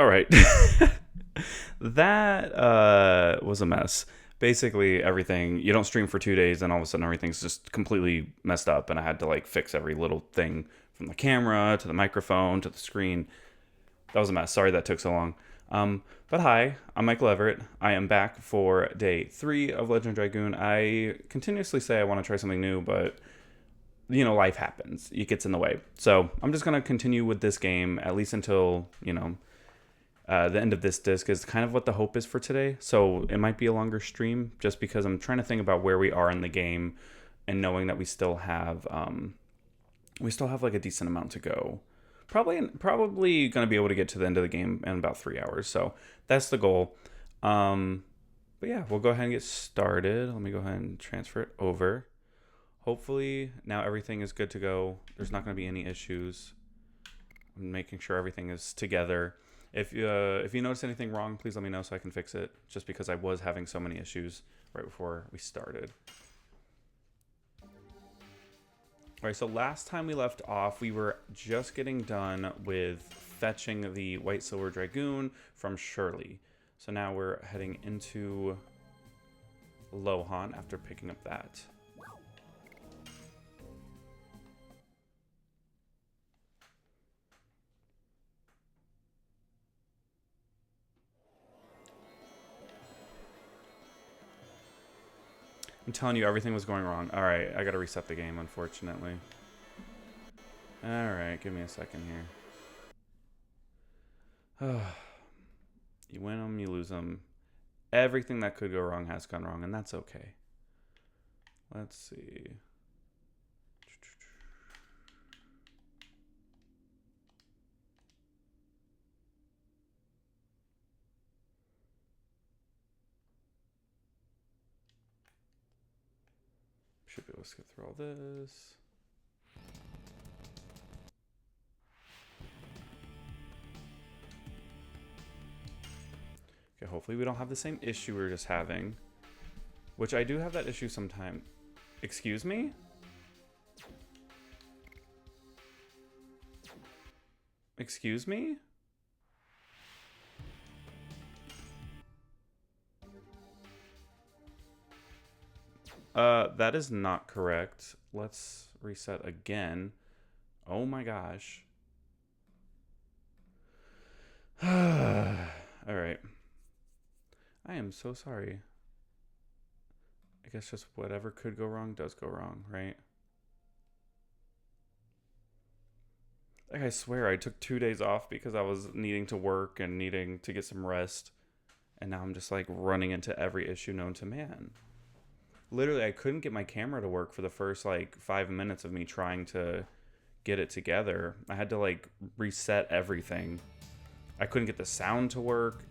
All right. That was a mess. Basically, everything, you don't stream for 2 days, and all of a sudden everything's just completely messed up, and I had to like fix every little thing from the camera to the microphone to the screen. That was a mess. Sorry that took so long. But hi, I'm Michael Everett. I am back for day 3 of Legend of Dragoon. I continuously say I want to try something new, but life happens. It gets in the way. So I'm just gonna continue with this game at least until the end of this disc is kind of what the hope is for today. So it might be a longer stream just because I'm trying to think about where we are in the game and knowing that we still have like a decent amount to go. Probably going to be able to get to the end of the game in about 3 hours. So that's the goal. But yeah, we'll go ahead and get started. Let me go ahead and transfer it over. Hopefully now everything is good to go. There's not going to be any issues. I'm making sure everything is together. If you notice anything wrong, please let me know so I can fix it. Just because I was having so many issues right before we started. All right, so last time we left off, we were just getting done with fetching the White Silver Dragoon from Shirley. So now we're heading into Lohan after picking up that. I'm telling you, everything was going wrong. All right, I got to reset the game, unfortunately. All right, give me a second here. You win them, you lose them. Everything that could go wrong has gone wrong, and that's okay. Let's see. Should be able to skip through all this. Okay, hopefully we don't have the same issue we were just having. Which I do have that issue sometime. Excuse me? Excuse me? That is not correct. Let's reset again. Oh my gosh. Alright. I am so sorry. I guess just whatever could go wrong does go wrong, right? Like, I swear I took 2 days off because I was needing to work and needing to get some rest. And now I'm just like running into every issue known to man. Literally, I couldn't get my camera to work for the first like 5 minutes of me trying to get it together. I had to like reset everything. I couldn't get the sound to work.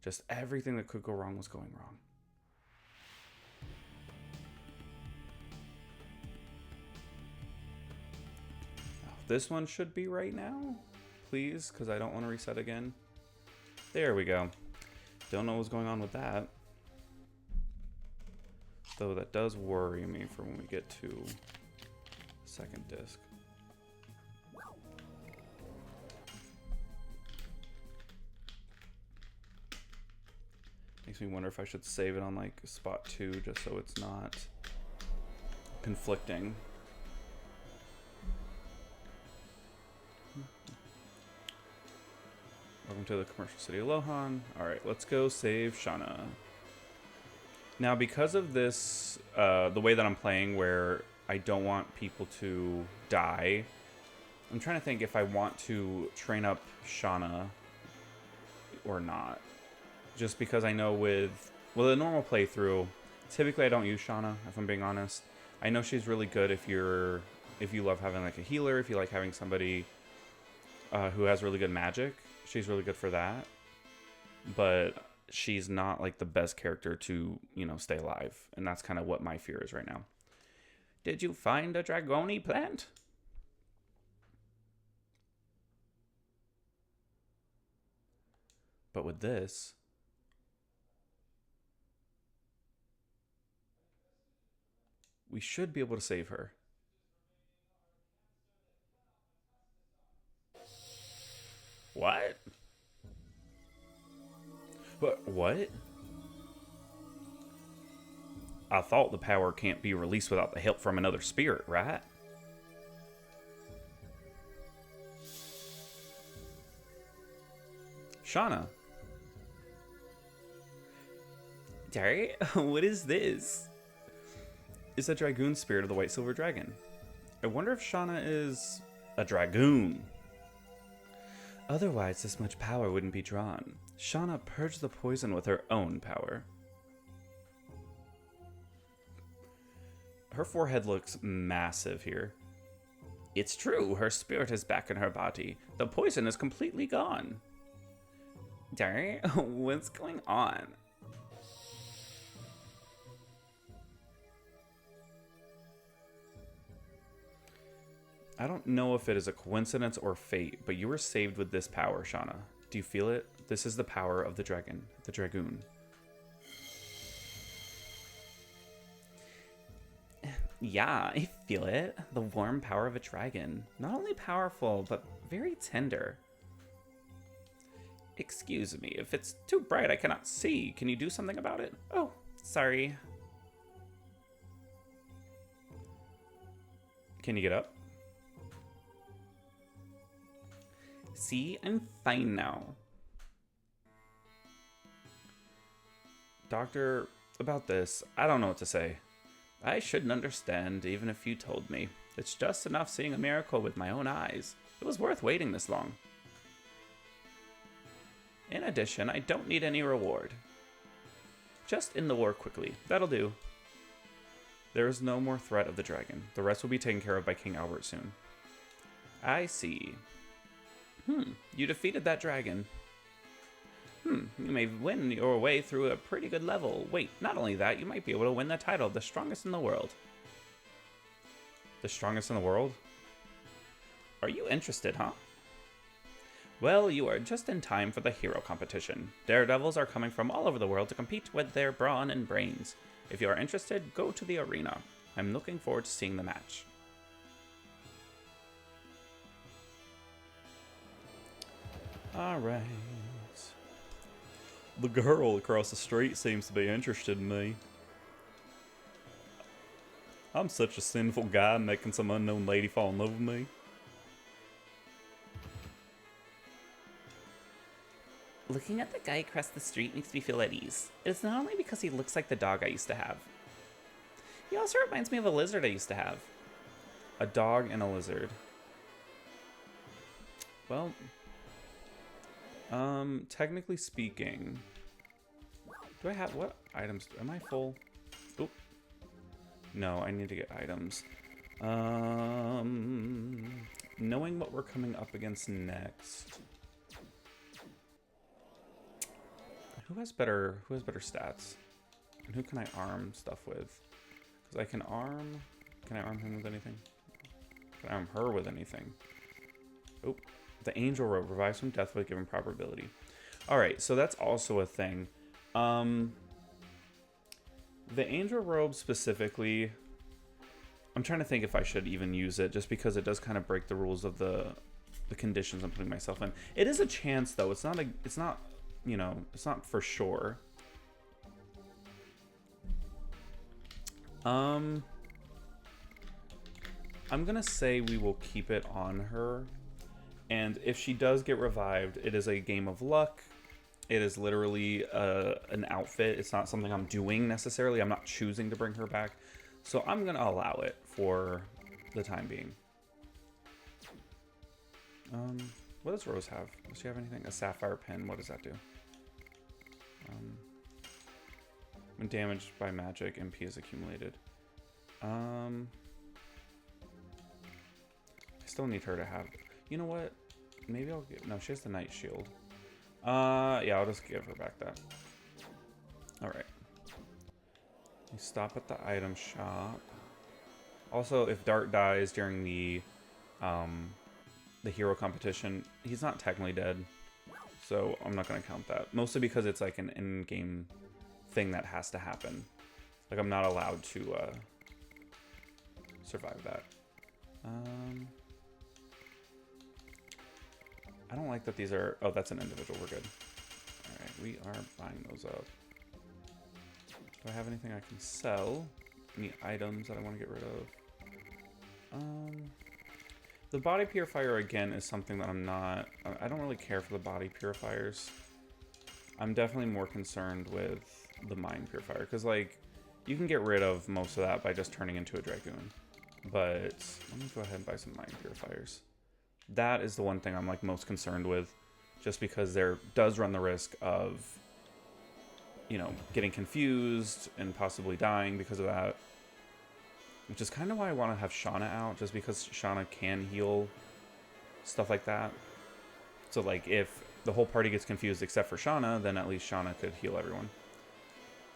Just everything that could go wrong was going wrong. This one should be right now, please, because I don't want to reset again. There we go. Don't know what's going on with that. Though that does worry me for when we get to the second disc. Makes me wonder if I should save it on like spot 2 just so it's not conflicting. Welcome to the commercial city of Lohan. Alright, let's go save Shauna. Now, because of this, the way that I'm playing where I don't want people to die, I'm trying to think if I want to train up Shauna or not. Just because I know with a normal playthrough, typically I don't use Shauna, if I'm being honest. I know she's really good if you love having like a healer, if you like having somebody who has really good magic. She's really good for that. But she's not like the best character to, stay alive. And that's kind of what my fear is right now. Did you find a Dragoni plant? But with this, we should be able to save her. What? But what? I thought the power can't be released without the help from another spirit, right? Shauna. Dari, what is this? It's a Dragoon spirit of the White Silver Dragon. I wonder if Shauna is a Dragoon. Otherwise, this much power wouldn't be drawn. Shauna purged the poison with her own power. Her forehead looks massive here. It's true, her spirit is back in her body. The poison is completely gone. Dari, what's going on? I don't know if it is a coincidence or fate, but you were saved with this power, Shauna. Do you feel it? This is the power of the dragon, the Dragoon. Yeah, I feel it. The warm power of a dragon. Not only powerful, but very tender. Excuse me, if it's too bright I cannot see. Can you do something about it? Oh, sorry. Can you get up? See, I'm fine now. Doctor, about this, I don't know what to say. I shouldn't understand, even if you told me. It's just enough seeing a miracle with my own eyes. It was worth waiting this long. In addition, I don't need any reward. Just end the war quickly. That'll do. There is no more threat of the dragon. The rest will be taken care of by King Albert soon. I see. You defeated that dragon. You may win your way through a pretty good level. Wait, not only that, you might be able to win the title of the strongest in the world. The strongest in the world? Are you interested, huh? Well, you are just in time for the hero competition. Daredevils are coming from all over the world to compete with their brawn and brains. If you are interested, go to the arena. I'm looking forward to seeing the match. Alright. The girl across the street seems to be interested in me. I'm such a sinful guy making some unknown lady fall in love with me. Looking at the guy across the street makes me feel at ease. It's not only because he looks like the dog I used to have. He also reminds me of a lizard I used to have. A dog and a lizard. Well, technically speaking, do I have, what items, am I full? Oop. No, I need to get items. Knowing what we're coming up against next. Who has better stats? And who can I arm stuff with? Because I can arm him with anything? Can I arm her with anything? Oh, the angel robe revives from death with given proper ability. Alright, so that's also a thing. The angel robe specifically, I'm trying to think if I should even use it, just because it does kind of break the rules of the conditions I'm putting myself in. It is a chance though, it's not, you know, it's not for sure. I'm gonna say we will keep it on her, and if she does get revived, it is a game of luck. It is literally an outfit. It's not something I'm doing necessarily. I'm not choosing to bring her back, so I'm gonna allow it for the time being. What does Rose have? Does she have anything? A sapphire pin. What does that do? When damaged by magic, MP is accumulated. I still need her to have... You know what? Maybe I'll get... No, she has the Night Shield. Yeah, I'll just give her back that. Alright. We stop at the item shop. Also, if Dart dies during the hero competition, he's not technically dead. So I'm not going to count that. Mostly because it's like an in-game thing that has to happen. Like, I'm not allowed to survive that. I don't like that these are... Oh, that's an individual. We're good. Alright. we are buying those up. Do I have anything I can sell? Any items that I want to get rid of? The body purifier, again, is something that I'm not... I don't really care for the body purifiers. I'm definitely more concerned with the mind purifier. Because, like, you can get rid of most of that by just turning into a Dragoon. But let me go ahead and buy some mind purifiers. That is the one thing I'm, like, most concerned with. Just because there does run the risk of, you know, getting confused and possibly dying because of that. Which is kind of why I want to have Shauna out, just because Shauna can heal stuff like that. So, like, if the whole party gets confused except for Shauna, then at least Shauna could heal everyone.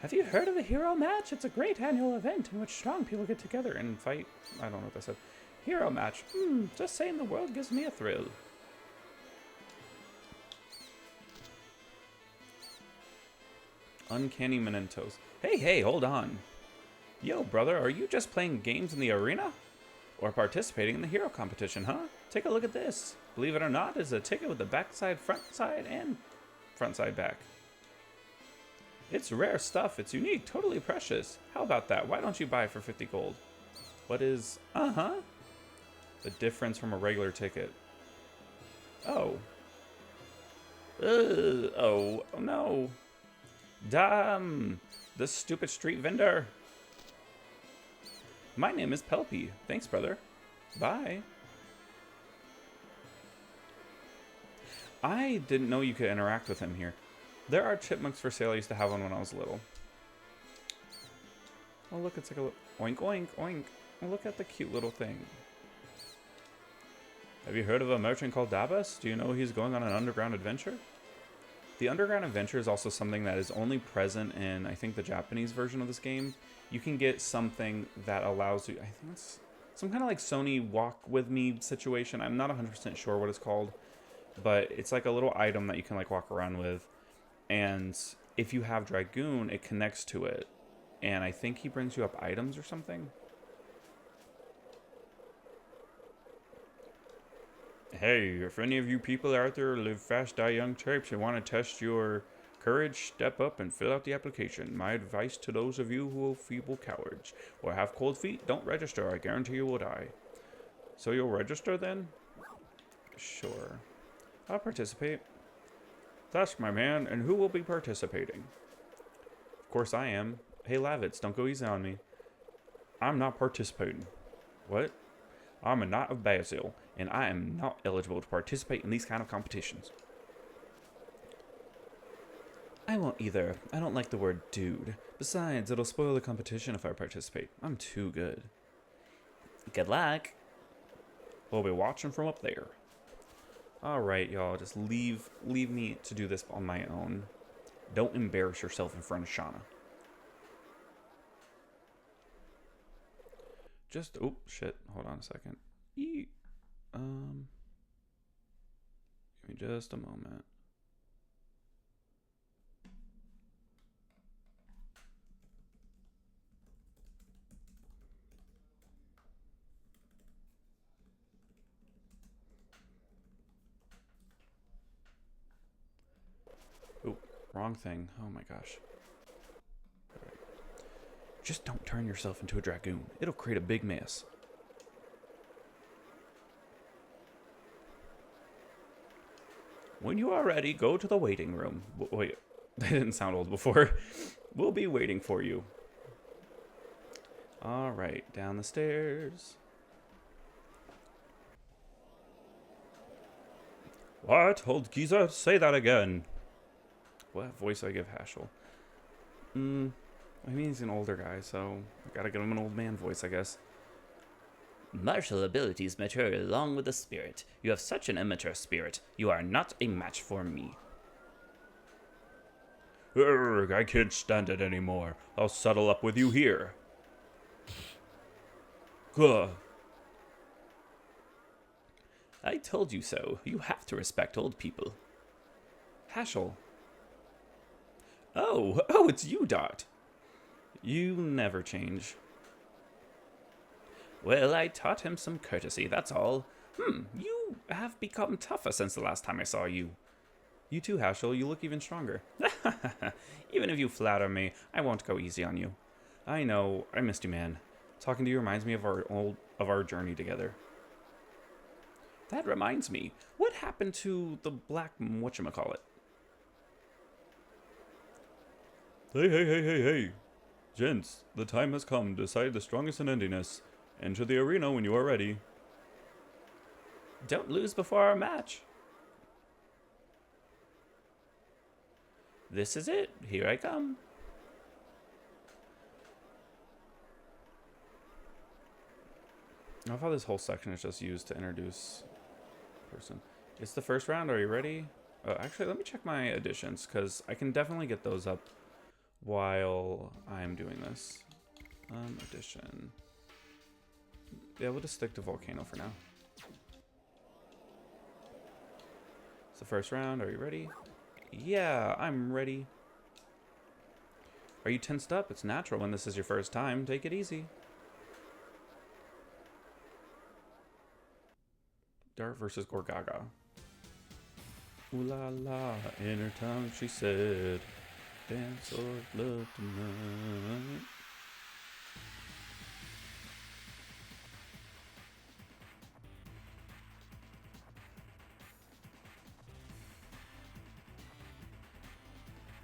Have you heard of the Hero Match? It's a great annual event in which strong people get together and fight. I don't know what I said. Hero Match. Just saying the world gives me a thrill. Uncanny Mementos. Hey, hold on. Yo, brother, are you just playing games in the arena? Or participating in the hero competition, huh? Take a look at this. Believe it or not, it's a ticket with the backside, front side, and front side back. It's rare stuff. It's unique, totally precious. How about that? Why don't you buy it for 50 gold? What is... the difference from a regular ticket? Oh. Oh no. Damn. This stupid street vendor. My name is Pelpy. Thanks, brother. Bye. I didn't know you could interact with him here. There are chipmunks for sale. I used to have one when I was little. Oh, look, it's like a oink, oink, oink. Oh, look at the cute little thing. Have you heard of a merchant called Dabas? Do you know he's going on an underground adventure? The underground adventure is also something that is only present in, I think, the Japanese version of this game. You can get something that allows you, I think it's some kind of like Sony Walk With Me situation. I'm not 100% sure what it's called, but it's like a little item that you can like walk around with. And if you have Dragoon, it connects to it. And I think he brings you up items or something. Hey, if any of you people out there live fast, die young types and want to test your courage, step up and fill out the application. My advice to those of you who are feeble cowards or have cold feet, don't register. I guarantee you will die. So you'll register then? Sure. I'll participate. That's my man, and who will be participating? Of course I am. Hey Lavitz, don't go easy on me. I'm not participating. What? I'm a Knight of Basil, and I am not eligible to participate in these kind of competitions. I won't either. I don't like the word dude. Besides, it'll spoil the competition if I participate. I'm too good. Good luck. We'll be watching from up there. Alright, y'all. Just leave me to do this on my own. Don't embarrass yourself in front of Shauna. Just... Oh, shit. Hold on a second. Give me just a moment. Oh, wrong thing. Oh my gosh. Right. Just don't turn yourself into a Dragoon. It'll create a big mess. When you are ready, go to the waiting room. Wait, that didn't sound old before. We'll be waiting for you. Alright, down the stairs. What? Old geezer? Say that again. What voice do I give Haschel? I mean, he's an older guy, so I gotta give him an old man voice, I guess. Martial abilities mature along with the spirit. You have such an immature spirit. You are not a match for me. Urgh, I can't stand it anymore. I'll settle up with you here. Ugh. I told you so. You have to respect old people. Haschel. Oh, it's you, Dot. You never change. Well, I taught him some courtesy, that's all. You have become tougher since the last time I saw you. You too, Hashel. You look even stronger. Even if you flatter me, I won't go easy on you. I know. I missed you, man. Talking to you reminds me of our journey together. That reminds me. What happened to the black whatchamacallit? Hey. Gents, the time has come to decide the strongest in endiness. Enter the arena when you are ready. Don't lose before our match. This is it. Here I come. I love how this whole section is just used to introduce a person. It's the first round. Are you ready? Actually, let me check my additions, because I can definitely get those up while I'm doing this. Addition. Yeah, we'll just stick to Volcano for now. It's the first round. Are you ready? Yeah, I'm ready. Are you tensed up? It's natural when this is your first time. Take it easy. Dart versus Gorgaga. Ooh la la, in her tongue she said, dance or love tonight.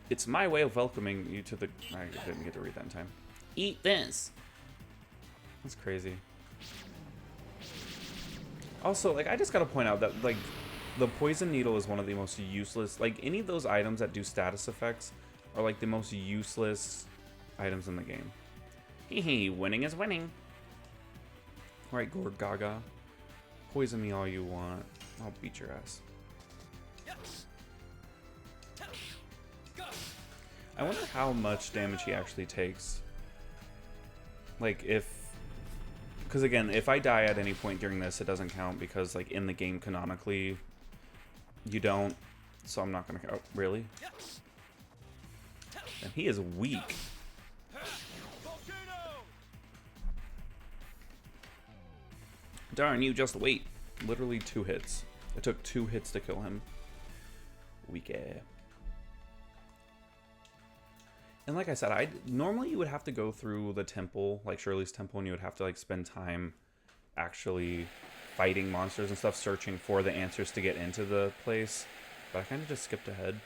It's my way of welcoming you to the... I didn't get to read that in time. Eat this. That's crazy. Also, like, I just gotta point out that, like, the poison needle is one of the most useless... Like, any of those items that do status effects are, like, the most useless items in the game. Hehe, winning is winning. Alright, Gorgaga. Poison me all you want. I'll beat your ass. I wonder how much damage he actually takes. Like, if... Because, again, if I die at any point during this, it doesn't count because, like, in the game, canonically, you don't. So I'm not going to count. Oh, really? And he is weak. Darn, you just wait. Literally 2 hits. It took 2 hits to kill him. Weak air. And like I said, normally you would have to go through the temple, like Shirley's temple, and you would have to like spend time actually fighting monsters and stuff, searching for the answers to get into the place. But I kind of just skipped ahead.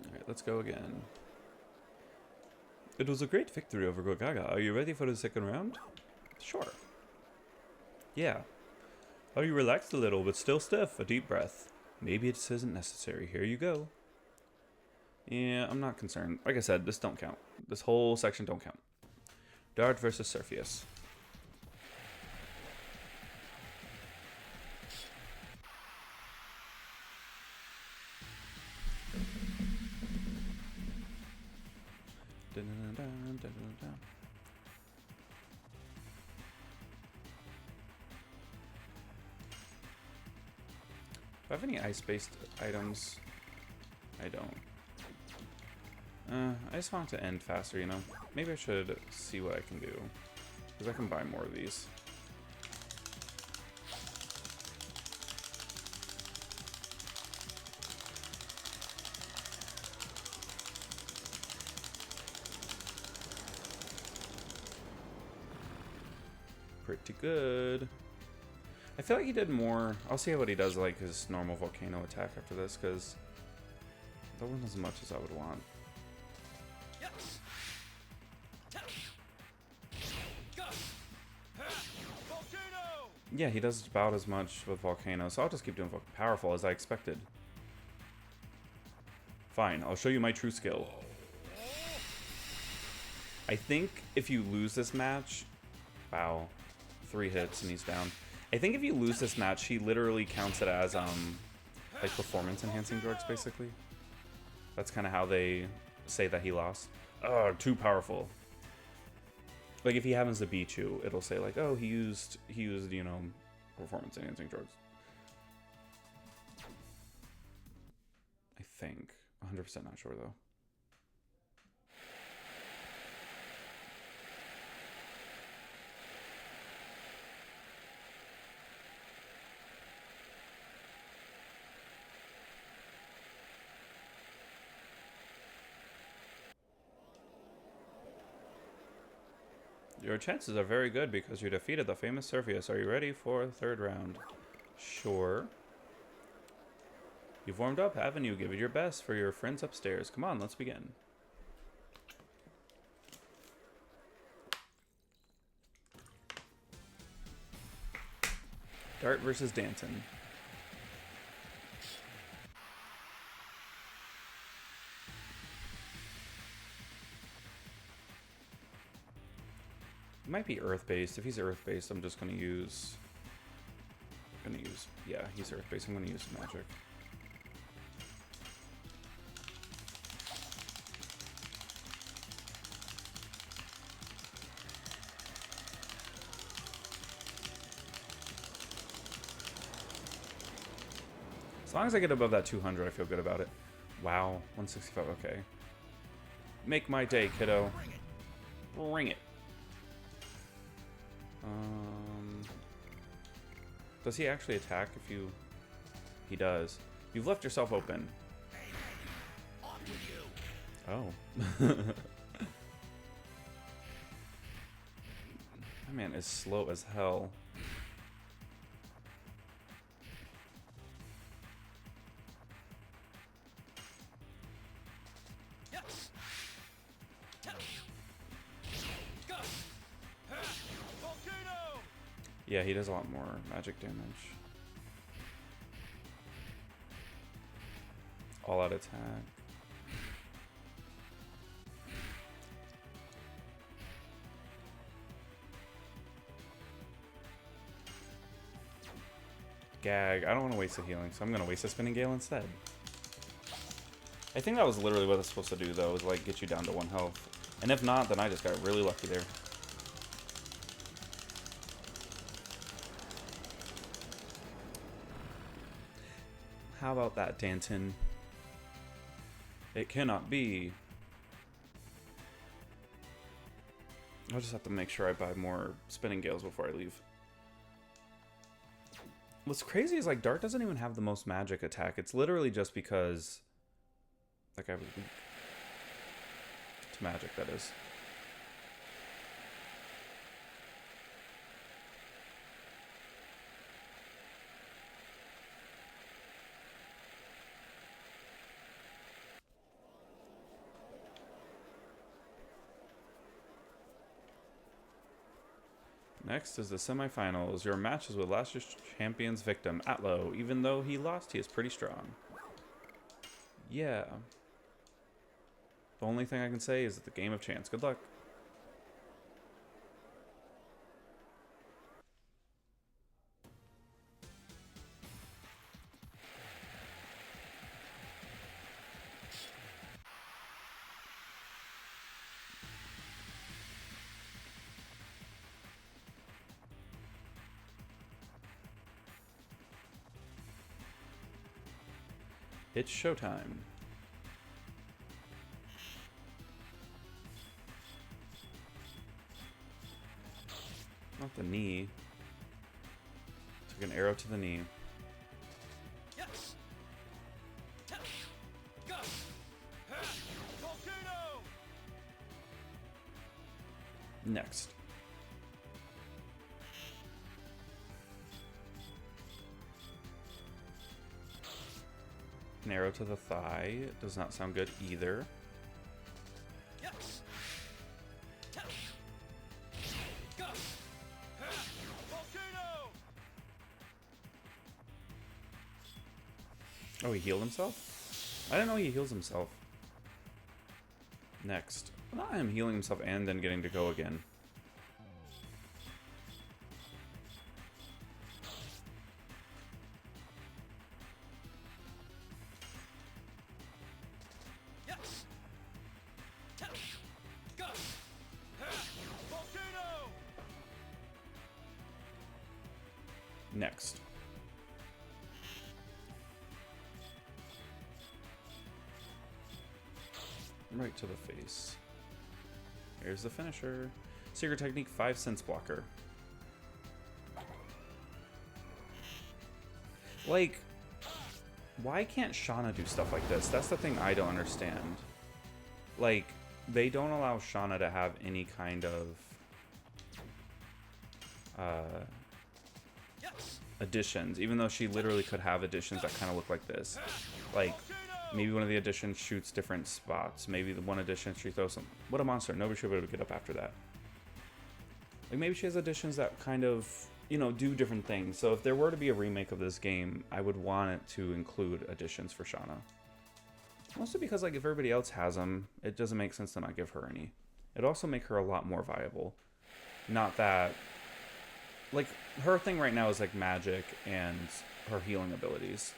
Alright, let's go again. It was a great victory over Gorgaga. Are you ready for the second round? Sure. Yeah. Oh, you relaxed a little, but still stiff. A deep breath. Maybe it isn't necessary. Here you go. Yeah, I'm not concerned. Like I said, this don't count. This whole section don't count. Dart versus Surfius. Do I have any ice-based items? I don't. I just want it to end faster, you know? Maybe I should see what I can do. Because I can buy more of these. Pretty good. I feel like he did more. I'll see what he does, like his normal volcano attack after this, because that wasn't as much as I would want. Yeah, he does about as much with volcano, so I'll just keep doing powerful as I expected. Fine, I'll show you my true skill. I think if you lose this match, wow, 3 hits and he's down. I think if you lose this match, he literally counts it as, like, performance-enhancing drugs, basically. That's kind of how they say that he lost. Oh, too powerful. Like, if he happens to beat you, it'll say, like, oh, he used, you know, performance-enhancing drugs. I think. 100% not sure, though. Your chances are very good because you defeated the famous Surfius. Are you ready for the third round? Sure. You've warmed up, haven't you? Give it your best for your friends upstairs. Come on, let's begin. Dart versus Danton. It might be Earth-based. If he's Earth-based, I'm just gonna use... Yeah, he's Earth-based. I'm gonna use magic. As long as I get above that 200, I feel good about it. Wow, 165, okay. Make my day, kiddo. Bring it. Does he actually attack if you... He does. You've left yourself open. Oh. That man is slow as hell. Yeah, he does a lot more magic damage. All out attack. Gag. I don't want to waste a healing, so I'm going to waste a spinning gale instead. I think that was literally what it's supposed to do, though, is like get you down to 1 health. And if not, then I just got really lucky there. How about that, Danton? It cannot be. I'll just have to make sure I buy more spinning gales before I leave. What's crazy is, like, Dart doesn't even have the most magic attack. It's literally just because, like, I was weak to magic, that is. Next is the semifinals. Your match is with last year's champion's victim, Atlo. Even though he lost, he is pretty strong. Yeah. The only thing I can say is that the game of chance. Good luck. It's showtime. Not the knee. Took an arrow to the knee. Next. An arrow to the thigh. It does not sound good either. Oh, he healed himself? I didn't know he heals himself. Next. Not him healing himself and then getting to go again. Next. Right to the face. Here's the finisher. Secret technique, 5 sense blocker. Like, why can't Shauna do stuff like this? That's the thing I don't understand. Like, they don't allow Shauna to have any kind of uh, additions, even though she literally could have additions that kind of look like this. Like, maybe one of the additions shoots different spots. Maybe the one addition she throws some... What a monster. Nobody should be able to get up after that. Like, maybe she has additions that kind of, you know, do different things. So if there were to be a remake of this game, I would want it to include additions for Shauna. Mostly because, like, if everybody else has them, it doesn't make sense to not give her any. It'd also make her a lot more viable. Not that... Like, her thing right now is, like, magic and her healing abilities.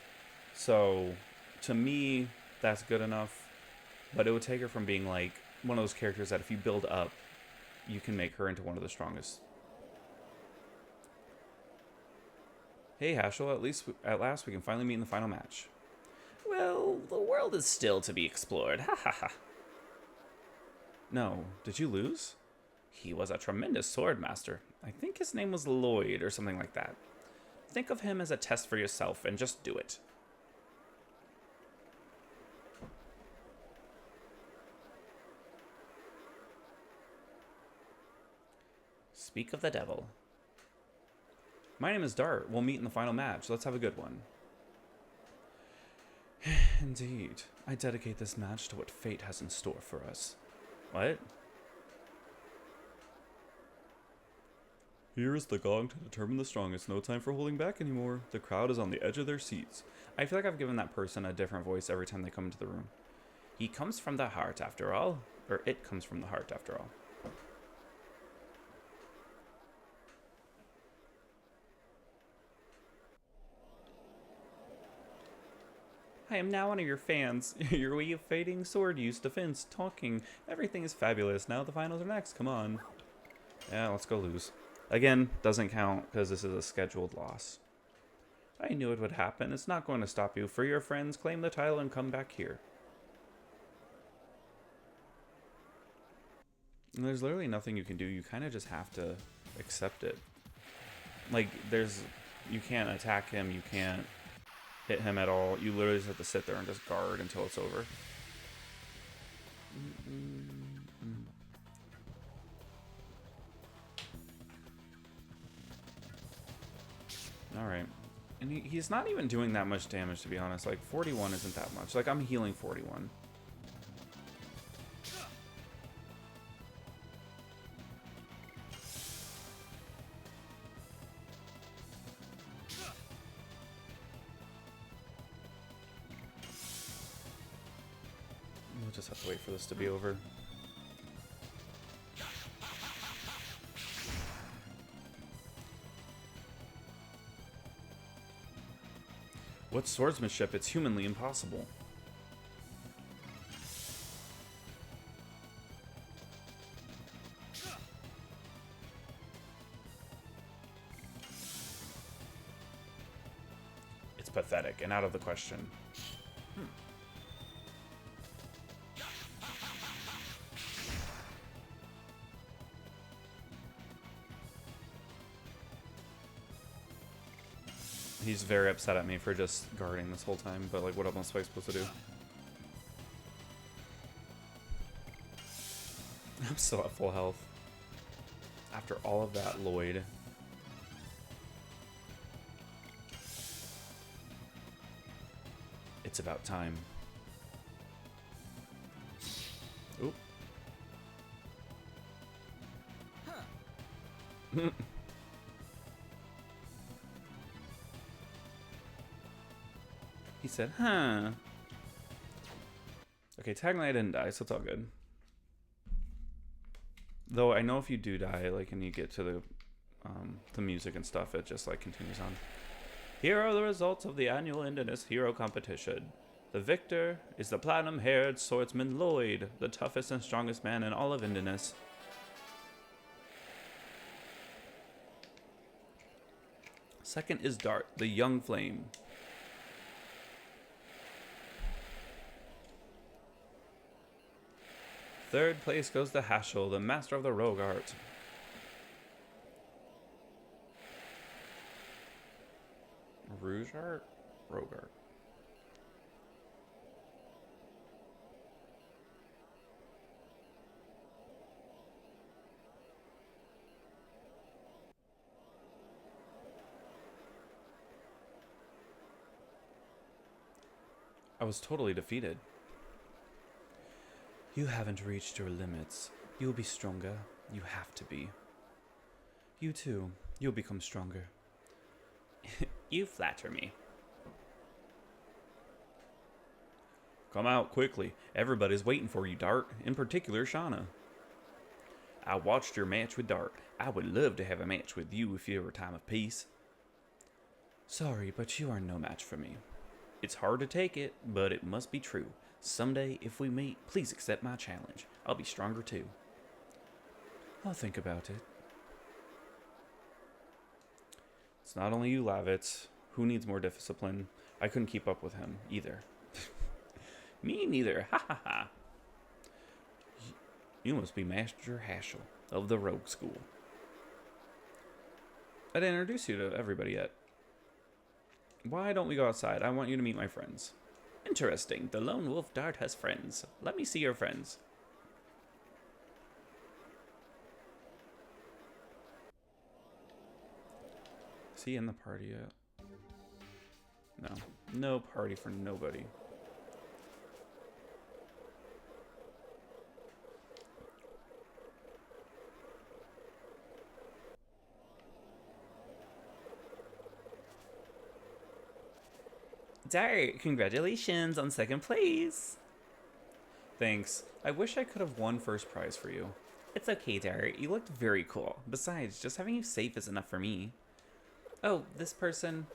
So, to me, that's good enough. But it would take her from being, like, one of those characters that if you build up, you can make her into one of the strongest. Hey, Hashel, at last we can finally meet in the final match. Well, the world is still to be explored. Ha ha ha. No, did you lose? He was a tremendous sword master. I think his name was Lloyd or something like that. Think of him as a test for yourself and just do it. Speak of the devil. My name is Dart. We'll meet in the final match. Let's have a good one. Indeed. I dedicate this match to what fate has in store for us. What? Here is the gong to determine the strongest. No time for holding back anymore. The crowd is on the edge of their seats. I feel like I've given that person a different voice every time they come into the room. He comes from the heart, after all. Or it comes from the heart, after all. I am now one of your fans. Your way of fighting, sword use, defense, talking. Everything is fabulous. Now the finals are next. Come on. Yeah, let's go lose. Again, doesn't count because this is a scheduled loss. I knew it would happen. It's not going to stop you. For your friends, claim the title and come back here. And there's literally nothing you can do. You kind of just have to accept it. Like, you can't attack him. You can't hit him at all. You literally just have to sit there and just guard until it's over. Alright. And he's not even doing that much damage, to be honest. Like, 41 isn't that much. Like, I'm healing 41. We'll just have to wait for this to be over. What swordsmanship? It's humanly impossible. It's pathetic and out of the question. He's very upset at me for just guarding this whole time, but like, what else am I supposed to do? I'm still at full health. After all of that, Lloyd. It's about time. Oop. He said, huh. Okay, technically I didn't die, so it's all good. Though I know if you do die, like, and you get to the music and stuff, it just, like, continues on. Here are the results of the annual Indinus Hero Competition. The victor is the platinum-haired swordsman Lloyd, the toughest and strongest man in all of Indinus. Second is Dart, the young flame. Third place goes to Hashel, the master of the rogue art. Rouge art? Rogue art. I was totally defeated. You haven't reached your limits. You'll be stronger. You have to be. You too. You'll become stronger. You flatter me. Come out quickly. Everybody's waiting for you, Dart. In particular, Shauna. I watched your match with Dart. I would love to have a match with you if you were a time of peace. Sorry, but you are no match for me. It's hard to take it, but it must be true. Someday, if we meet, please accept my challenge. I'll be stronger too. I'll think about it. It's not only you, Lavitz. Who needs more discipline? I couldn't keep up with him, either. Me neither. Ha ha ha. You must be Master Haschel of the Rogue School. I didn't introduce you to everybody yet. Why don't we go outside? I want you to meet my friends. Interesting. The lone wolf Dart has friends. Let me see your friends. Is he in the party yet? No. No party for nobody. Dart, congratulations on second place. Thanks. I wish I could have won first prize for you. It's okay, Dart. You looked very cool. Besides, just having you safe is enough for me. Oh, this person...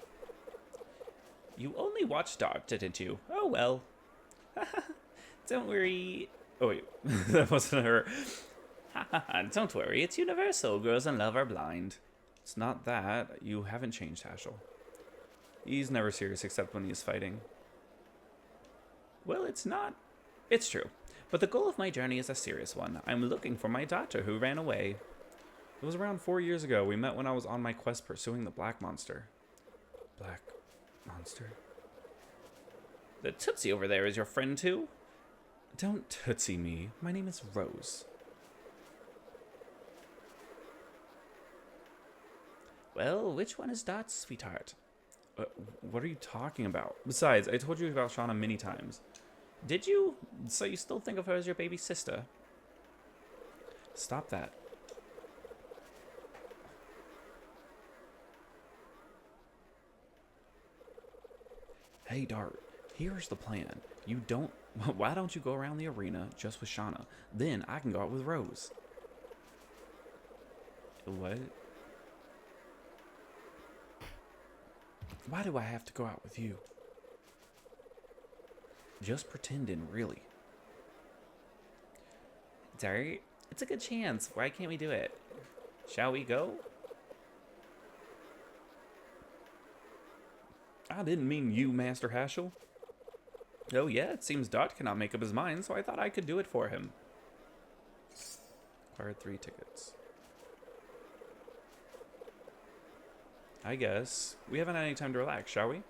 You only watched Dart, didn't you? Oh, well. Don't worry. Oh, wait. That wasn't her. Don't worry. It's universal. Girls in love are blind. It's not that. You haven't changed, Haschel. He's never serious except when he's fighting. Well, it's not. It's true. But the goal of my journey is a serious one. I'm looking for my daughter who ran away. It was around 4 years ago. We met when I was on my quest pursuing the Black Monster. Black Monster? The Tootsie over there is your friend too? Don't Tootsie me. My name is Rose. Well, which one is Dot's, sweetheart? What are you talking about? Besides, I told you about Shauna many times. Did you? So you still think of her as your baby sister? Stop that. Hey, Dart, here's the plan. Why don't you go around the arena just with Shauna? Then I can go out with Rose. What? Why do I have to go out with you? Just pretending, really. Dart, it's a good chance. Why can't we do it? Shall we go? I didn't mean you, Master Haschel. Oh yeah, it seems Dot cannot make up his mind, so I thought I could do it for him. Acquired 3 tickets. I guess. We haven't had any time to relax, shall we?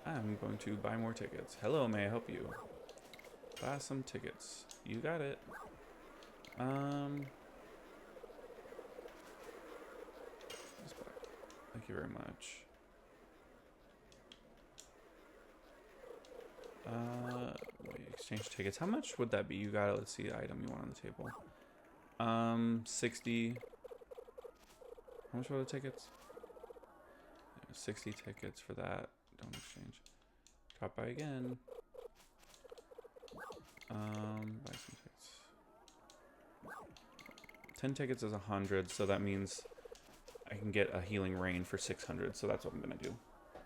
I'm going to buy more tickets. Hello, may I help you? Buy some tickets. You got it. Thank you very much. Wait, exchange tickets. How much would that be? You got it. Let's see the item you want on the table. 60. How much were the tickets? 60 tickets for that. Don't exchange. Drop by again. Buy some tickets. 10 tickets is 100, so that means I can get a healing rain for 600, so that's what I'm gonna do. I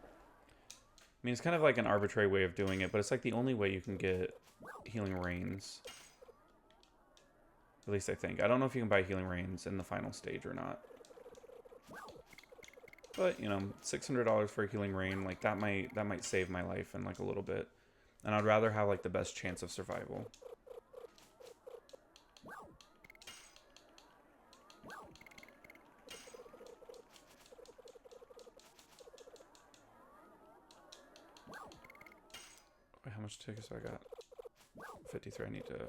mean, it's kind of like an arbitrary way of doing it, but it's like the only way you can get healing rains. At least I think. I don't know if you can buy healing rains in the final stage or not. But, you know, $600 for a healing rain, like that might save my life in like a little bit. And I'd rather have like the best chance of survival. Wait, how much tickets do I got? 53. I need to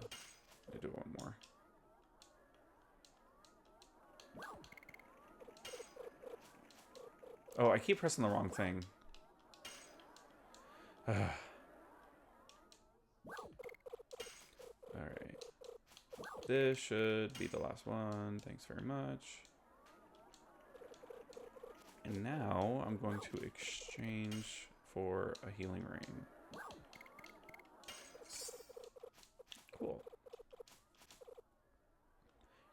do one more. Oh, I keep pressing the wrong thing. Alright. This should be the last one. Thanks very much. And now I'm going to exchange for a healing ring. Cool.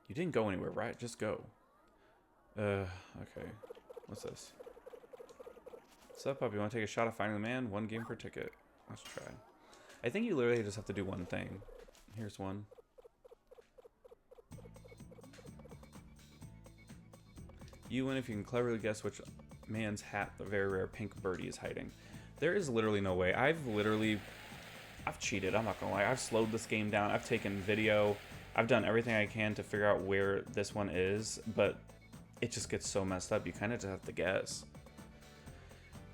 You didn't go anywhere, right? Just go. Okay. What's this? What's up, pup? You want to take a shot at finding the man? 1 game per ticket. Let's try. I think you literally just have to do one thing. Here's one. You win if you can cleverly guess which man's hat the very rare pink birdie is hiding. There is literally no way. I've cheated, I'm not gonna lie. I've slowed this game down. I've taken video. I've done everything I can to figure out where this one is, but it just gets so messed up. You kind of just have to guess.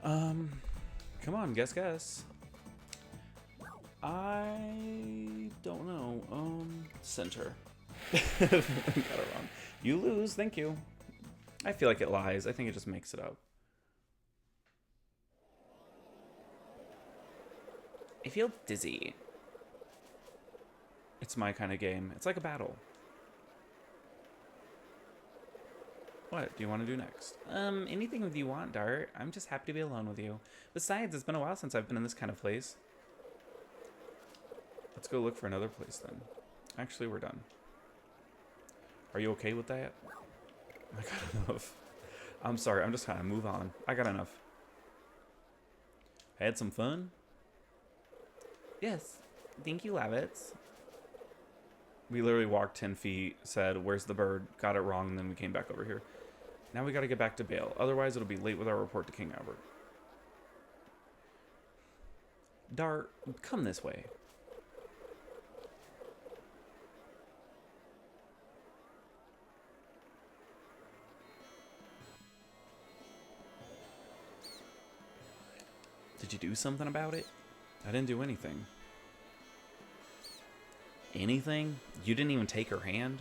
Come on, guess. I don't know. Center. Got it wrong. You lose, thank you. I feel like it lies. I think it just makes it up. I feel dizzy. It's my kind of game. It's like a battle. What do you want to do next? Anything you want, Dart. I'm just happy to be alone with you. Besides, it's been a while since I've been in this kind of place. Let's go look for another place then. Actually, we're done. Are you okay with that? I got enough. I'm sorry, I'm just gonna move on. I got enough. Had some fun? Yes. Thank you, Lavitz. We literally walked 10 feet, said, where's the bird? Got it wrong, and then we came back over here. Now we gotta get back to Bale. Otherwise, it'll be late with our report to King Albert. Dart, come this way. Did you do something about it? I didn't do anything. Anything? You didn't even take her hand?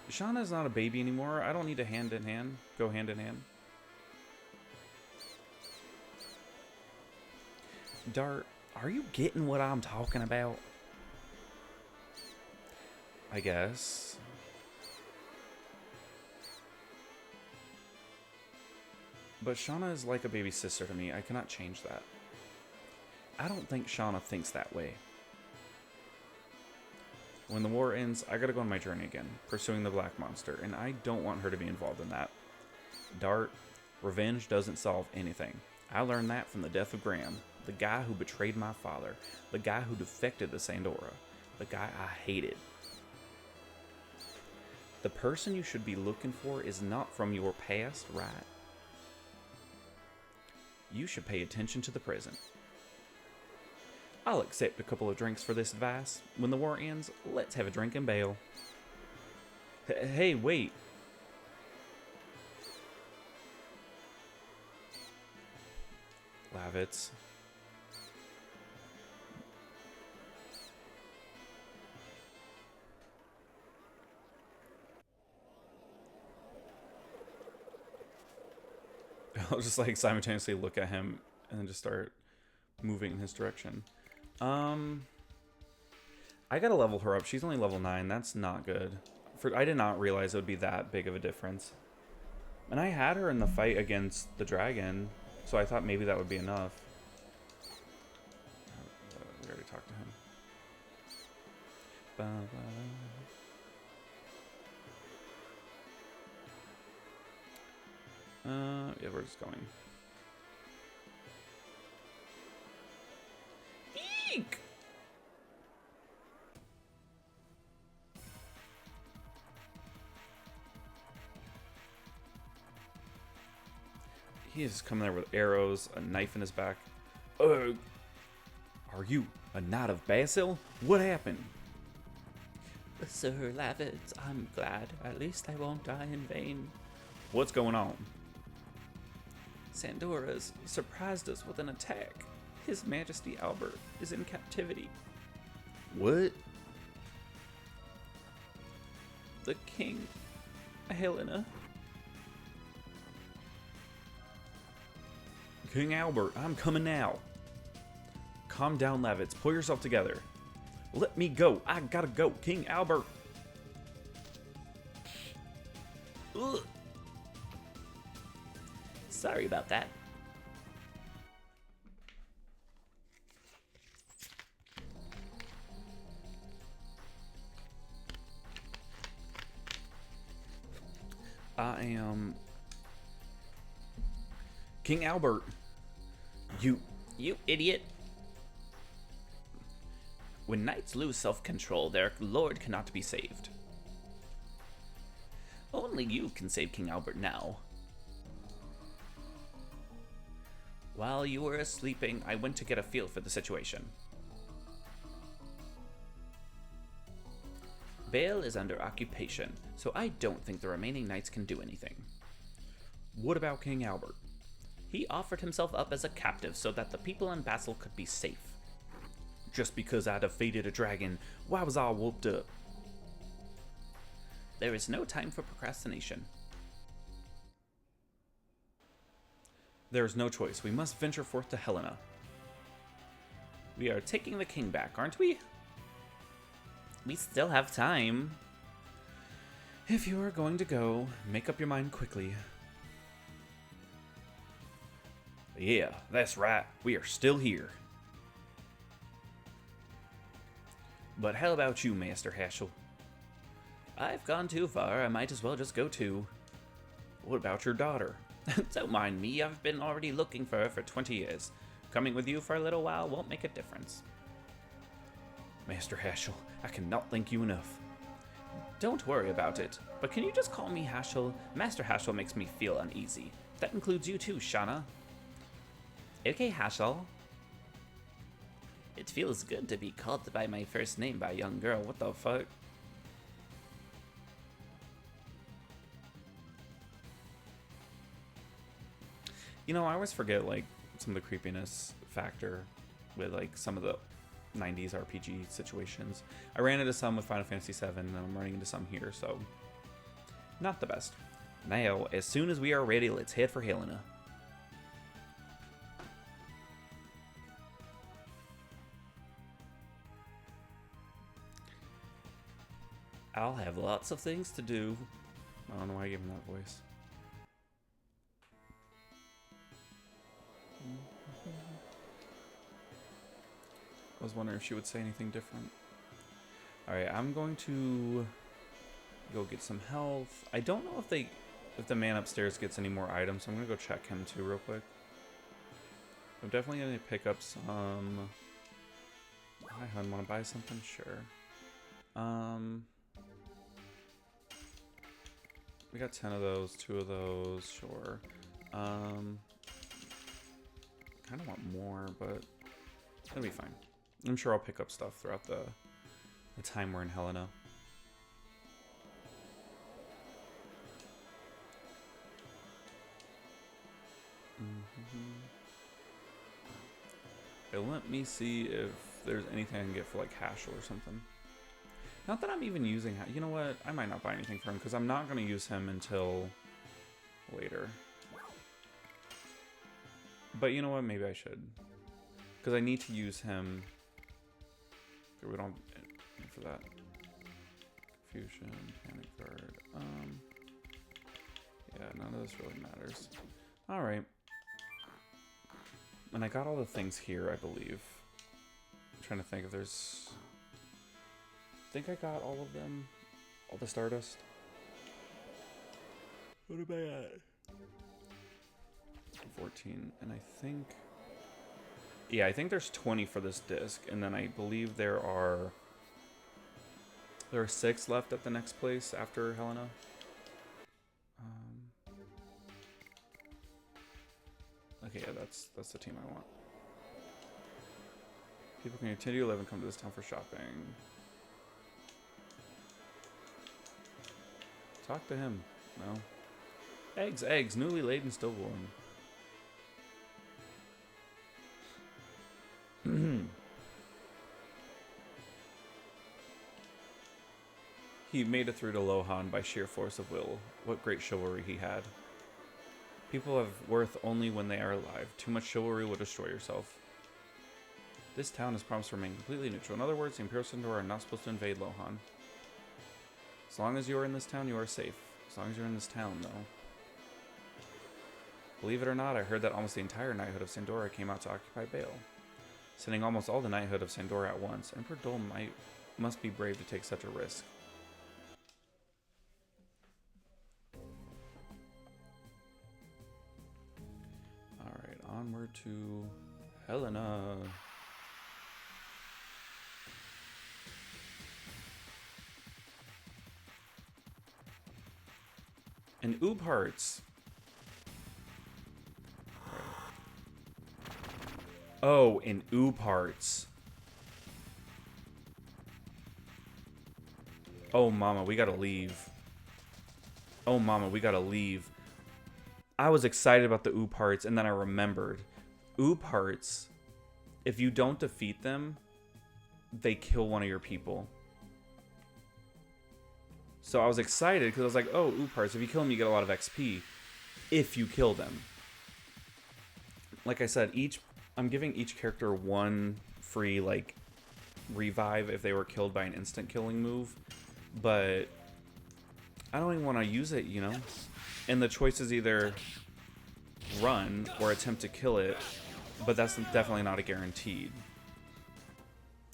Shauna's not a baby anymore. I don't need to hand in hand. Go hand in hand. Dart, are you getting what I'm talking about? I guess. But Shauna is like a baby sister to me. I cannot change that. I don't think Shauna thinks that way. When the war ends, I gotta go on my journey again, pursuing the Black Monster, and I don't want her to be involved in that. Dart, revenge doesn't solve anything. I learned that from the death of Graham, the guy who betrayed my father, the guy who defected to Sandora, the guy I hated. The person you should be looking for is not from your past, right? You should pay attention to the present. I'll accept a couple of drinks for this advice. When the war ends, let's have a drink and bail. Hey, wait. Lavitz. I'll just like simultaneously look at him and then just start moving in his direction. I gotta level her up. She's only level 9. That's not good. I did not realize it would be that big of a difference. And I had her in the fight against the dragon, so I thought maybe that would be enough. We already talked to him. Yeah, we're just going. Eek! He is coming there with arrows, a knife in his back. Are you a knight of Basil? What happened? Sir Lavitz, I'm glad. At least I won't die in vain. What's going on? Sandora's surprised us with an attack. His Majesty Albert is in captivity. What? The King, Helena. King Albert, I'm coming now. Calm down, Levitz. Pull yourself together. Let me go. I gotta go. King Albert. Ugh. Sorry about that. I am King Albert. You idiot. When knights lose self-control, their lord cannot be saved. Only you can save King Albert now. While you were sleeping, I went to get a feel for the situation. Vale is under occupation, so I don't think the remaining knights can do anything. What about King Albert? He offered himself up as a captive so that the people in Basel could be safe. Just because I defeated a dragon, why was I all whooped up? There is no time for procrastination. There is no choice. We must venture forth to Helena. We are taking the king back, aren't we? We still have time. If you are going to go, make up your mind quickly. Yeah, that's right. We are still here. But how about you, Master Haschel? I've gone too far. I might as well just go too. What about your daughter? Don't mind me. I've been already looking for her for 20 years. Coming with you for a little while won't make a difference. Master Haschel, I cannot thank you enough. Don't worry about it. But can you just call me Haschel? Master Haschel makes me feel uneasy. That includes you too, Shauna. Okay, Haschel. It feels good to be called by my first name by a young girl. What the fuck? You know, I always forget, like, some of the creepiness factor with, like, some of the 90s RPG situations. I ran into some with Final Fantasy VII, and I'm running into some here, so not the best. Now, as soon as we are ready, let's head for Helena. I'll have lots of things to do. I don't know why I gave him that voice. I was wondering if she would say anything different. Alright, I'm going to go get some health. I don't know if the man upstairs gets any more items, so I'm going to go check him too real quick. I'm definitely going to pick up some... Hi, hon, want to buy something? Sure. We got 10 of those, 2 of those, sure. Kind of want more, but it'll be fine. I'm sure I'll pick up stuff throughout the time we're in Helena. Okay, let me see if there's anything I can get for like Haschel or something. Not that I'm even using... You know what? I might not buy anything for him because I'm not going to use him until later. But you know what? Maybe I should. Because I need to use him. Okay, we don't need for that. Confusion, panic guard. Yeah, none of this really matters. Alright. And I got all the things here, I believe. I'm trying to think if there's... I think I got all of them. All the Stardust. What am I at? 14. And I think... Yeah, I think there's 20 for this disc. And then I believe there are 6 left at the next place after Helena. Okay, yeah, that's the team I want. People can continue to live and come to this town for shopping. Talk to him. No. Eggs, newly laid and stillborn. He made it through to Lohan by sheer force of will. What great chivalry he had. People have worth only when they are alive. Too much chivalry will destroy yourself. This town is promised to remain completely neutral. In other words, the Imperial Centaur are not supposed to invade Lohan. As long as you are in this town, you are safe. As long as you're in this town, though. Believe it or not, I heard that almost the entire knighthood of Sandora came out to occupy Bale, sending almost all the knighthood of Sandora at once. Emperor Dole must be brave to take such a risk. Alright, onward to Helena. And Oob Hearts. Oh, in Oob Hearts. Oh, mama, we gotta leave. Oh, mama, we gotta leave. I was excited about the Oob Hearts, and then I remembered. Oob Hearts, if you don't defeat them, they kill one of your people. So I was excited because I was like, oh, Oob Hearts, if you kill them, you get a lot of XP. If you kill them. Like I said, I'm giving each character one free, like, revive if they were killed by an instant killing move. But I don't even want to use it, you know? And the choice is either run or attempt to kill it, but that's definitely not a guaranteed.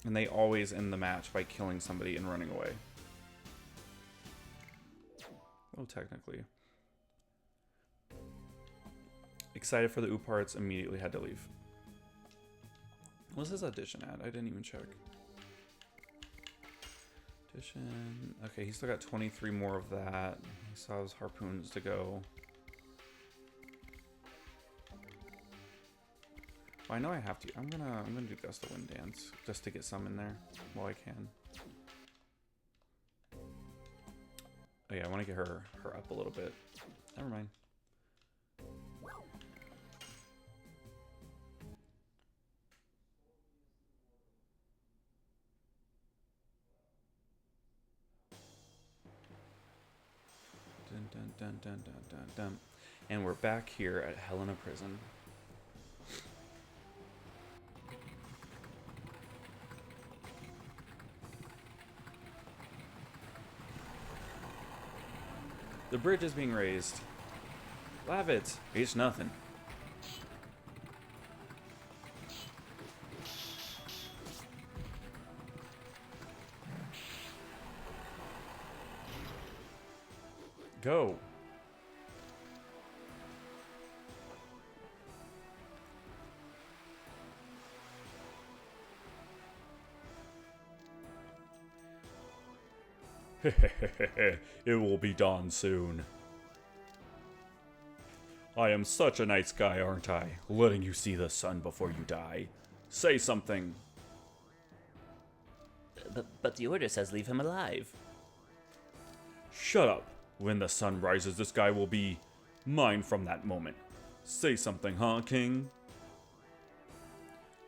And they always end the match by killing somebody and running away. Well, technically. Excited for the Oob Hearts, immediately had to leave. What's his audition at? I didn't even check. Audition. Okay, he's still got 23 more of that. He still has harpoons to go. Well, I know I have to. I'm gonna do Gust of Wind Dance just to get some in there while I can. Oh yeah, I want to get her up a little bit. Never mind. Dun, dun, dun, dun, dun, dun, dun. And we're back here at Helena Prison. The bridge is being raised. Lavit, it's nothing. Go. It will be dawn soon. I am such a nice guy, aren't I? Letting you see the sun before you die. Say something. But the order says leave him alive. Shut up. When the sun rises, this guy will be mine from that moment. Say something, huh, King?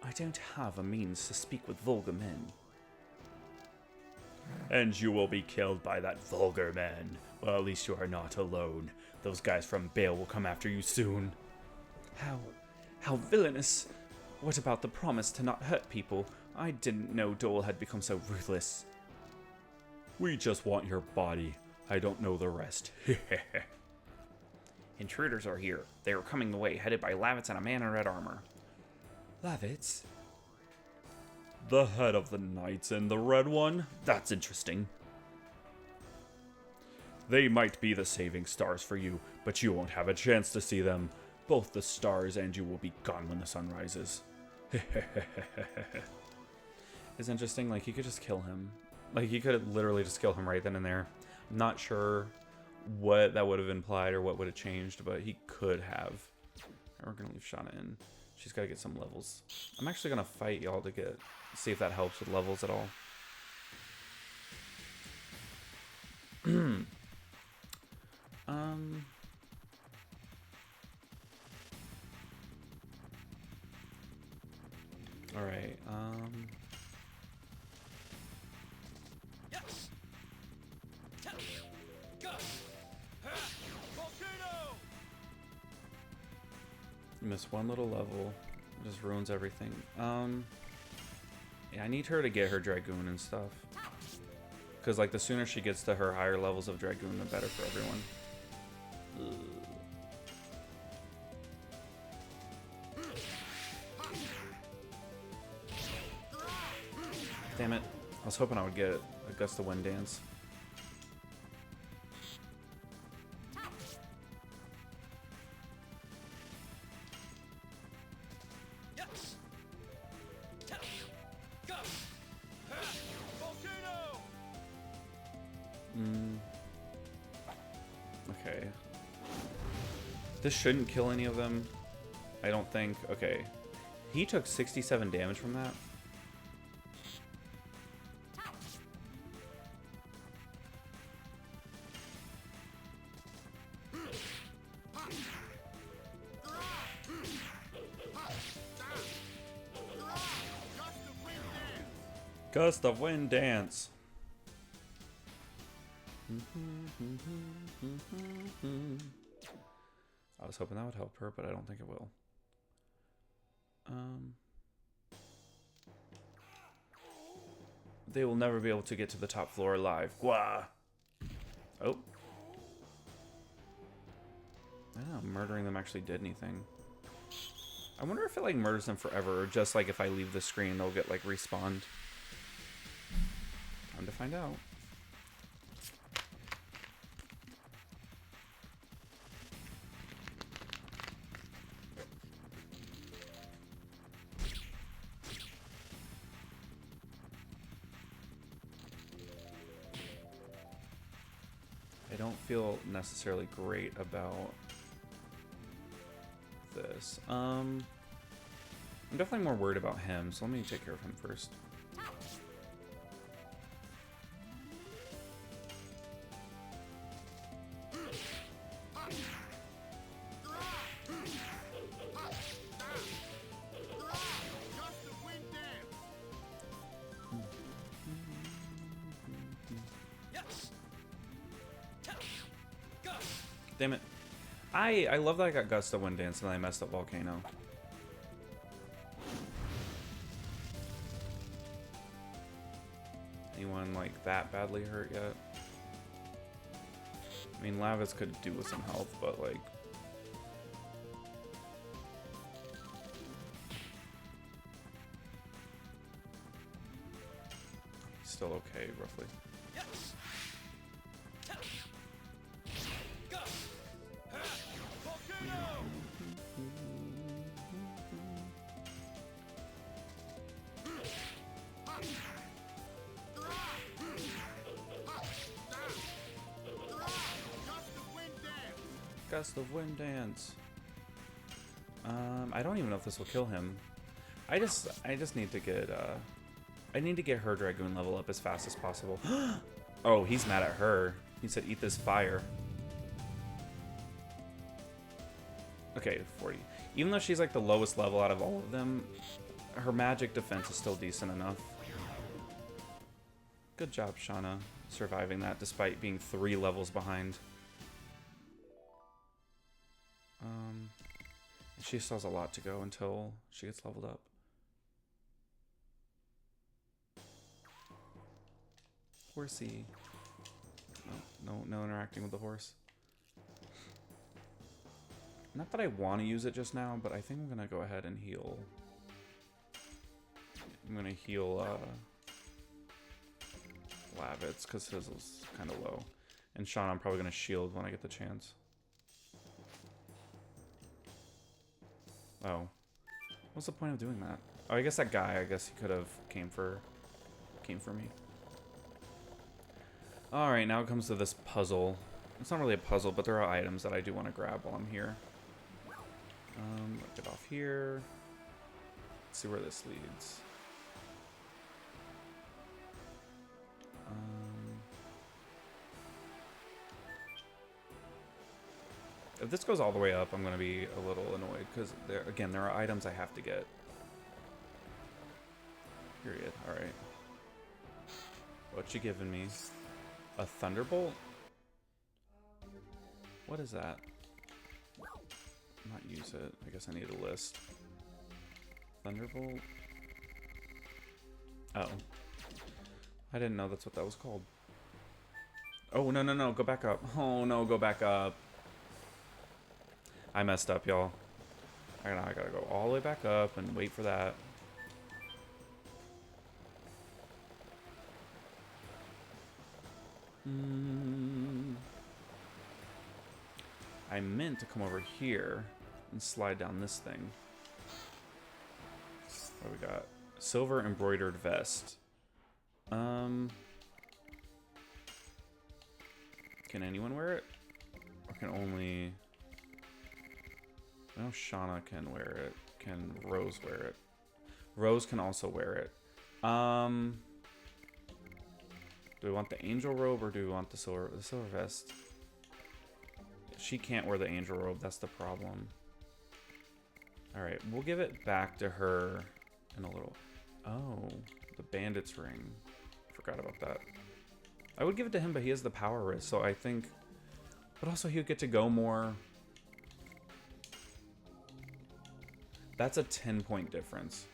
I don't have a means to speak with vulgar men. And you will be killed by that vulgar man. Well, at least you are not alone. Those guys from Bale will come after you soon. How villainous. What about the promise to not hurt people? I didn't know Dole had become so ruthless. We just want your body. I don't know the rest. Intruders are here. They are coming the way, headed by Lavitz and a man in red armor. Lavitz? The head of the Knights and the red one? That's interesting. They might be the saving stars for you, but you won't have a chance to see them. Both the stars and you will be gone when the sun rises. It's interesting, like, you could just kill him. Like, you could literally just kill him right then and there. I'm not sure what that would have implied or what would have changed, but he could have. And we're going to leave Shauna in. She's got to get some levels. I'm actually going to fight y'all to see if that helps with levels at all. All right. Just one little level just ruins everything. Yeah, I need her to get her Dragoon and stuff. Because, like, the sooner she gets to her higher levels of Dragoon, the better for everyone. Ugh. Damn it. I was hoping I would get a Gust of Wind Dance. Okay. This shouldn't kill any of them. I don't think. Okay. He took 67 damage from that. Gust of Wind Dance. I was hoping that would help her, but I don't think it will. They will never be able to get to the top floor alive. Gwa! Oh. I don't know, murdering them actually did anything. I wonder if it, like, murders them forever, or just, like, if I leave the screen, they'll get, like, respawned. Time to find out. I don't feel necessarily great about this. I'm definitely more worried about him, so let me take care of him first. Damn it. I love that I got Gust of Wind Dance and then I messed up Volcano. Anyone, like, that badly hurt yet? I mean, Lavis could do with some health, but, like... he's still okay, roughly. Gust of Wind Dance. I don't even know if this will kill him. I just need to get I need to get her Dragoon level up as fast as possible. Oh, he's mad at her. He said eat this fire. Okay, 40. Even though she's like the lowest level out of all of them, her magic defense is still decent enough. Good job, Shauna, surviving that despite being 3 levels behind. She still has a lot to go until she gets leveled up. Horsey. Oh, no interacting with the horse. Not that I want to use it just now, but I think I'm gonna go ahead and heal. I'm gonna heal Lavitz because his was kind of low, and Sean I'm probably gonna shield when I get the chance. Oh, what's the point of doing that? Oh, I guess that guy. I guess he could have came for me. All right, now it comes to this puzzle. It's not really a puzzle, but there are items that I do want to grab while I'm here. Get off here. Let's see where this leads. If this goes all the way up, I'm going to be a little annoyed because there are items I have to get. Period. All right. What you giving me? A thunderbolt? What is that? Not use it. I guess I need a list. Thunderbolt. Oh. I didn't know that's what that was called. Oh, no, no, no. Go back up. Oh, no. Go back up. I messed up, y'all. I gotta go all the way back up and wait for that. I meant to come over here and slide down this thing. What do we got? Silver embroidered vest. Can anyone wear it? Or can only... I know Shauna can wear it. Can Rose wear it? Rose can also wear it. Do we want the angel robe or do we want the silver vest? She can't wear the angel robe. That's the problem. All right, we'll give it back to her in a little. Oh, the bandit's ring. Forgot about that. I would give it to him, but he has the power wrist, so I think. But also, he would get to go more. That's a 10-point difference.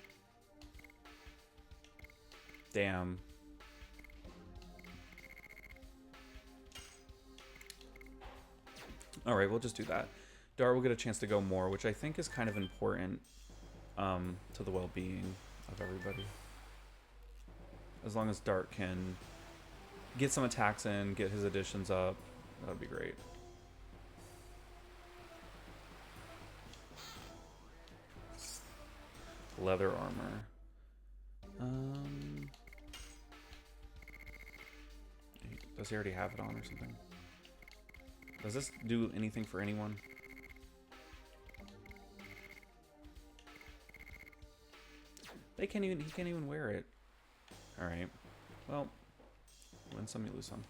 Damn. All right, we'll just do that. Dart will get a chance to go more, which I think is kind of important to the well-being of everybody. As long as Dart can get some attacks in, get his additions up, that would be great. Leather armor. Does he already have it on or something? Does this do anything for anyone? He can't even wear it. Alright. Well, win some, you lose some.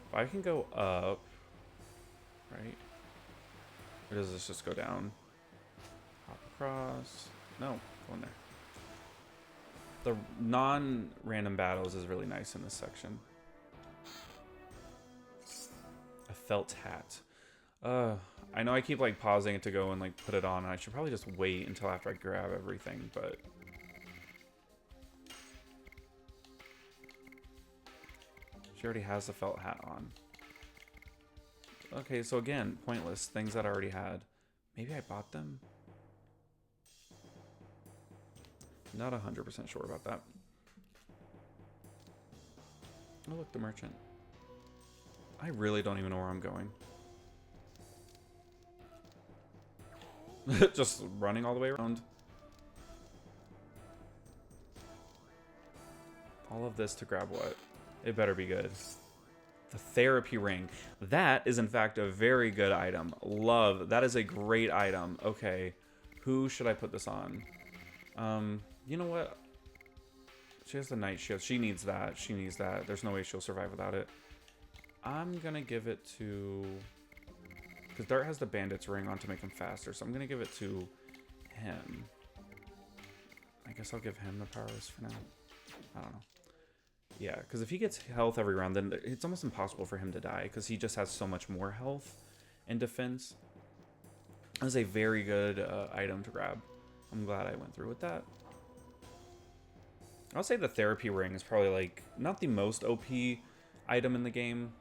If I can go up, right? Or does this just go down? Hop across. No, go in there. The non-random battles is really nice in this section. A felt hat. I know I keep like pausing it to go and like put it on. I should probably just wait until after I grab everything, but she already has the felt hat on. Okay, so again, pointless. Things that I already had. Maybe I bought them? Not 100% sure about that. Oh, look, the merchant. I really don't even know where I'm going. Just running all the way around. All of this to grab what? It better be good. The therapy ring. That is, in fact, a very good item. Love. That is a great item. Okay. Who should I put this on? You know what? She has the night shift. She needs that. She needs that. There's no way she'll survive without it. I'm going to give it to... Because Dart has the bandit's ring on to make him faster, so I'm going to give it to him. I guess I'll give him the power wrist for now. I don't know. Yeah, because if he gets health every round, then it's almost impossible for him to die, because he just has so much more health and defense. That's a very good item to grab. I'm glad I went through with that. I'll say the therapy ring is probably, like, not the most OP item in the game.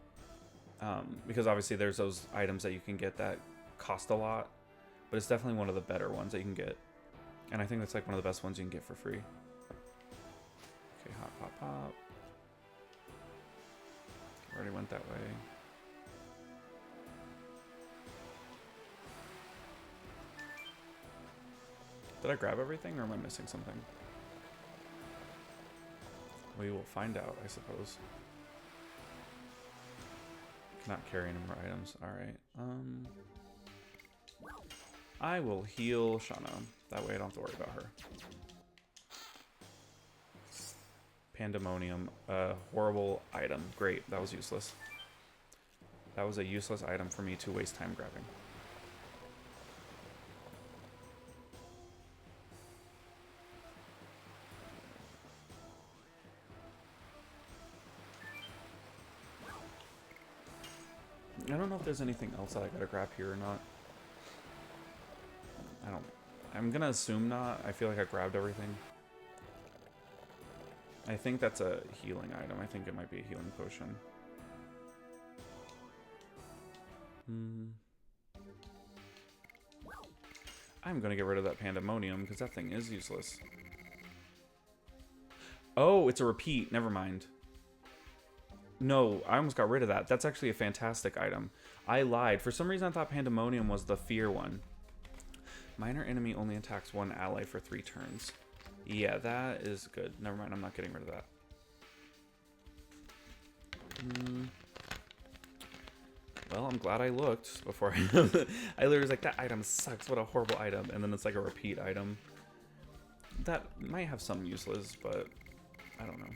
Because obviously there's those items that you can get that cost a lot. But it's definitely one of the better ones that you can get. And I think that's, like, one of the best ones you can get for free. Okay, hop, pop, pop. Already went that way. Did I grab everything, or am I missing something? We will find out, I suppose. Cannot carry any more items. Alright. I will heal Shauna. That way I don't have to worry about her. Pandemonium. Horrible item. Great. That was useless. That was a useless item for me to waste time grabbing. I don't know if there's anything else that I gotta grab here or not. I'm gonna assume not. I feel like I grabbed everything. I think that's a healing item. I think it might be a healing potion. I'm gonna get rid of that pandemonium because that thing is useless. Oh, it's a repeat. Never mind. No, I almost got rid of that. That's actually a fantastic item. I lied. For some reason, I thought pandemonium was the fear one. Minor enemy only attacks one ally for 3 turns. Yeah, that is good. Never mind, I'm not getting rid of that. Well, I'm glad I looked before I literally was like, that item sucks. What a horrible item. And then it's like a repeat item. That might have some useless, but I don't know.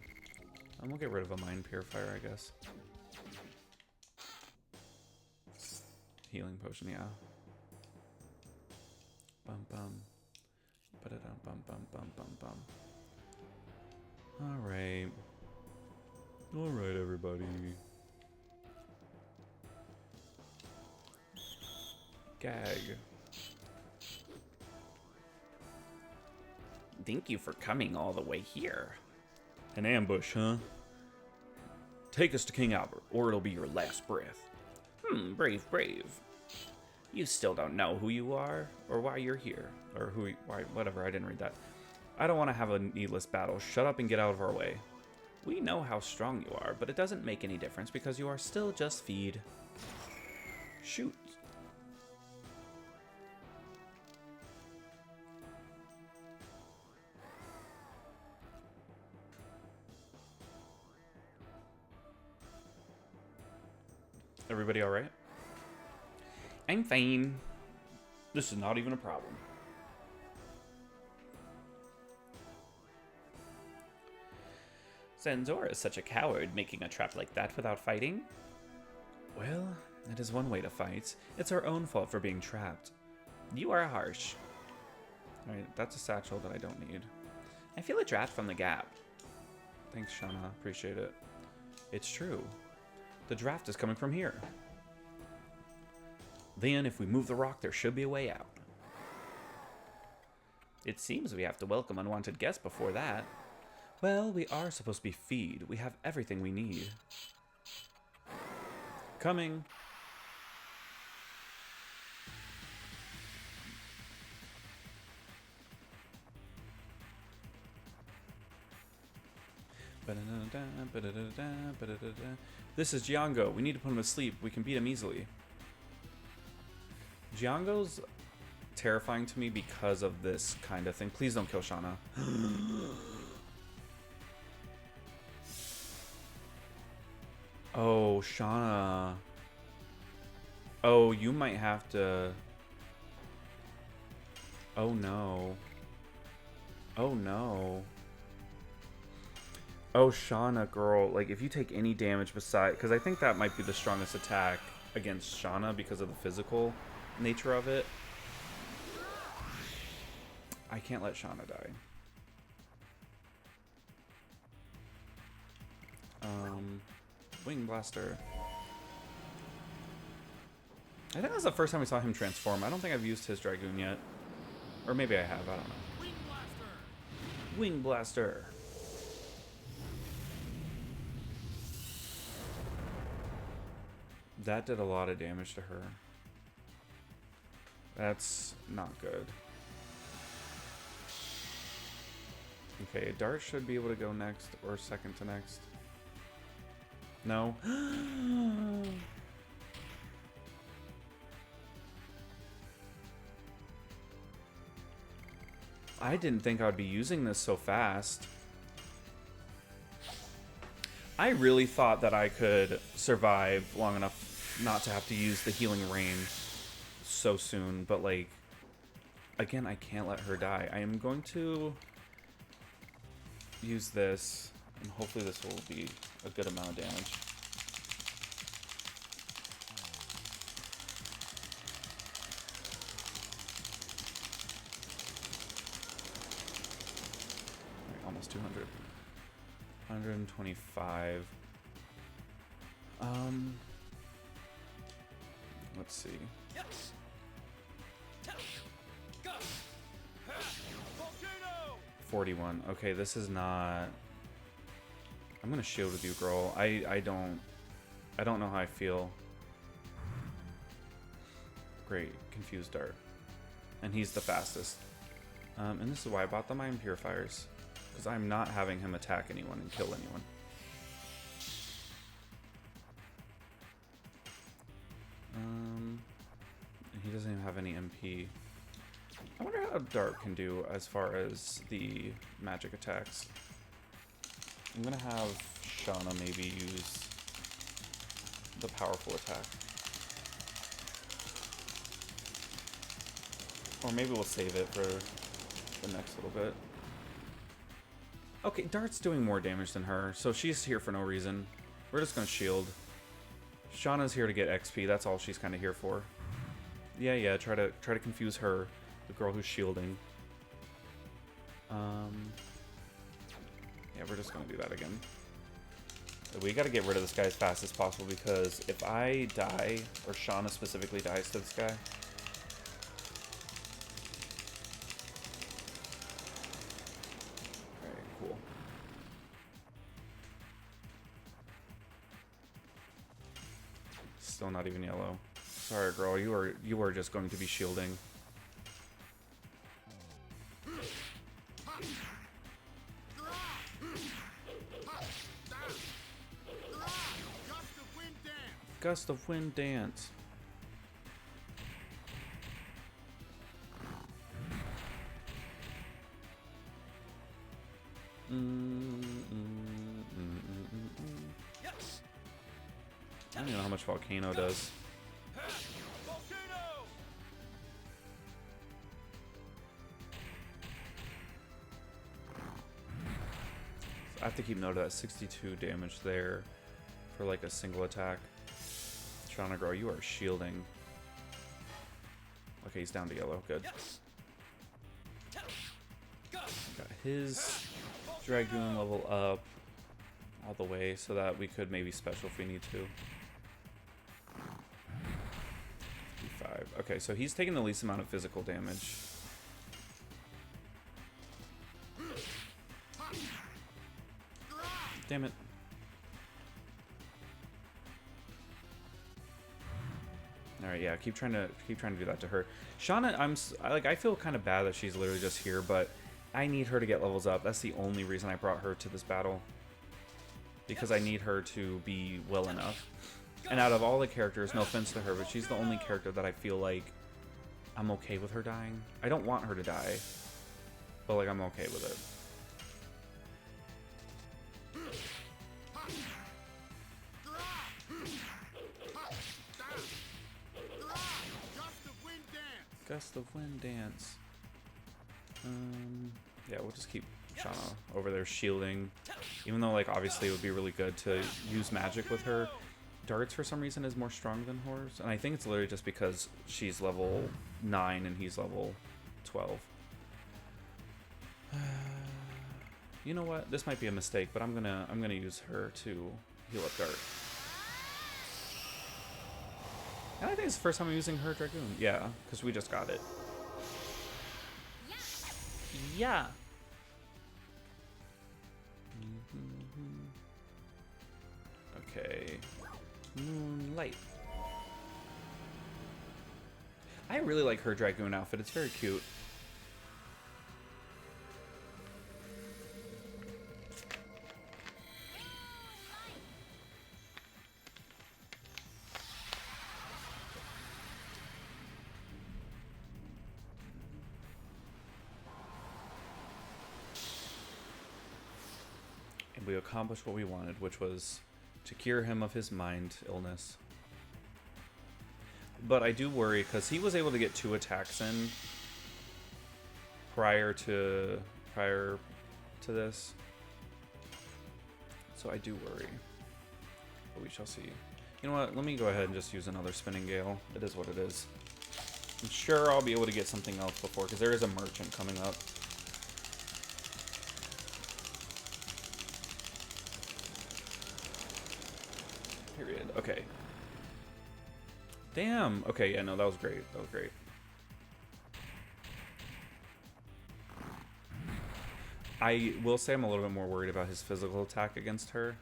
I'm gonna get rid of a mind purifier, I guess. Healing potion, yeah. Bum bum. Ba-da-dum bum bum bum bum bum. Alright. Alright, everybody. Gag. Thank you for coming all the way here. An ambush, huh? Take us to King Albert, or it'll be your last breath. Brave, brave. You still don't know who you are, or why you're here. Or why, whatever, I didn't read that. I don't want to have a needless battle. Shut up and get out of our way. We know how strong you are, but it doesn't make any difference because you are still just feed. Shoot. Everybody all right? I'm fine. This is not even a problem. Zanzora is such a coward, making a trap like that without fighting. Well, that is one way to fight. It's our own fault for being trapped. You are harsh. Alright, that's a satchel that I don't need. I feel a draft from the gap. Thanks, Shauna. Appreciate it. It's true. The draft is coming from here. Then, if we move the rock, there should be a way out. It seems we have to welcome unwanted guests before that. Well, we are supposed to be feed. We have everything we need. Coming. This is Giango. We need to put him to sleep. We can beat him easily. Giango's terrifying to me because of this kind of thing. Please don't kill Shauna. Oh, Shauna. Oh, you might have to... Oh, no. Oh, no. Oh, Shauna, girl. Like, if you take any damage beside... Because I think that might be the strongest attack against Shauna because of the physical nature of it. I can't let Shauna die. Wing Blaster. I think that's the first time we saw him transform. I don't think I've used his Dragoon yet. Or maybe I have, I don't know. Wing Blaster! Wing Blaster. That did a lot of damage to her. That's not good. Okay, Dart should be able to go next, or second to next. No. I didn't think I would be using this so fast. I really thought that I could survive long enough not to have to use the healing rain so soon, but like, again, I can't let her die. I am going to use this, and hopefully this will be a good amount of damage. Alright, almost 200. 125. Let's see. 41. Okay, this is not... I'm gonna shield with you, girl. I don't know how I feel. Great, confused dart. And he's the fastest. And this is why I bought the Mind Purifiers. Because I'm not having him attack anyone and kill anyone. And he doesn't even have any MP. I wonder how Dart can do as far as the magic attacks. I'm gonna have Shauna maybe use the powerful attack. Or maybe we'll save it for the next little bit. Okay, Dart's doing more damage than her, so she's here for no reason. We're just gonna shield. Shauna's here to get XP, that's all she's kinda here for. Yeah, try to confuse her, the girl who's shielding. Yeah, we're just gonna do that again. We gotta get rid of this guy as fast as possible, because if I die, or Shauna specifically dies to this guy... Alright, cool. Still not even yellow. Sorry, girl, you are just going to be shielding. Gust of Wind Dance. I don't even know how much Volcano does. I have to keep note of that 62 damage there for like a single attack. Shauna girl, you are shielding. Okay, he's down to yellow. Good. Got his Dragoon level up all the way so that we could maybe special if we need to. 55. Okay, so he's taking the least amount of physical damage. Damn it. All right, yeah, keep trying to do that to her. Shauna, I feel kind of bad that she's literally just here, but I need her to get levels up. That's the only reason I brought her to this battle, because I need her to be well enough. And out of all the characters, no offense to her, but she's the only character that I feel like I'm okay with her dying. I don't want her to die, but like I'm okay with it. Gust of Wind Dance. Yeah, we'll just keep Shauna over there shielding. Even though, like, obviously it would be really good to use magic with her. Darts, for some reason, is more strong than Horse. And I think it's literally just because she's level 9 and he's level 12. You know what? This might be a mistake, but I'm gonna use her to heal up Dart. And I think it's the first time I'm using her Dragoon. Yeah, because we just got it. Yeah. Okay. Moonlight. I really like her Dragoon outfit. It's very cute. And we accomplished what we wanted, which was to cure him of his mind illness. But I do worry, because he was able to get 2 attacks in prior to this. So I do worry. But we shall see. You know what? Let me go ahead and just use another Spinning Gale. It is what it is. I'm sure I'll be able to get something else before, because there is a merchant coming up. Period. Okay. Damn. Okay, yeah, no, that was great. That was great. I will say I'm a little bit more worried about his physical attack against her.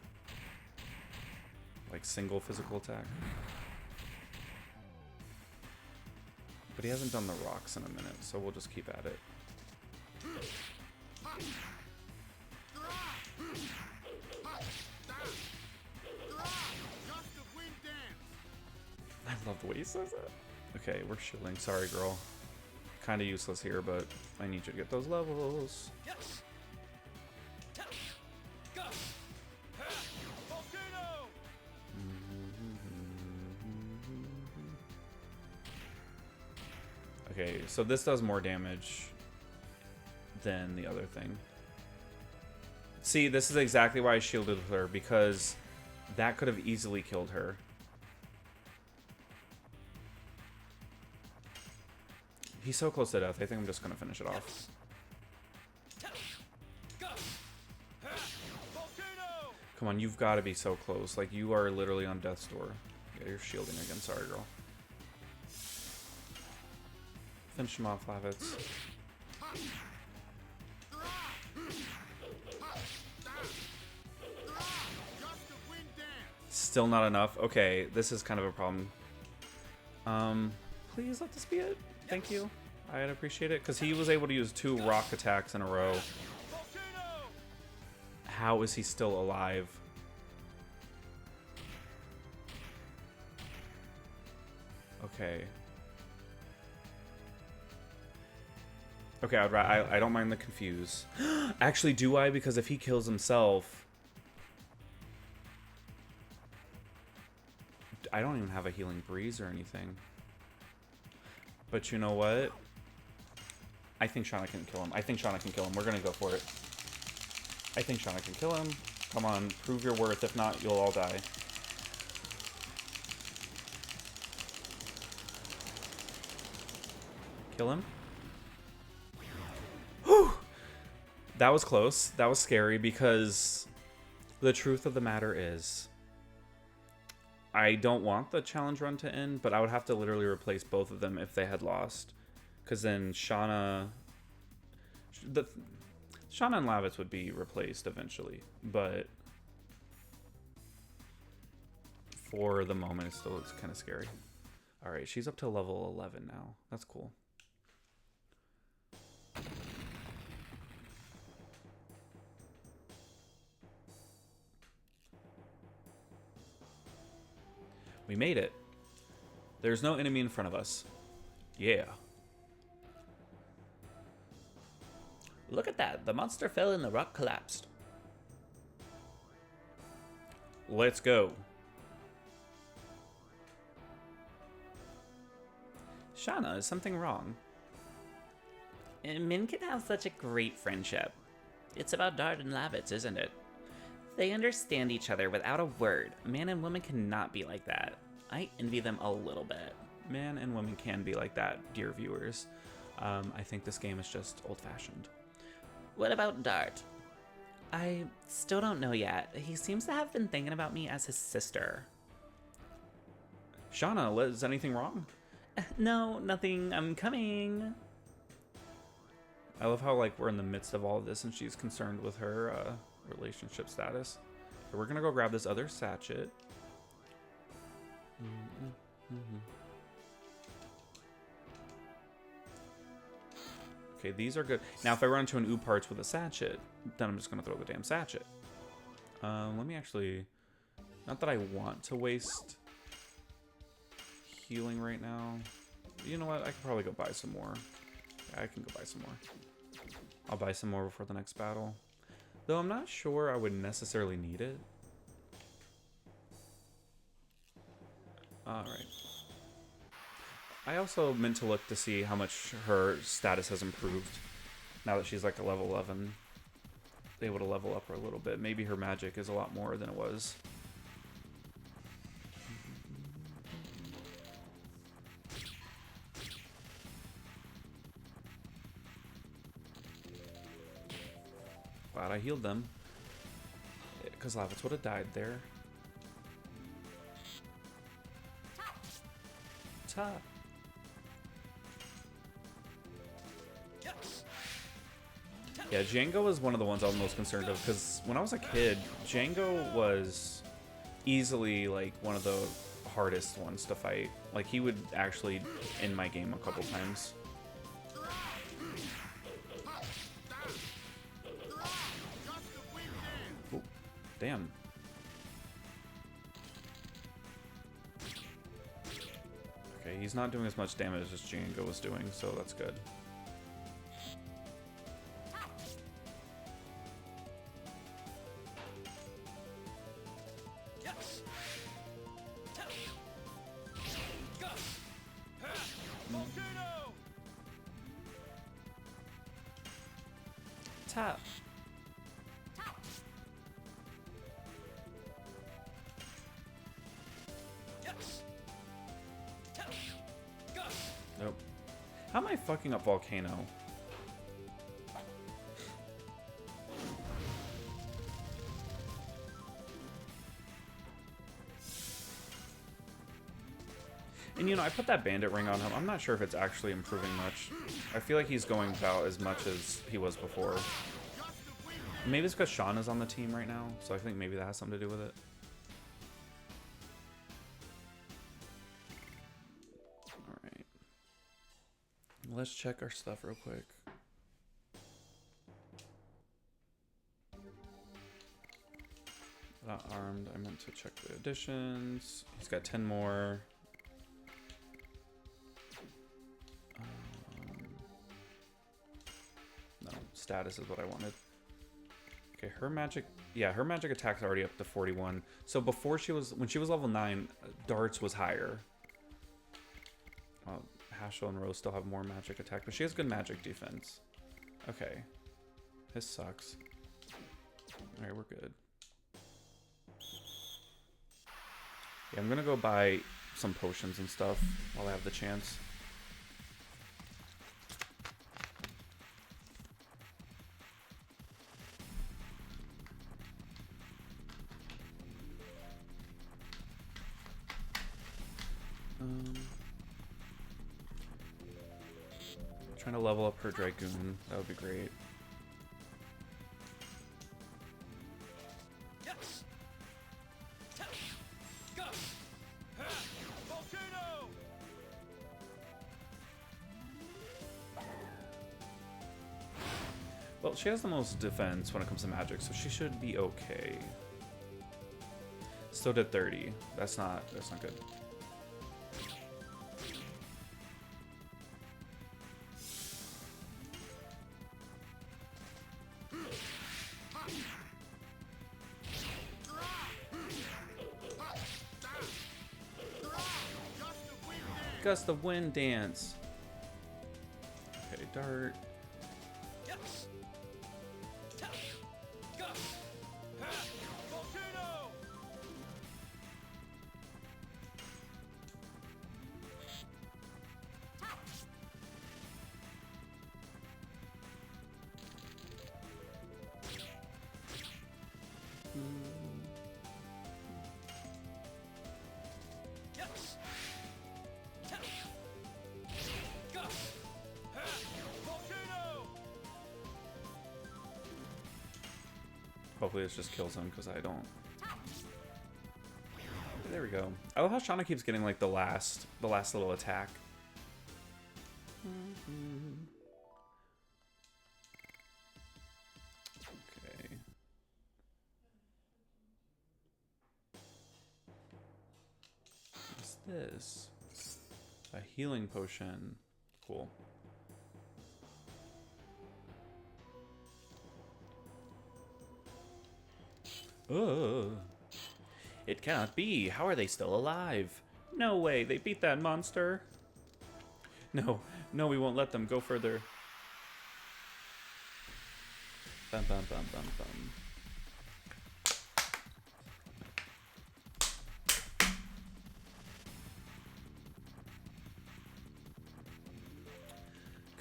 Like single physical attack. But he hasn't done the rocks in a minute, so we'll just keep at it. I love the way he says it. Okay, we're shielding. Sorry, girl. Kind of useless here, but I need you to get those levels. Okay, so this does more damage than the other thing. See, this is exactly why I shielded her, because that could have easily killed her. He's so close to death, I think I'm just going to finish it off. Come on, you've got to be so close. Like, you are literally on death's door. Yeah, you're shielding again. Sorry, girl. Finish him off, Lavitz. Still not enough. Okay, this is kind of a problem. Please let this be it. Thank you. I'd appreciate it, because he was able to use 2 rock attacks in a row. How is he still alive? Okay. Okay, I don't mind the confuse. Actually, do I? Because if he kills himself... I don't even have a healing breeze or anything. But you know what? I think Shauna can kill him. I think Shauna can kill him. We're going to go for it. I think Shauna can kill him. Come on, prove your worth. If not, you'll all die. Kill him. Whew! That was close. That was scary, because the truth of the matter is, I don't want the challenge run to end, but I would have to literally replace both of them if they had lost. Because then Shauna... Shauna and Lavitz would be replaced eventually, but for the moment, it still looks kind of scary. Alright, she's up to level 11 now. That's cool. We made it. There's no enemy in front of us. Yeah. Look at that. The monster fell and the rock collapsed. Let's go. Shauna, is something wrong? Men can have such a great friendship. It's about Dart and Lavitz, isn't it? They understand each other without a word. Man and woman cannot be like that. I envy them a little bit. Man and women can be like that, dear viewers. I think this game is just old-fashioned. What about Dart? I still don't know yet. He seems to have been thinking about me as his sister. Shauna, is anything wrong? No, nothing. I'm coming. I love how, like, we're in the midst of all of this and she's concerned with her relationship status. So we're gonna go grab this other sachet. Okay, these are good. Now, if I run into an ooh parts with a sachet, then I'm just gonna throw the damn sachet. Let me actually... Not that I want to waste healing right now. But you know what? I could probably go buy some more. Yeah, I can go buy some more. I'll buy some more before the next battle. Though I'm not sure I would necessarily need it. Alright. I also meant to look to see how much her status has improved. Now that she's like a level 11. Able to level up her a little bit. Maybe her magic is a lot more than it was. Glad I healed them. Because Lavitz would have died there. top. Yeah, Django was one of the ones I was most concerned of, because when I was a kid, Django was easily like one of the hardest ones to fight. Like, he would actually end my game a couple times. Ooh, damn. Okay, he's not doing as much damage as Django was doing, so that's good. Top. Nope. How am I fucking up Volcano? And, you know, I put that bandit ring on him. I'm not sure if it's actually improving much. I feel like he's going about as much as he was before. Maybe it's because Shauna's on the team right now, so I think maybe that has something to do with it. Alright. Let's check our stuff real quick. Not armed. I meant to check the additions. He's got 10 more. No, status is what I wanted. Okay, her magic, yeah, her magic attack's already up to 41. So before when she was level 9, darts was higher. Hashel and Rose still have more magic attack, but she has good magic defense. Okay, this sucks. All right, we're good. Yeah, I'm gonna go buy some potions and stuff while I have the chance. Trying to level up her Dragoon. That would be great. Well, she has the most defense when it comes to magic, so she should be okay. Still did 30. That's not good. Gust of Wind dance. Okay, dart. Hopefully this just kills him, because I don't. Okay, there we go. I love how Shauna keeps getting like the last little attack. Okay. What's this? A healing potion. Cool. It cannot be. How are they still alive? No way. They beat that monster. No, we won't let them go further. Bum, bum, bum, bum, bum.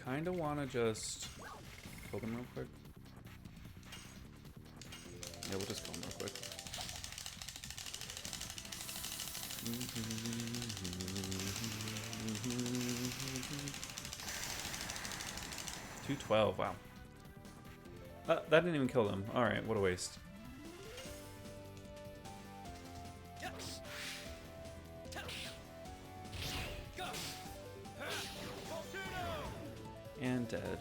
Kinda wanna just kill them real quick. Yeah, we'll just kill him real quick. 212, wow. That didn't even kill them. Alright, what a waste. And dead.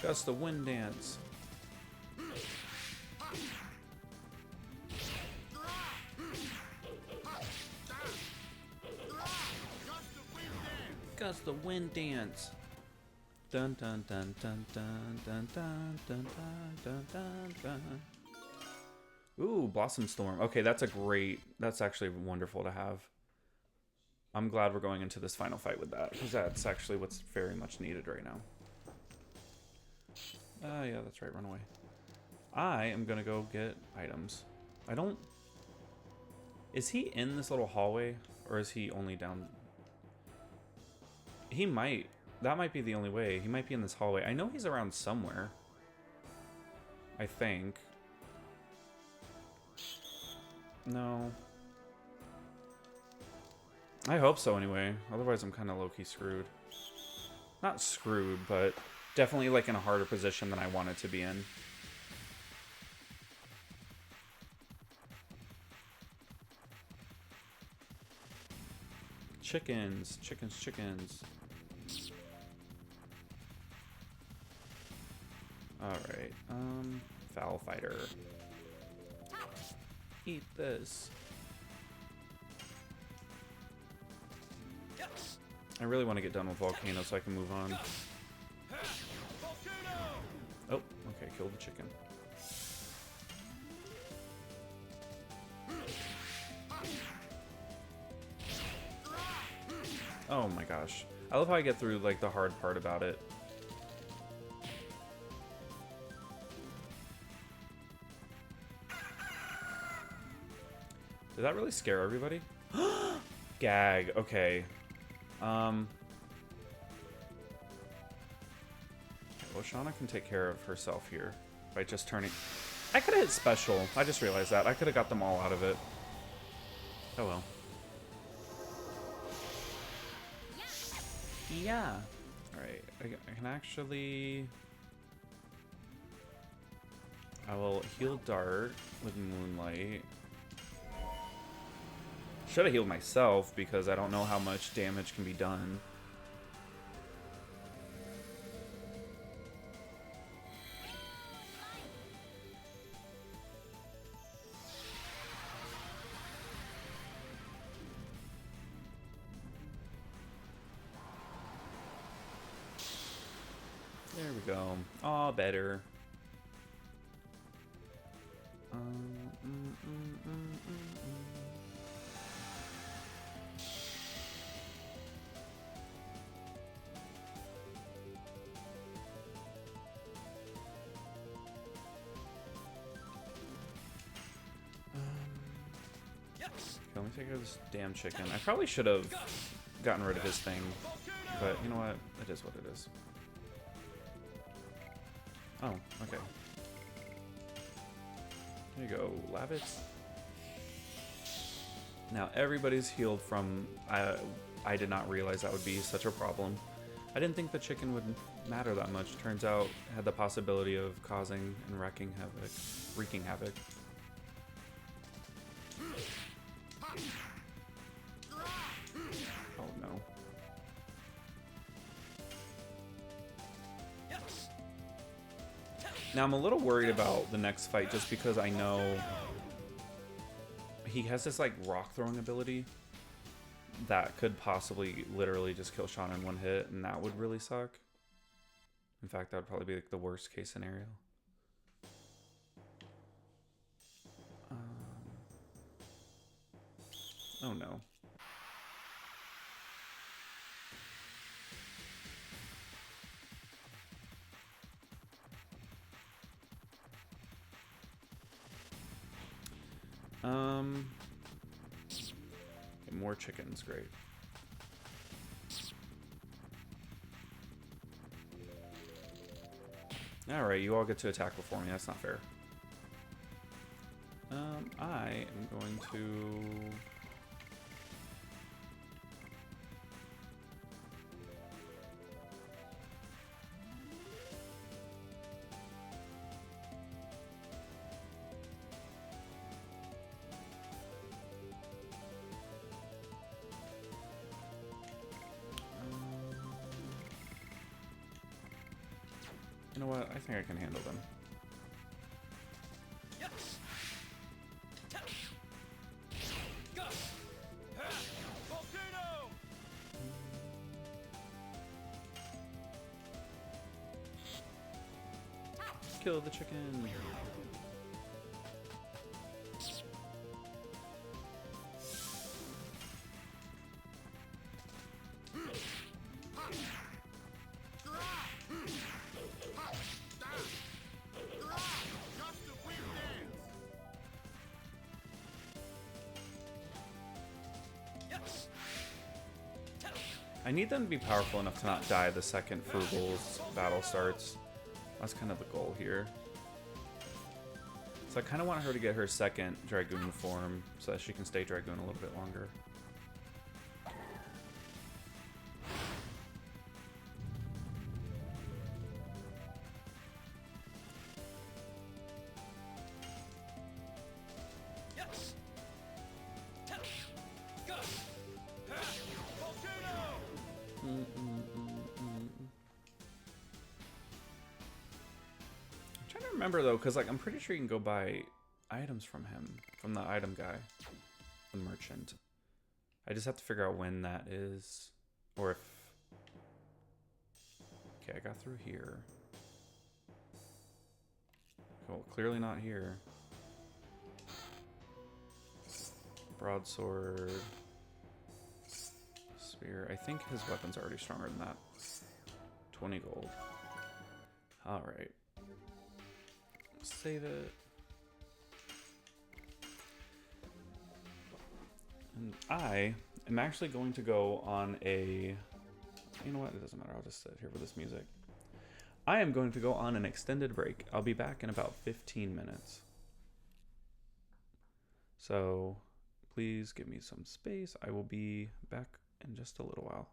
Gust the Wind Dance. Gust the Wind Dance. Dun dun dun dun dun dun dun dun dun dun dun. Ooh, Blossom Storm. Okay, that's actually wonderful to have. I'm glad we're going into this final fight with that, because that's actually what's very much needed right now. Yeah, that's right, run away. I am gonna go get items. Is he in this little hallway, or is he only down? That might be the only way. He might be in this hallway. I know he's around somewhere. I think. No. I hope so anyway. Otherwise I'm kind of low-key screwed. Not screwed, but definitely like in a harder position than I wanted to be in. Chickens, chickens, chickens. Alright, Foul Fighter. Eat this. I really want to get done with Volcano so I can move on. Oh, okay, kill the chicken. Oh my gosh. I love how I get through like the hard part about it. Did that really scare everybody? Gag, okay. Well, Shauna can take care of herself here by just turning... I could have hit special. I just realized that. I could have got them all out of it. Oh well. Yeah. Alright, I can actually... I will heal Dart with Moonlight. Should have healed myself because I don't know how much damage can be done. There we go. Aw, better. Okay, let me take care of this damn chicken. I probably should have gotten rid of his thing, but you know what? It is what it is. Oh, okay. There you go, Lavitz. Now everybody's healed from... I did not realize that would be such a problem. I didn't think the chicken would matter that much. Turns out it had the possibility of causing and wreaking havoc. Oh no. Now I'm a little worried about the next fight just because I know he has this like rock throwing ability that could possibly literally just kill Shauna in one hit, and that would really suck. In fact, that would probably be like the worst case scenario. Oh no. Okay, more chickens, great. Alright, you all get to attack before me, that's not fair. I am going to... know what? I think I can handle them. Kill the chicken. I need them to be powerful enough to not die the second Frugal's battle starts. That's kind of the goal here. So I kind of want her to get her second Dragoon form so that she can stay Dragoon a little bit longer. Remember though, because like I'm pretty sure you can go buy items from him, from the item guy, the merchant. I just have to figure out when that is, or if. Okay, I got through here. Well, clearly not here. Broadsword, spear. I think his weapon's already stronger than that. 20 gold. All right. Save it. And I am actually going to go on a... You know what? It doesn't matter. I'll just sit here with this music. I am going to go on an extended break. I'll be back in about 15 minutes. So please give me some space. I will be back in just a little while.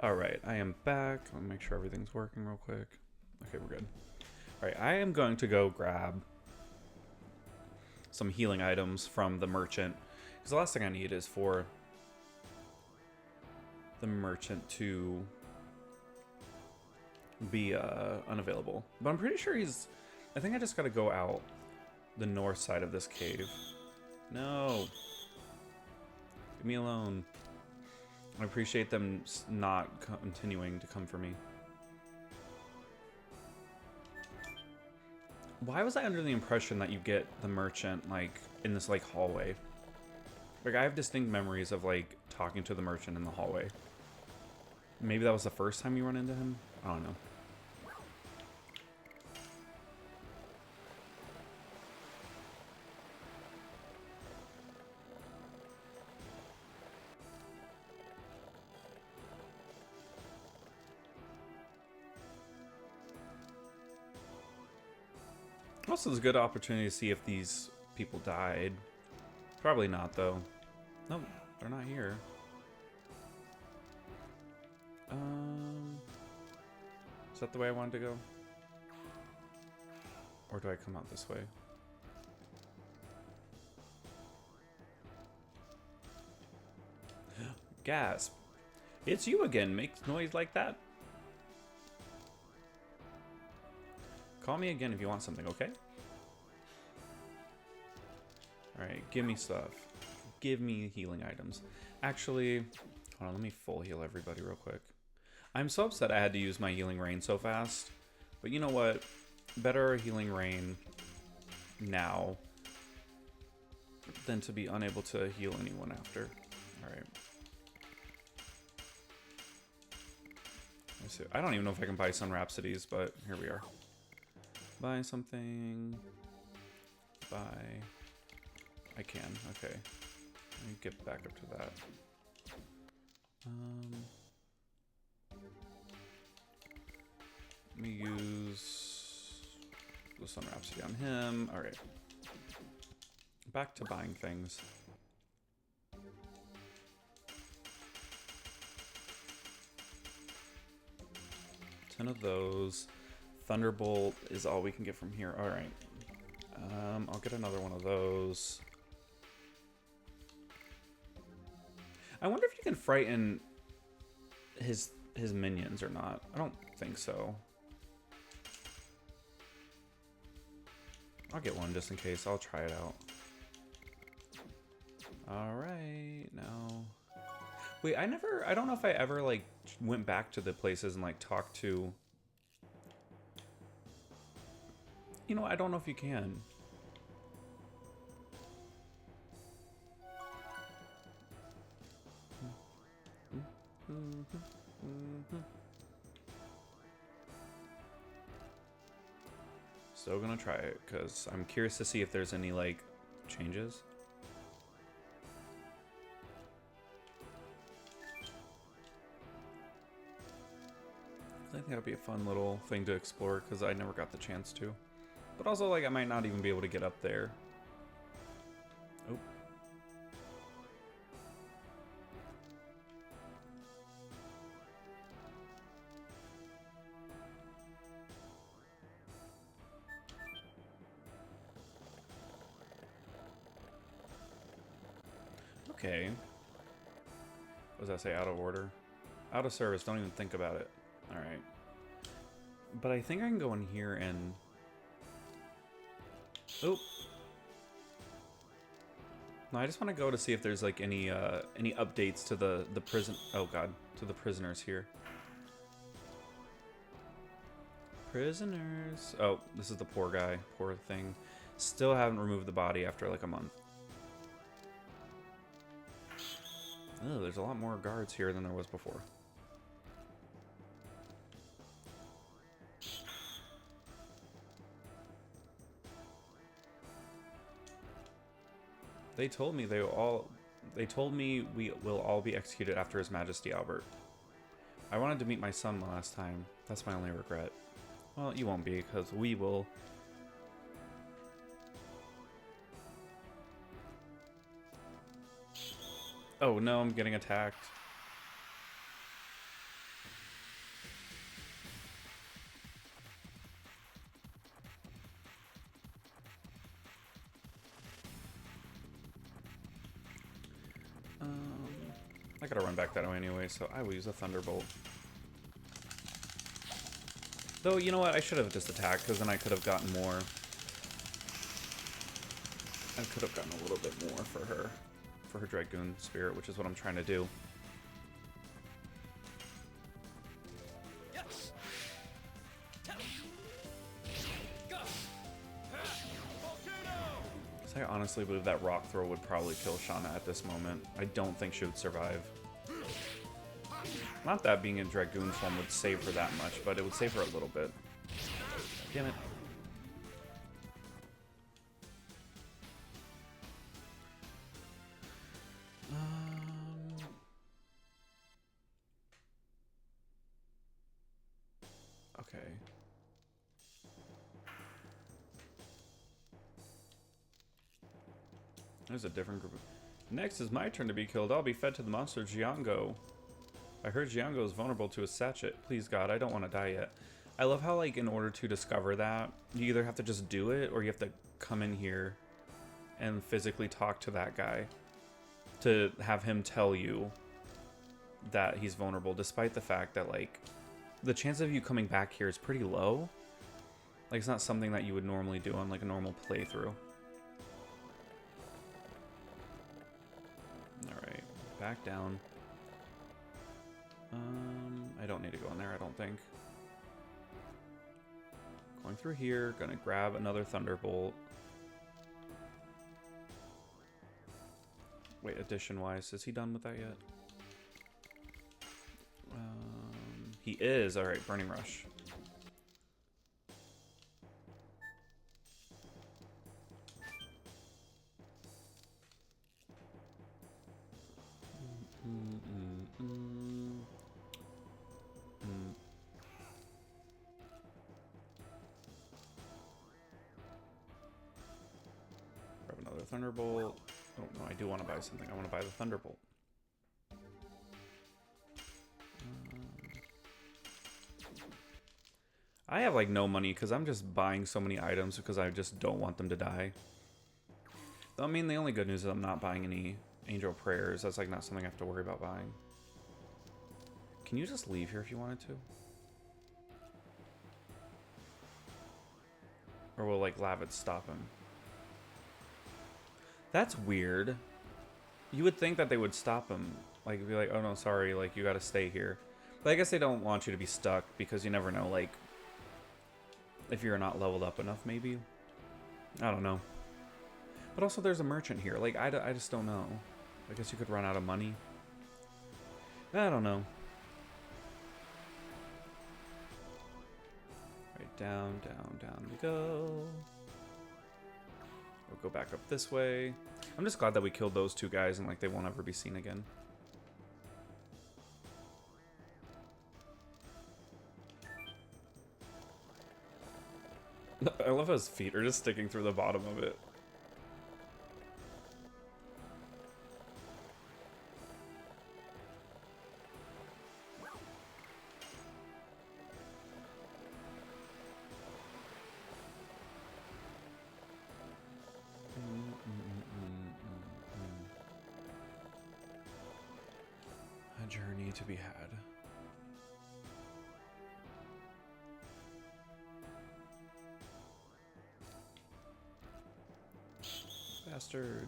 Alright, I am back. Let me make sure everything's working real quick. Okay, we're good. Alright, I am going to go grab some healing items from the merchant. Because the last thing I need is for the merchant to be unavailable. But I'm pretty sure he's... I think I just gotta go out the north side of this cave. No! Leave me alone. I appreciate them not continuing to come for me. Why was I under the impression that you get the merchant, like, in this, like, hallway? Like, I have distinct memories of, like, talking to the merchant in the hallway. Maybe that was the first time you run into him? I don't know. Also, it's a good opportunity to see if these people died. Probably not, though. Nope, they're not here. Is that the way I wanted to go? Or do I come out this way? Gasp. It's you again. Makes noise like that. Call me again if you want something, okay? Alright, give me stuff. Give me healing items. Actually, hold on, let me full heal everybody real quick. I'm so upset I had to use my healing rain so fast. But you know what? Better a healing rain now than to be unable to heal anyone after. Alright. Let's see. I don't even know if I can buy Sun Rhapsodies, but here we are. Buy something. Buy. I can. Okay. Let me get back up to that. Let me use the Sun Rhapsody on him. Alright. Back to buying things. 10 of those. Thunderbolt is all we can get from here. Alright. I'll get another one of those. I wonder if you can frighten his minions or not. I don't think so. I'll get one just in case. I'll try it out. Alright, now... Wait, I don't know if I ever, like, went back to the places and, like, talked to... You know, I don't know if you can. Still gonna try it, because I'm curious to see if there's any, like, changes. I think that would be a fun little thing to explore, because I never got the chance to. But also, like, I might not even be able to get up there. Oh. Okay. What does that say? Out of order? Out of service. Don't even think about it. Alright. But I think I can go in here and... Oh. No, I just want to go to see if there's like any updates to the prison. Oh god, to the prisoners here. Prisoners. Oh, this is the poor guy, poor thing. Still haven't removed the body after like a month. Oh, there's a lot more guards here than there was before. They told me we will all be executed after His Majesty Albert. I wanted to meet my son last time. That's my only regret. Well, you won't be, because we will. Oh no, I'm getting attacked. I gotta run back that way anyway, so I will use a Thunderbolt. Though, you know what? I should have just attacked, because then I could have gotten more. I could have gotten a little bit more for her Dragoon Spirit, which is what I'm trying to do. I honestly believe that rock throw would probably kill Shauna at this moment. I don't think she would survive. Not that being in Dragoon form would save her that much, but it would save her a little bit. Damn it. Okay. There's a different group. Next is my turn to be killed. I'll be fed to the monster Giango. I heard Giango is vulnerable to a sachet. Please, God, I don't want to die yet. I love how, like, in order to discover that, you either have to just do it, or you have to come in here and physically talk to that guy to have him tell you that he's vulnerable, despite the fact that, like, the chance of you coming back here is pretty low. Like, it's not something that you would normally do on, like, a normal playthrough. Alright, back down. I don't need to go in there, I don't think. Going through here, gonna grab another Thunderbolt. Wait, addition-wise, is he done with that yet? He is. Alright, Burning Rush. Grab another Thunderbolt. Oh, no, I do want to buy something. I want to buy the Thunderbolt. I have, like, no money because I'm just buying so many items because I just don't want them to die. Though, I mean, the only good news is I'm not buying any Angel Prayers. That's, like, not something I have to worry about buying. Can you just leave here if you wanted to? Or will, like, Lavitz stop him? That's weird. You would think that they would stop him. Like, be like, oh no, sorry, like, you gotta stay here. But I guess they don't want you to be stuck because you never know, like, if you're not leveled up enough, maybe. I don't know. But also, there's a merchant here. Like, I just don't know. I guess you could run out of money. I don't know. Right, down, down, down we go. We'll go back up this way. I'm just glad that we killed those two guys and, like, they won't ever be seen again. I love how his feet are just sticking through the bottom of it. A journey to be had. Bastard.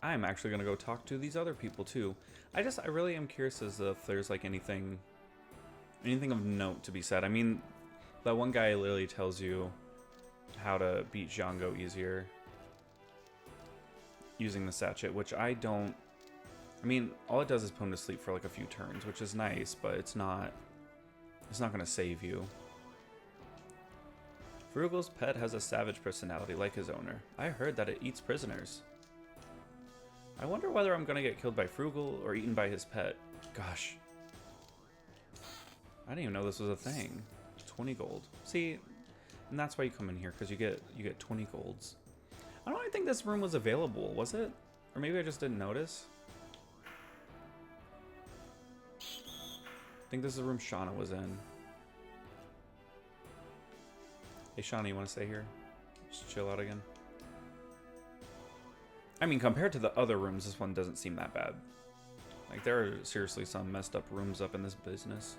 I'm actually gonna go talk to these other people too. I really am curious as if there's like anything of note to be said. I mean, that one guy literally tells you how to beat Django easier using the sachet, which I don't. I mean, all it does is put him to sleep for like a few turns, which is nice, but it's not gonna save you. Frugal's pet has a savage personality like his owner. I heard that it eats prisoners. I wonder whether I'm gonna get killed by Frugal or eaten by his pet. Gosh. I didn't even know this was a thing. 20 gold. See, and that's why you come in here, because you get 20 golds. I don't even think this room was available, was it? Or maybe I just didn't notice. I think this is the room Shauna was in. Hey, Shauna, you want to stay here? Just chill out again? I mean, compared to the other rooms, this one doesn't seem that bad. Like, there are seriously some messed up rooms up in this business.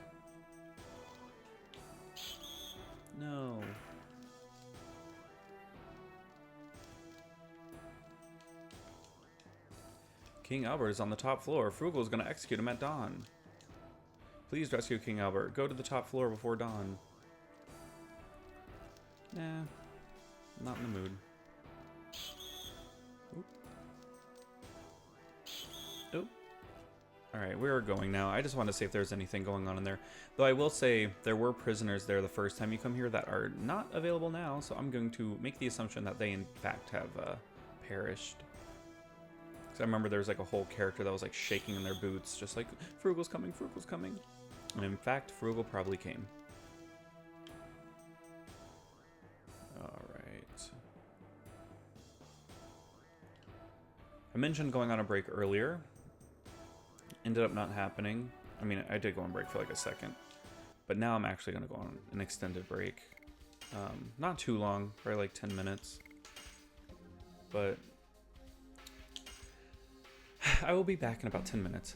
No. King Albert is on the top floor. Frugal is going to execute him at dawn. Please rescue King Albert. Go to the top floor before dawn. Nah. Not in the mood. Oop. Oop. Alright, we are going now. I just want to see if there's anything going on in there. Though I will say, there were prisoners there the first time you come here that are not available now, so I'm going to make the assumption that they in fact have perished. Because I remember there was like a whole character that was like shaking in their boots, just like, Frugal's coming, Frugal's coming. And in fact, Frugal probably came. Alright. I mentioned going on a break earlier. Ended up not happening. I mean, I did go on break for like a second. But now I'm actually going to go on an extended break. Not too long, probably like 10 minutes. But I will be back in about 10 minutes.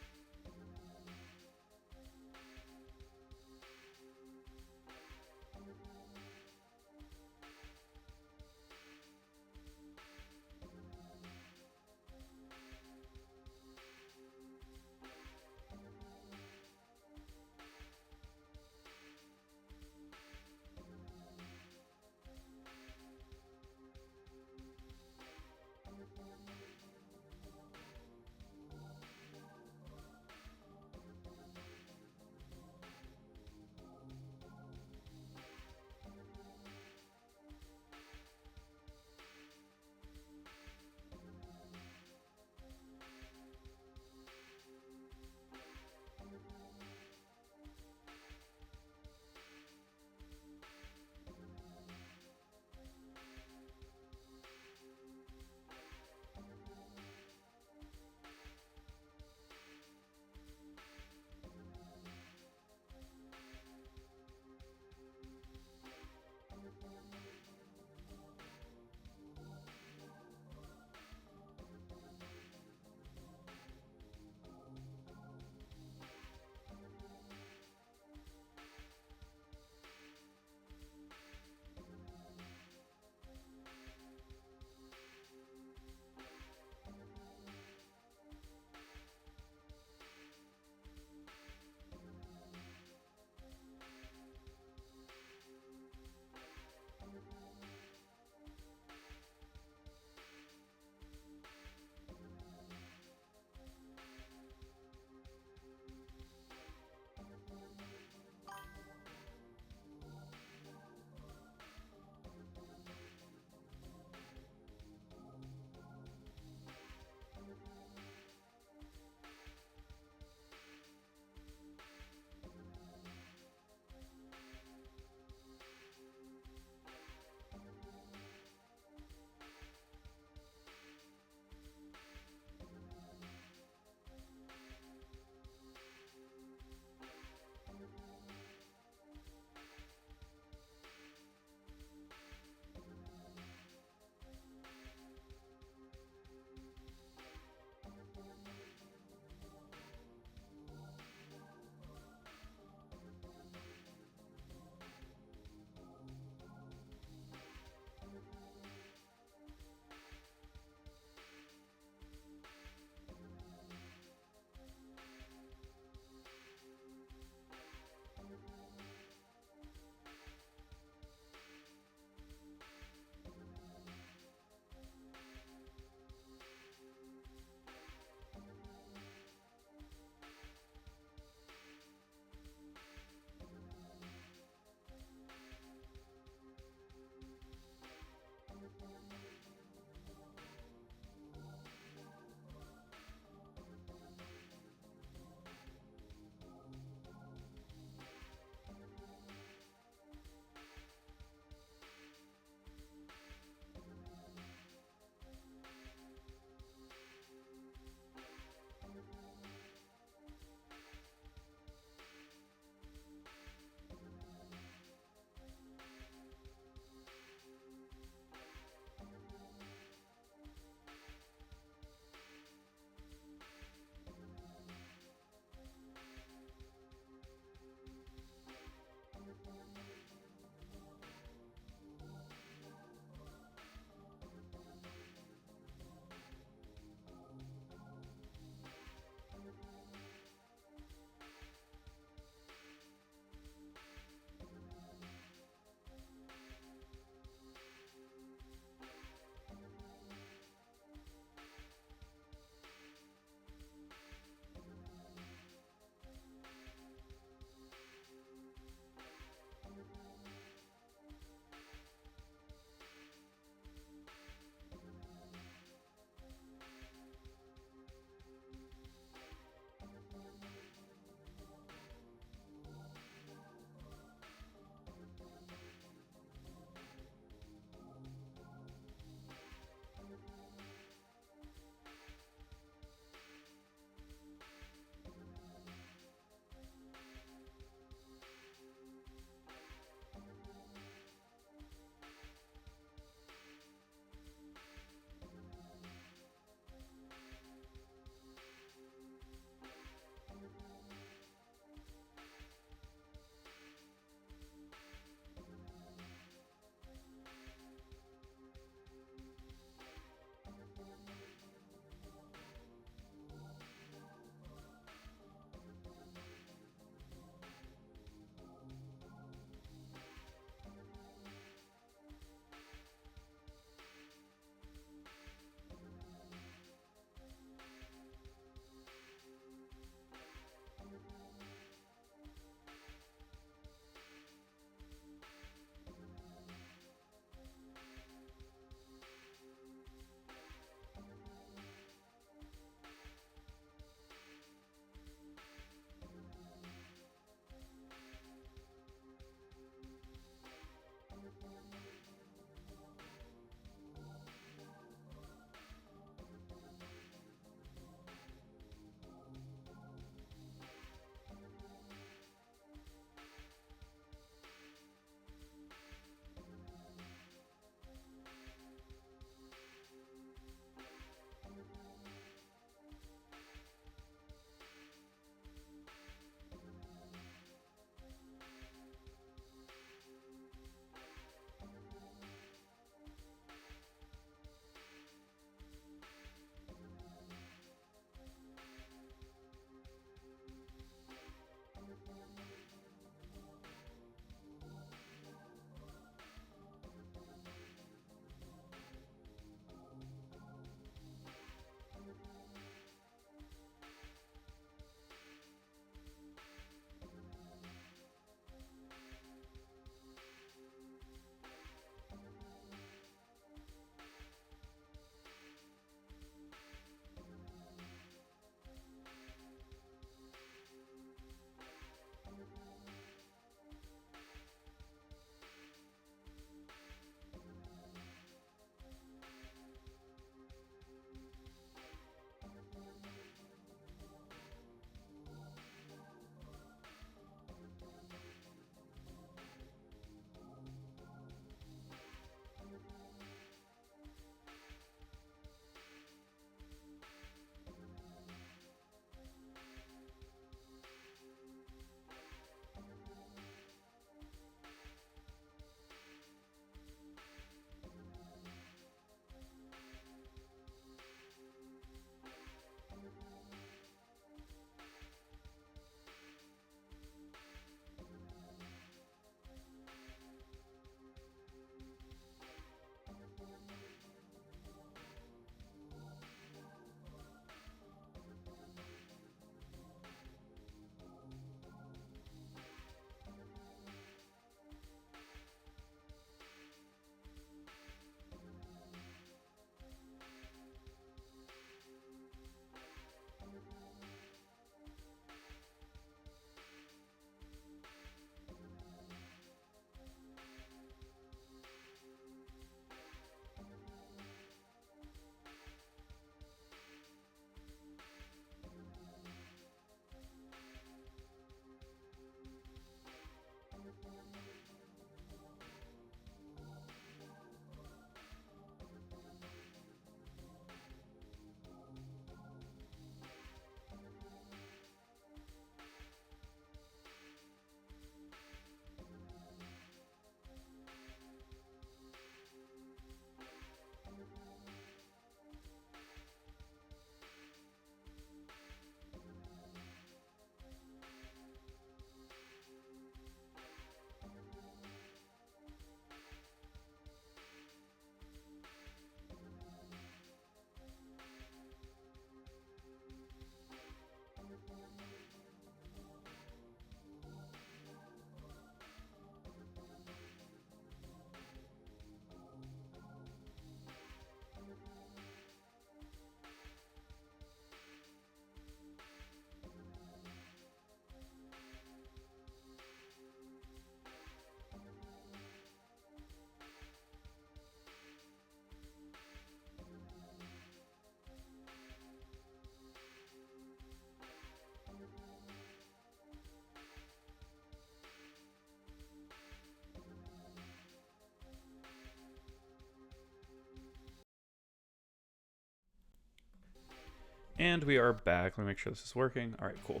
And we are back. Let me make sure this is working. All right, cool.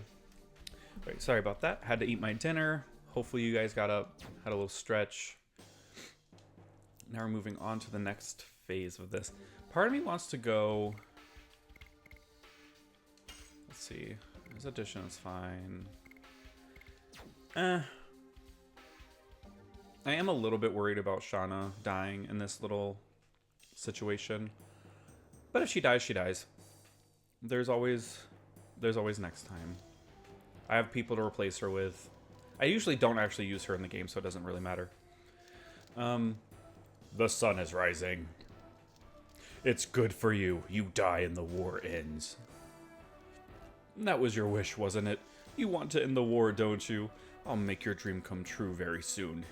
All right, sorry about that. Had to eat my dinner. Hopefully you guys got up, had a little stretch. Now we're moving on to the next phase of this. Part of me wants to go... Let's see. This addition is fine. I am a little bit worried about Shauna dying in this little situation. But if she dies, she dies. There's always next time. I have people to replace her with. I usually don't actually use her in the game, so it doesn't really matter. The sun is rising. It's good for you. You die and the war ends. That was your wish, wasn't it? You want to end the war, don't you? I'll make your dream come true very soon.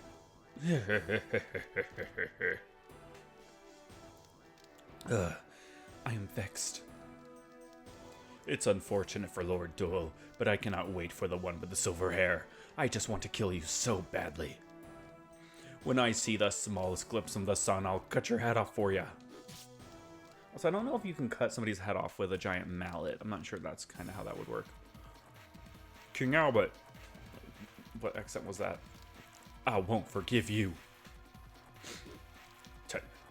I am vexed. It's unfortunate for Lord Duel, but I cannot wait for the one with the silver hair. I just want to kill you so badly. When I see the smallest glimpse of the sun, I'll cut your head off for you. Also, I don't know if you can cut somebody's head off with a giant mallet. I'm not sure that's kind of how that would work. King Albert. What accent was that? I won't forgive you.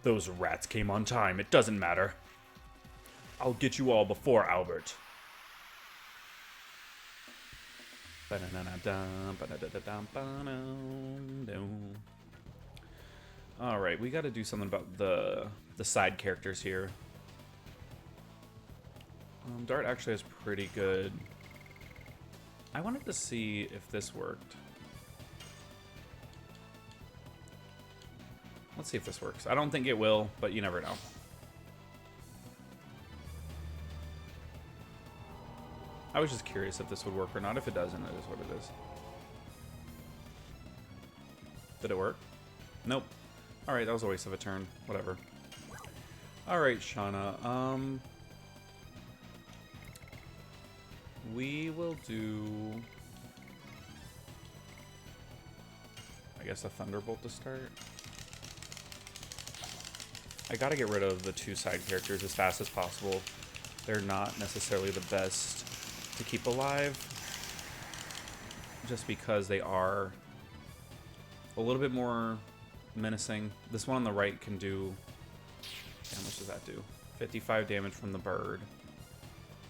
Those rats came on time. It doesn't matter. I'll get you all before Albert. Alright, we gotta do something about the side characters here. Dart actually has pretty good... I wanted to see if this worked. Let's see if this works. I don't think it will, but you never know. I was just curious if this would work or not. If it doesn't, it is what it is. Did it work? Nope. Alright, that was a waste of a turn. Whatever. Alright, Shauna. We will do... I guess a Thunderbolt to start. I gotta get rid of the two side characters as fast as possible. They're not necessarily the best to keep alive, just because they are a little bit more menacing. This one on the right can do... How much does that do? 55 damage from the bird.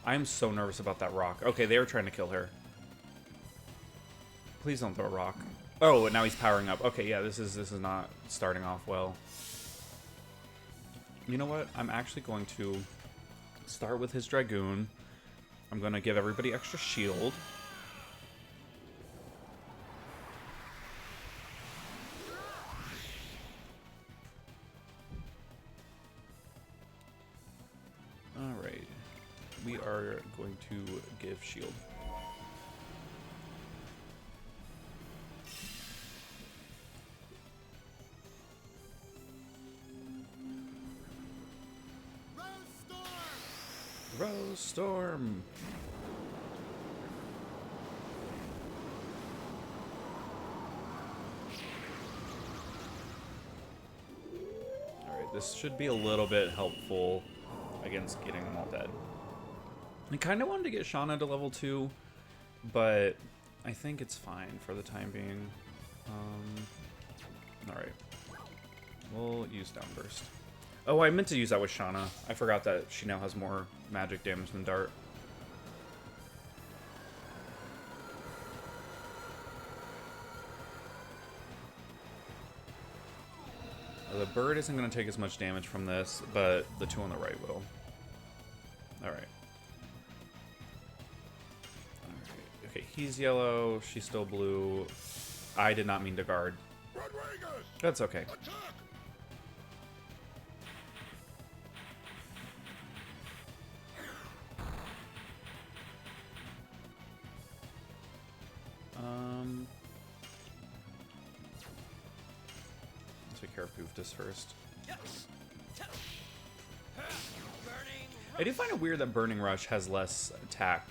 I'm so nervous about that rock. Okay, they were trying to kill her. Please don't throw a rock. Oh, and now he's powering up. Okay, yeah, this is not starting off well. You know what? I'm actually going to start with his Dragoon. I'm going to give everybody extra shield. Alright. We are going to give shield. Rose Storm! Alright, this should be a little bit helpful against getting them all dead. I kind of wanted to get Shauna to level 2, but I think it's fine for the time being. Alright. We'll use Downburst. Oh, I meant to use that with Shauna. I forgot that she now has more magic damage than Dart. The bird isn't going to take as much damage from this, but the two on the right will. Alright. Okay, he's yellow. She's still blue. I did not mean to guard. That's okay. Let's take care of Goofus first. I do find it weird that Burning Rush has less attack.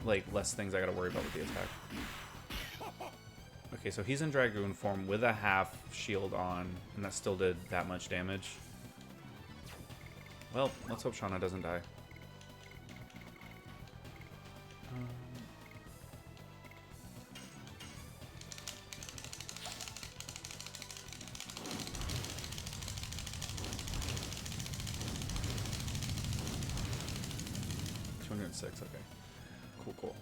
Like, less things I gotta worry about with the attack. Okay, so he's in Dragoon form with a half shield on, and that still did that much damage. Well, let's hope Shauna doesn't die. Um, $206. Okay. Cool. Cool.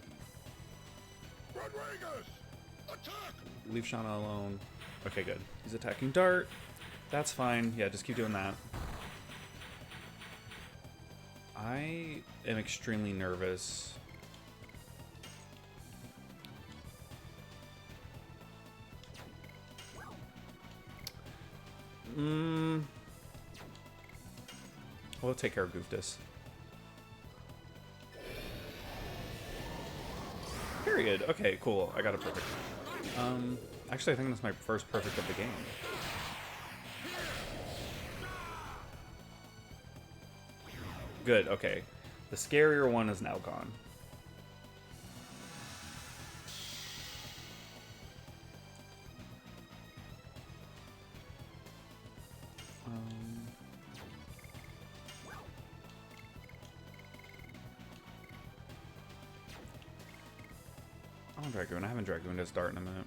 Rodriguez, attack! Leave Shauna alone. Okay, good. He's attacking Dart. That's fine. Yeah, just keep doing that. I am extremely nervous. We'll take care of Goofus. Period. Okay, cool. I got a perfect. Actually, I think that's my first perfect of the game. Good, okay. The scarier one is now gone. Oh, Dragoon. I haven't Dragooned as Dart in a minute.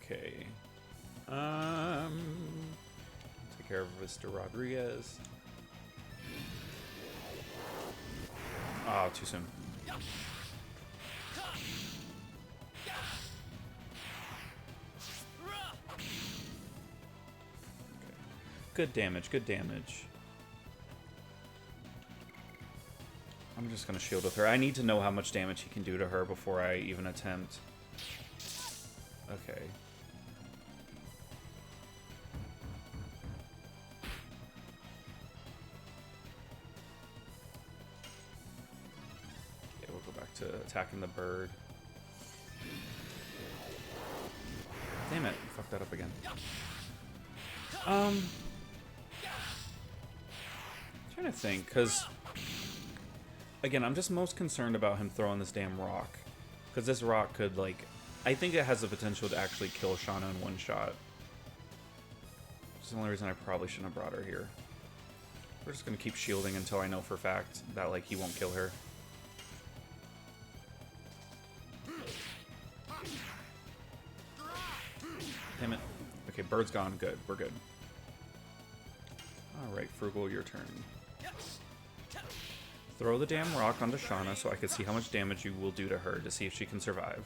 Okay. Take care of Mr. Rodriguez. Oh, too soon. Good damage, good damage. I'm just gonna shield with her. I need to know how much damage he can do to her before I even attempt. Okay. Yeah, we'll go back to attacking the bird. Damn it, fuck that up again. Trying to think, because again, I'm just most concerned about him throwing this damn rock, because this rock could, like, I think it has the potential to actually kill Shauna in one shot. Which is the only reason I probably shouldn't have brought her here. We're just gonna keep shielding until I know for a fact that, like, he won't kill her. Damn it. Okay, bird's gone. Good. We're good. Alright, Frugal, your turn. Throw the damn rock onto Shauna so I can see how much damage you will do to her to see if she can survive.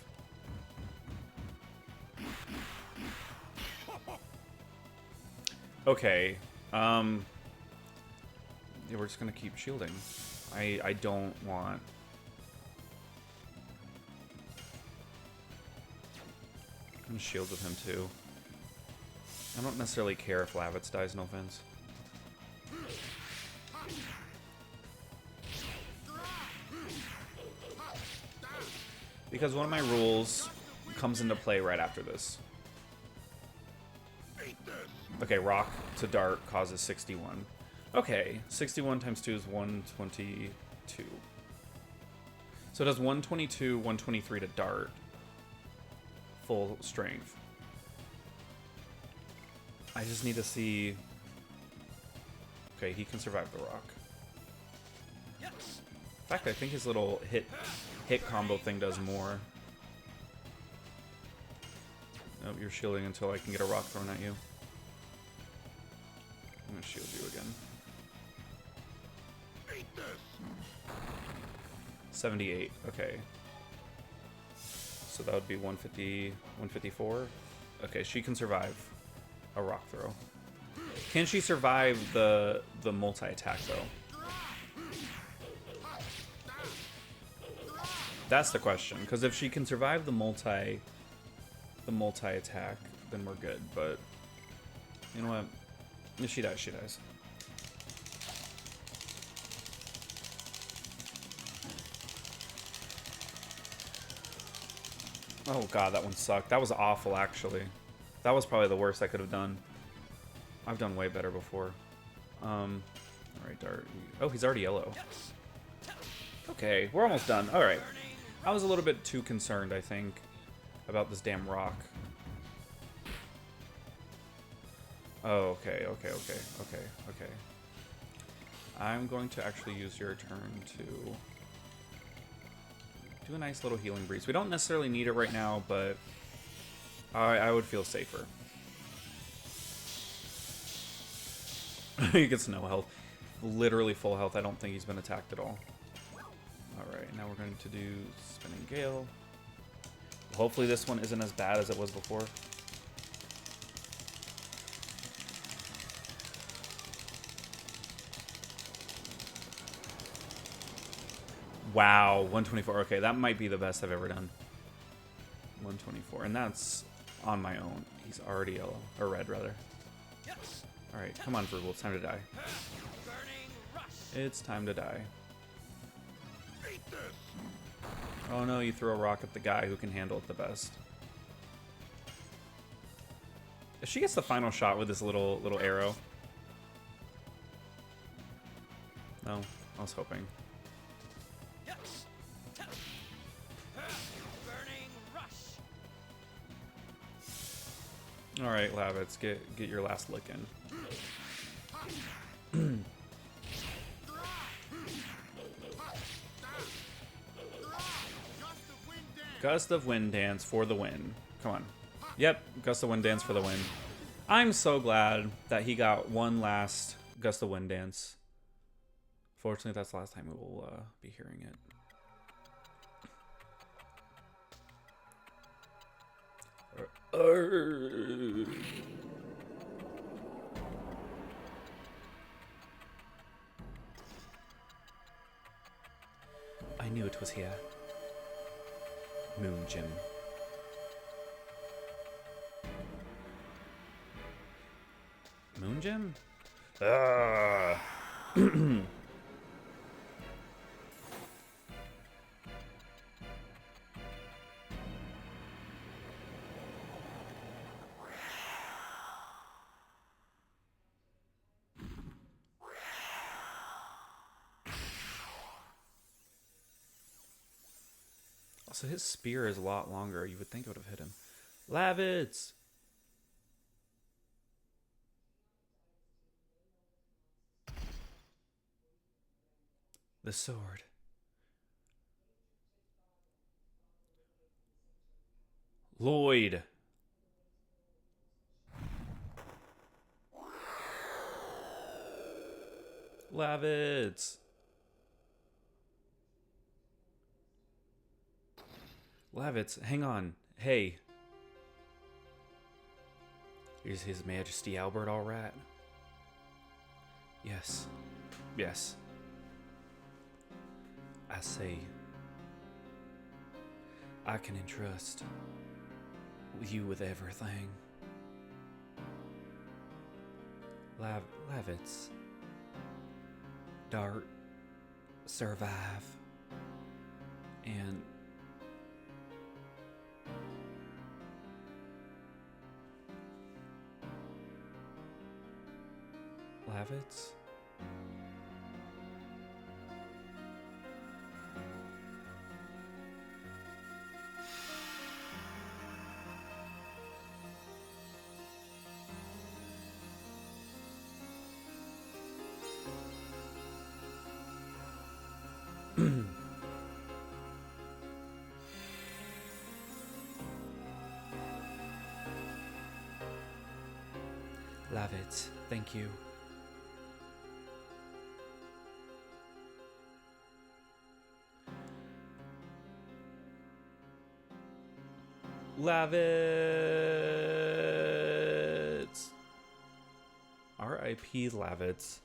Okay. Yeah, we're just gonna keep shielding. I don't want... I'm gonna shield with him too. I don't necessarily care if Lavitz dies, no offense. Because one of my rules comes into play right after this. Okay, rock to dart causes 61. Okay, 61 times 2 is 122. So it does 122, 123 to dart. Full strength. I just need to see... Okay, he can survive the rock. In fact, I think his little hit combo thing does more. Nope, you're shielding until I can get a rock thrown at you. I'm gonna shield you again. 78, okay. So that would be 150, 154. Okay, she can survive a rock throw. Can she survive the multi-attack though? That's the question, because if she can survive the multi-attack, then we're good, but you know what? If she dies, she dies. Oh god, that one sucked. That was awful, actually. That was probably the worst I could have done. I've done way better before. Alright, Dart. Oh, he's already yellow. Okay, we're almost done. All right. I was a little bit too concerned, I think, about this damn rock. Oh, okay. I'm going to actually use your turn to do a nice little healing breeze. We don't necessarily need it right now, but I would feel safer. He gets no health. Literally full health. I don't think he's been attacked at all. Alright, now we're going to do Spinning Gale. Hopefully this one isn't as bad as it was before. Wow, 124. Okay, that might be the best I've ever done. 124, and that's on my own. He's already yellow, or red rather. Alright, come on, Frugal, it's time to die. It's time to die. Oh no, you throw a rock at the guy who can handle it the best. If she gets the final shot with this little arrow. No, I was hoping. Alright, Lavitz, get your last lick in. Gust of Wind Dance for the win. Come on. Yep, Gust of Wind Dance for the win. I'm so glad that he got one last Gust of Wind Dance. Fortunately, that's the last time we will be hearing it. I knew it was here. Moon Gem. Moon Gem? So his spear is a lot longer. You would think it would have hit him. Lavitz! The sword. Lloyd. Lavitz. Lavitz, hang on. Hey. Is His Majesty Albert all right? Yes. Yes. I see. I can entrust you with everything. Lavitz. Dart. Survive. And Lavitz? Lavitz, thank you. Lavitz. R.I.P. Lavitz.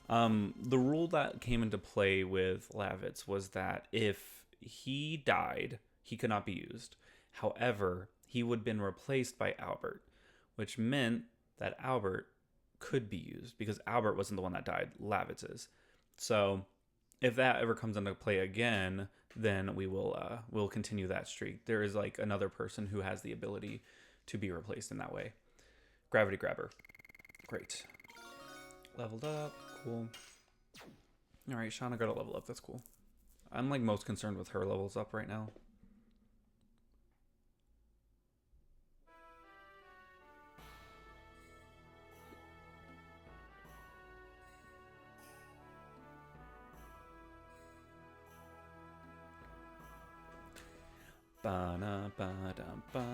The rule that came into play with Lavitz was that if he died, he could not be used. However, he would have been replaced by Albert, which meant that Albert could be used because Albert wasn't the one that died. Lavitz is. So if that ever comes into play again, then we'll continue that streak. There is like another person who has the ability to be replaced in that way. Gravity Grabber. Great. Leveled up. Cool. Alright, Shauna got a level up. That's cool. I'm like most concerned with her levels up right now. Ba-na-ba-da-ba.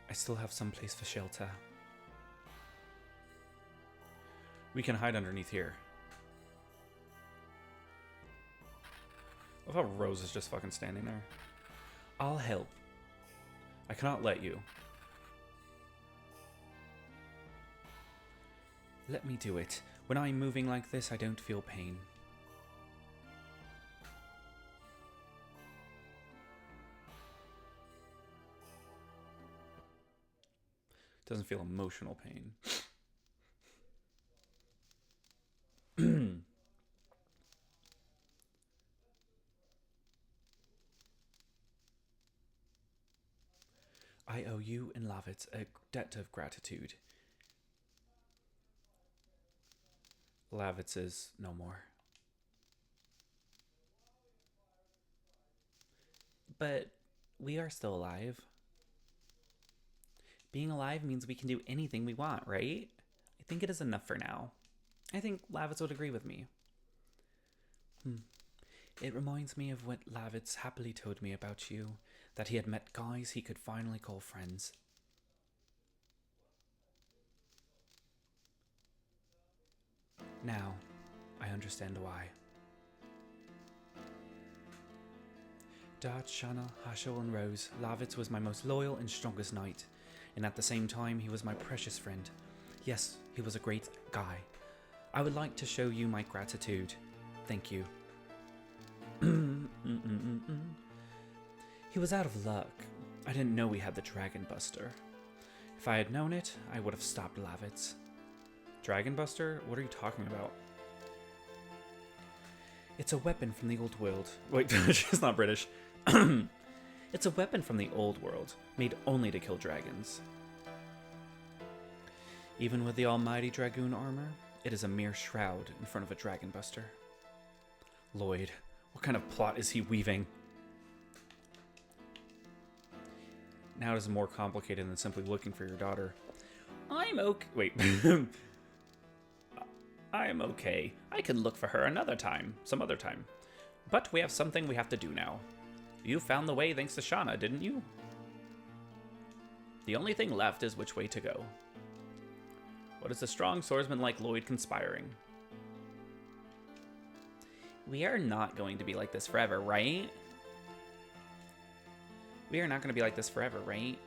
I still have some place for shelter. We can hide underneath here. I love how Rose is just fucking standing there. I'll help. I cannot let you. Let me do it. When I'm moving like this, I don't feel pain. Doesn't feel emotional pain. I owe you and Lavitz a debt of gratitude. Lavitz is no more. But we are still alive. Being alive means we can do anything we want, right? I think it is enough for now. I think Lavitz would agree with me. It reminds me of what Lavitz happily told me about you, that he had met guys he could finally call friends. Now, I understand why. Dart, Shanna, Hashel, and Rose, Lavitz was my most loyal and strongest knight, and at the same time, he was my precious friend. Yes, he was a great guy. I would like to show you my gratitude. Thank you. He was out of luck. I didn't know we had the Dragon Buster. If I had known it, I would have stopped Lavitz. Dragon Buster? What are you talking about? It's a weapon from the old world. Wait, she's not British. It's a weapon from the old world, made only to kill dragons. Even with the almighty Dragoon armor, it is a mere shroud in front of a Dragon Buster. Lloyd, what kind of plot is he weaving? Now it is more complicated than simply looking for your daughter. I'm okay. Wait. I'm okay. I can look for her another time, some other time. But we have something we have to do now. You found the way thanks to Shanna, didn't you? The only thing left is which way to go. What is a strong swordsman like Lloyd conspiring? We are not going to be like this forever, right? We are not going to be like this forever, right?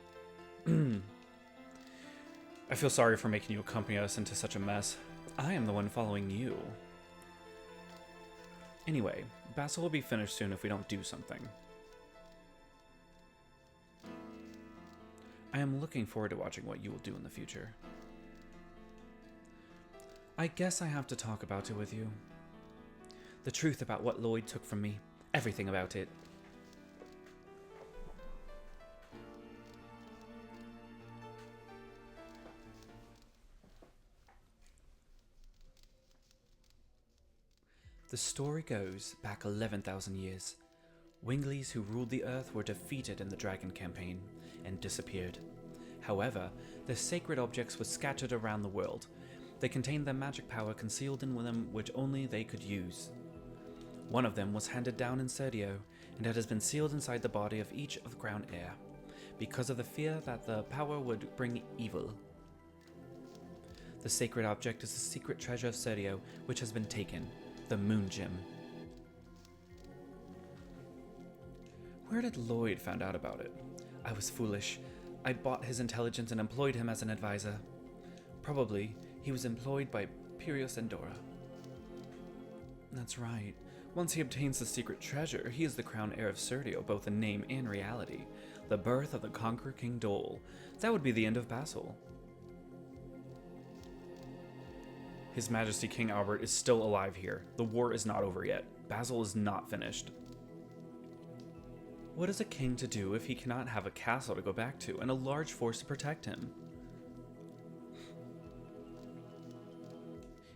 I feel sorry for making you accompany us into such a mess. I am the one following you. Anyway, Basil will be finished soon if we don't do something. I am looking forward to watching what you will do in the future. I guess I have to talk about it with you. The truth about what Lloyd took from me. Everything about it. The story goes back 11,000 years. Winglies who ruled the earth were defeated in the Dragon campaign and disappeared. However, their sacred objects were scattered around the world. They contained their magic power concealed in them which only they could use. One of them was handed down in Serdio, and it has been sealed inside the body of each of the Crown Heir, because of the fear that the power would bring evil. The sacred object is the secret treasure of Serdio, which has been taken, the Moon Gem. Where did Lloyd find out about it? I was foolish. I bought his intelligence and employed him as an advisor. Probably, he was employed by Pirios Endora. That's right. Once he obtains the secret treasure, he is the crown heir of Serdio, both in name and reality. The birth of the Conqueror King Dole. That would be the end of Basil. His Majesty King Albert is still alive here. The war is not over yet. Basil is not finished. What is a king to do if he cannot have a castle to go back to and a large force to protect him?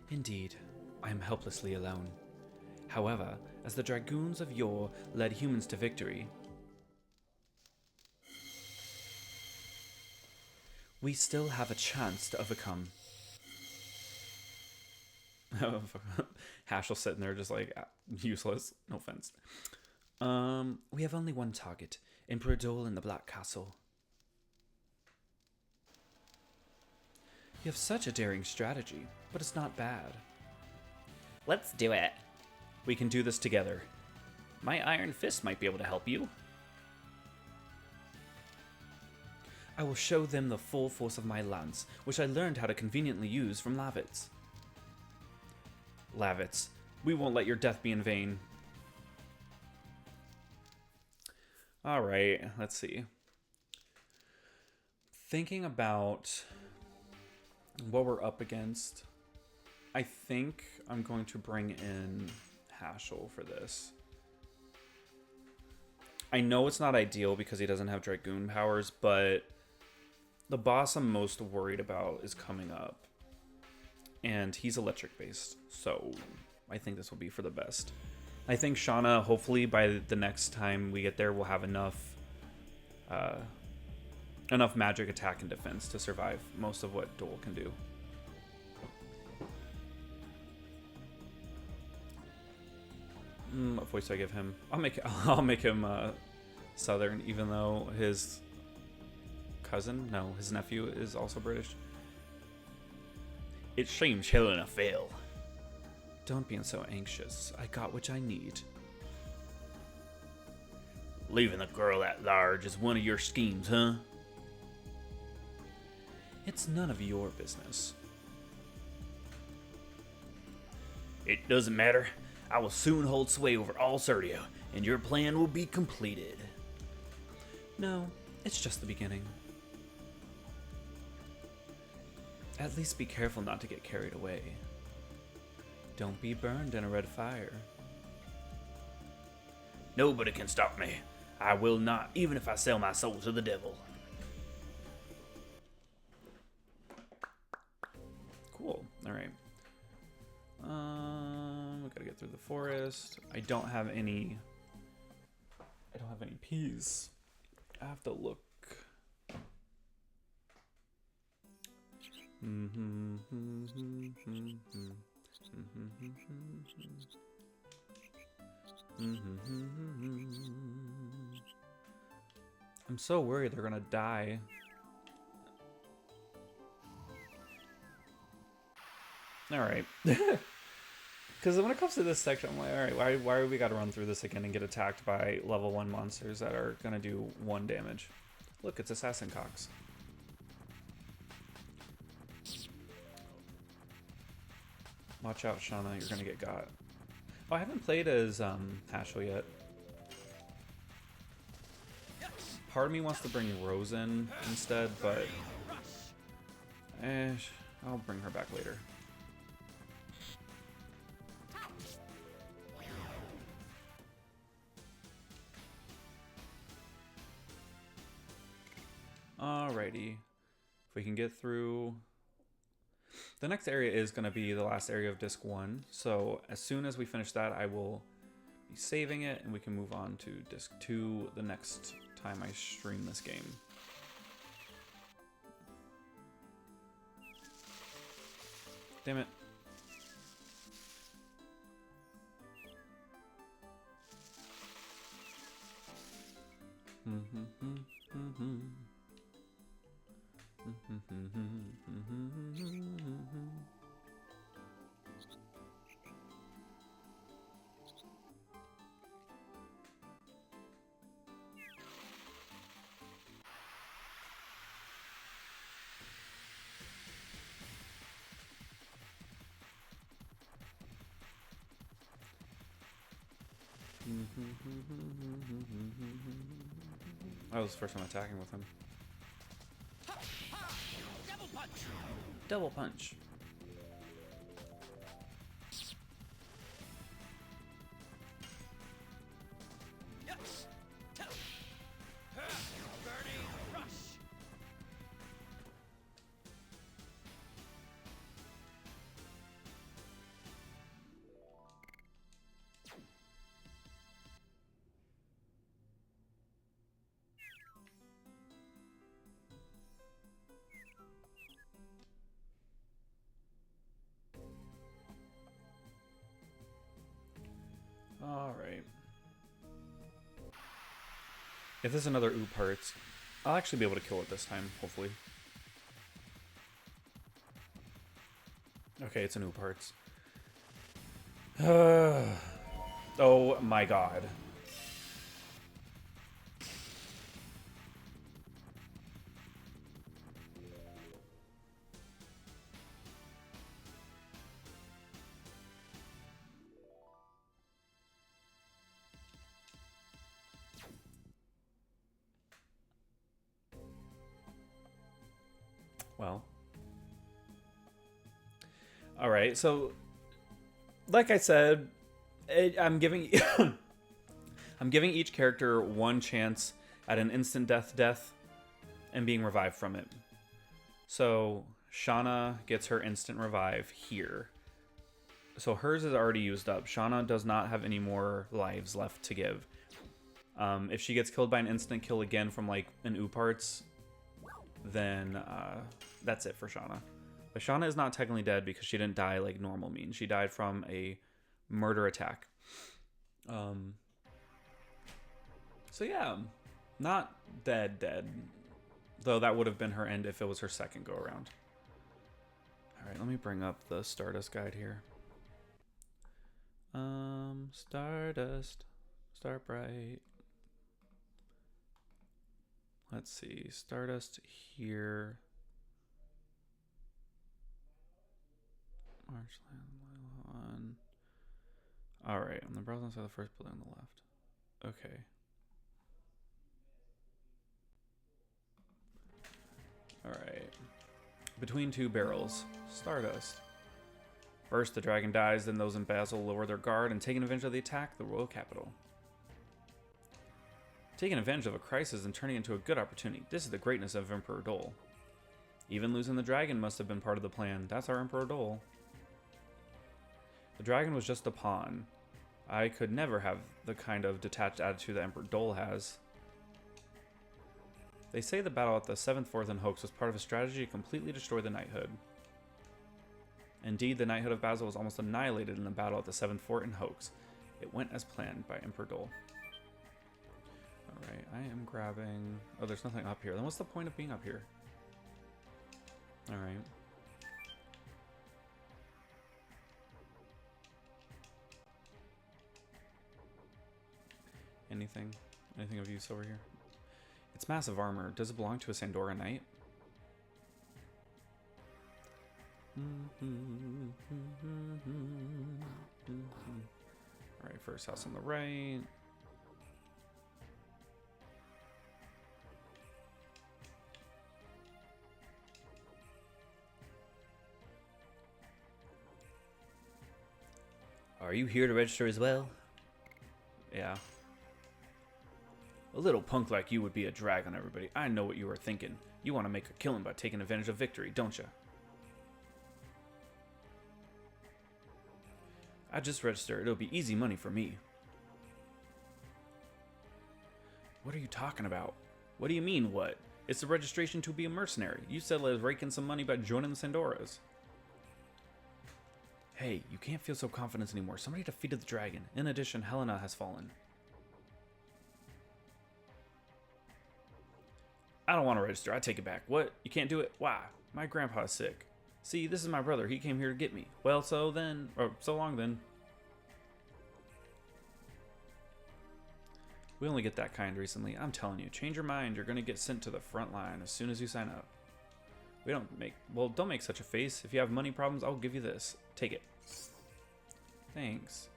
Indeed, I am helplessly alone. However, as the dragoons of yore led humans to victory, we still have a chance to overcome. Haschel sitting there just like useless. No offense. We have only one target, Emperor Dole in the Black Castle. You have such a daring strategy, but it's not bad. Let's do it. We can do this together. My Iron Fist might be able to help you. I will show them the full force of my lance, which I learned how to conveniently use from Lavitz. Lavitz, we won't let your death be in vain. Alright, let's see. Thinking about what we're up against, I think I'm going to bring in Haschel for this. I know it's not ideal because he doesn't have Dragoon powers, but the boss I'm most worried about is coming up. And he's electric based, so I think this will be for the best. I think Shauna, hopefully by the next time we get there, will have enough magic attack and defense to survive most of what Dole can do. What voice do I give him? I'll make him Southern, even though his his nephew is also British. It seems Helena failed. Don't be so anxious. I got what I need. Leaving the girl at large is one of your schemes, huh? It's none of your business. It doesn't matter. I will soon hold sway over all Serdia, and your plan will be completed. No, it's just the beginning. At least be careful not to get carried away. Don't be burned in a red fire. Nobody can stop me. I will not, even if I sell my soul to the devil. Cool. All right. We gotta get through the forest. I don't have any peas. I have to look. I'm so worried they're gonna die. Alright. Because when it comes to this section, I'm like, alright, why we gotta run through this again and get attacked by level 1 monsters that are gonna do 1 damage? Look, it's Assassin Cox. Watch out, Shauna, you're gonna get got. Oh, I haven't played as Haschel yet. Part of me wants to bring Rose in instead, but I'll bring her back later. Alrighty. If we can get through... The next area is going to be the last area of Disc 1, so as soon as we finish that, I will be saving it, and we can move on to Disc 2 the next time I stream this game. Damn it. That was the first time attacking with him. Double punch. Alright. If there's another oop hurts, I'll actually be able to kill it this time, hopefully. Okay, it's an oop hurts. Oh my god. Well. Alright, so like I said, I'm giving I'm giving each character one chance at an instant death and being revived from it. So Shauna gets her instant revive here. So hers is already used up. Shauna does not have any more lives left to give. If she gets killed by an instant kill again from like an Ooparts, then that's it for Shauna. But Shauna is not technically dead because she didn't die like normal means. She died from a murder attack. So yeah, not dead. Though that would have been her end if it was her second go around. Alright, let me bring up the Stardust guide here. Stardust. Start bright. Let's see. Stardust here. Marshland on. Alright, on the browser inside the first building on the left. Okay. Alright. Between two barrels. Stardust. First, the dragon dies, then those in Basel lower their guard and taking advantage of the attack, the royal capital. Taking advantage of a crisis and turning it into a good opportunity. This is the greatness of Emperor Dole. Even losing the dragon must have been part of the plan. That's our Emperor Dole. The dragon was just a pawn. I could never have the kind of detached attitude that Emperor Dole has. They say the battle at the 7th Fort in Hoax was part of a strategy to completely destroy the knighthood. Indeed, the knighthood of Basel was almost annihilated in the battle at the 7th Fort in Hoax. It went as planned by Emperor Dole. Alright, I am grabbing... Oh, there's nothing up here. Then what's the point of being up here? Alright. Anything? Anything of use over here? It's massive armor. Does it belong to a Sandora knight? Alright, first house on the right. Are you here to register as well? Yeah. A little punk like you would be a drag on everybody. I know what you are thinking. You want to make a killing by taking advantage of victory, don't you? I just registered. It'll be easy money for me. What are you talking about? What do you mean, what? It's the registration to be a mercenary. You said let's rake in some money by joining the Sandoras. Hey, you can't feel so confident anymore. Somebody defeated the dragon. In addition, Helena has fallen. I don't want to register. I take it back. What? You can't do it? Why? My grandpa is sick. See, this is my brother. He came here to get me. Well, so then... Or, so long then. We only get that kind recently. I'm telling you, change your mind. You're going to get sent to the front line as soon as you sign up. We don't make... Well, don't make such a face. If you have money problems, I'll give you this. Take it. Thanks.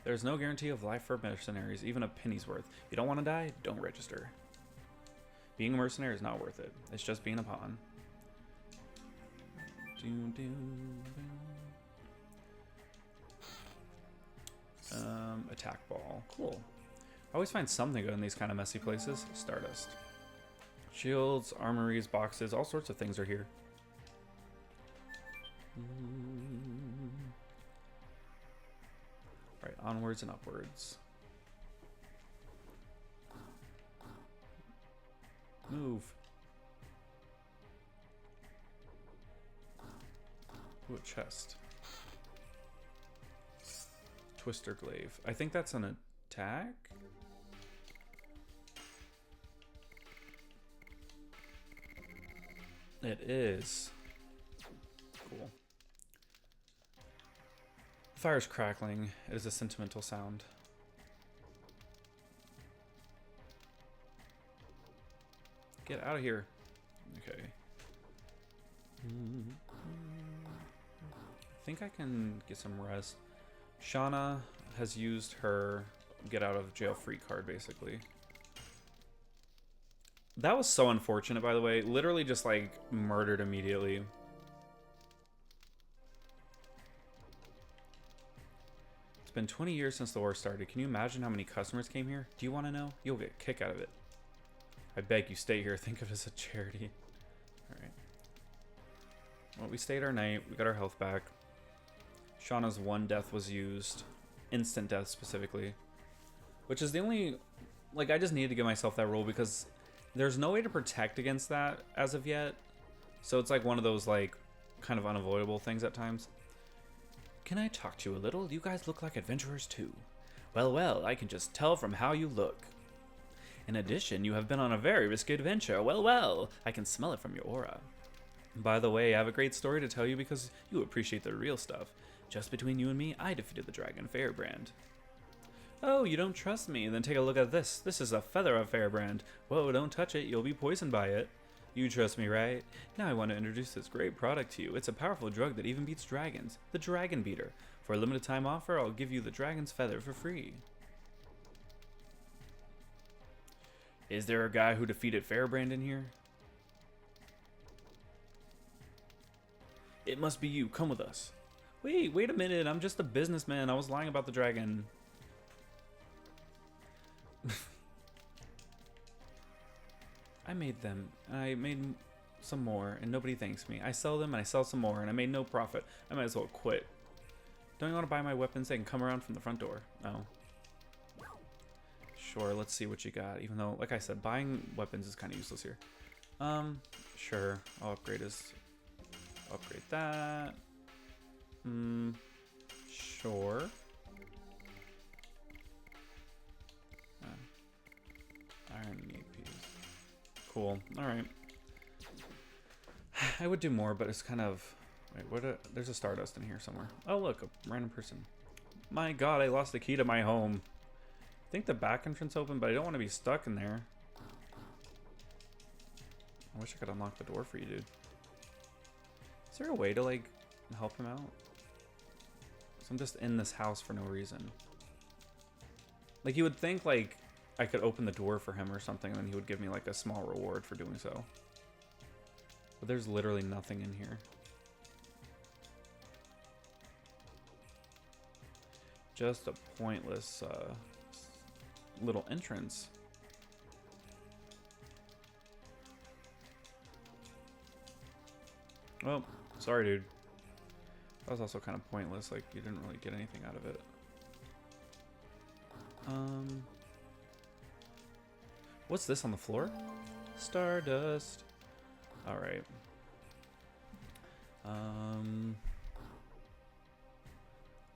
There's no guarantee of life for mercenaries, even a penny's worth. If you don't want to die, don't register. Being a mercenary is not worth it. It's just being a pawn. Attack ball. Cool. I always find something good in these kind of messy places. Stardust. Shields, armories, boxes, all sorts of things are here. Alright, onwards and upwards. Move. Ooh, a chest. Twister Glaive. I think that's an attack? It is. Cool. The fire's crackling. It is a sentimental sound. Get out of here. Okay. I think I can get some rest. Shauna has used her get out of jail free card, basically. That was so unfortunate, by the way. Literally just, like, murdered immediately. It's been 20 years since the war started. Can you imagine how many customers came here? Do you want to know? You'll get a kick out of it. I beg you, stay here. Think of it as a charity. Alright. Well, we stayed our night. We got our health back. Shauna's one death was used. Instant death, specifically. Which is the only... Like, I just needed to give myself that rule because there's no way to protect against that as of yet. So it's like one of those, like, kind of unavoidable things at times. Can I talk to you a little? You guys look like adventurers, too. Well, well, I can just tell from how you look. In addition, you have been on a very risky adventure. Well, well, I can smell it from your aura. By the way, I have a great story to tell you because you appreciate the real stuff. Just between you and me, I defeated the dragon Fairbrand. Oh, you don't trust me? Then take a look at this. This is a feather of Fairbrand. Whoa, don't touch it. You'll be poisoned by it. You trust me, right? Now I want to introduce this great product to you. It's a powerful drug that even beats dragons. The Dragon Beater. For a limited time offer, I'll give you the dragon's feather for free. Is there a guy who defeated Fairbrand in here? It must be you. Come with us. Wait a minute. I'm just a businessman. I was lying about the dragon. I made them. I made some more, and nobody thanks me. I sell them, and I sell some more, and I made no profit. I might as well quit. Don't you want to buy my weapons? They can come around from the front door. Oh. Sure, let's see what you got. Even though, like I said, buying weapons is kind of useless here. Sure. I'll upgrade that. Sure. Iron meat piece. Cool. Alright. I would do more, but it's kind of... Wait, there's a Stardust in here somewhere. Oh, look, a random person. My god, I lost the key to my home. I think the back entrance open, but I don't want to be stuck in there. I wish I could unlock the door for you, dude. Is there a way to, like, help him out? So I'm just in this house for no reason. Like, you would think, like, I could open the door for him or something, and then he would give me, like, a small reward for doing so. But there's literally nothing in here. Just a pointless, little entrance. Well, sorry, dude. That was also kind of pointless. Like, you didn't really get anything out of it. What's this on the floor? Stardust. Alright.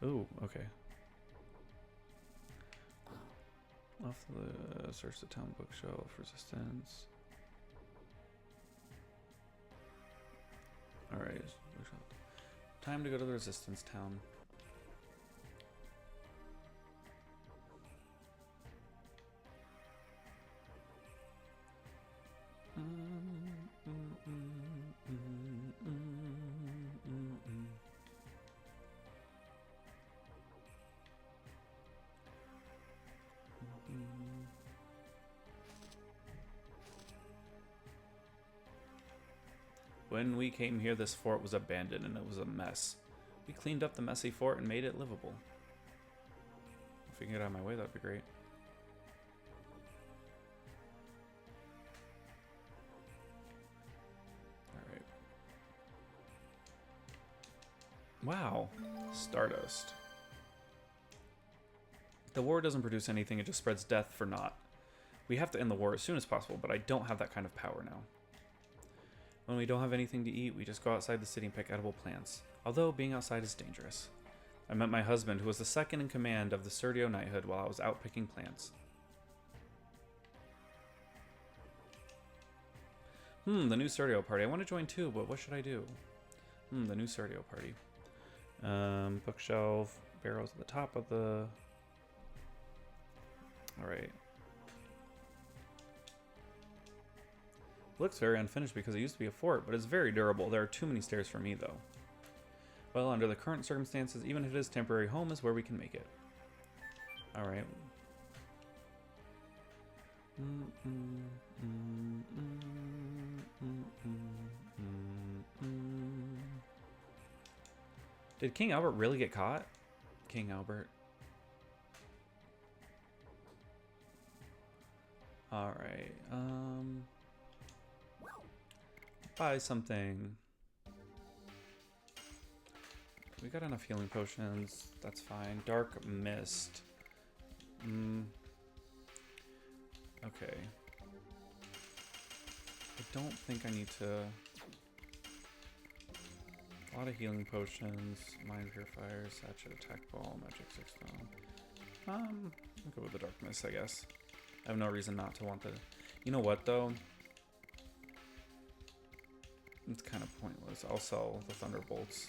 Ooh, okay. Off the search the town bookshelf, resistance. Alright. Time to go to the resistance town. When we came here, this fort was abandoned and it was a mess. We cleaned up the messy fort and made it livable. If we can get out of my way, that'd be great. Alright. Wow. Stardust. The war doesn't produce anything, it just spreads death for naught. We have to end the war as soon as possible, but I don't have that kind of power now. When we don't have anything to eat, we just go outside the city and pick edible plants. Although being outside is dangerous. I met my husband, who was the second in command of the Serdio Knighthood while I was out picking plants. The new Serdio party. I want to join too, but what should I do? The new Serdio party. Bookshelf, barrels at the top of the... Alright. Looks very unfinished because it used to be a fort, but it's very durable. There are too many stairs for me, though. Well, under the current circumstances, even if it is temporary, home is where we can make it. Alright. Did King Albert really get caught? King Albert. Alright, buy something. We got enough healing potions. That's fine. Dark Mist. Okay. I don't think I need to... A lot of healing potions. Mind Purifier, Satchel, Attack Ball, Magic 6 Stone. I'll go with the Dark Mist, I guess. I have no reason not to want the... You know what, though? It's kind of pointless. I'll sell the Thunderbolts.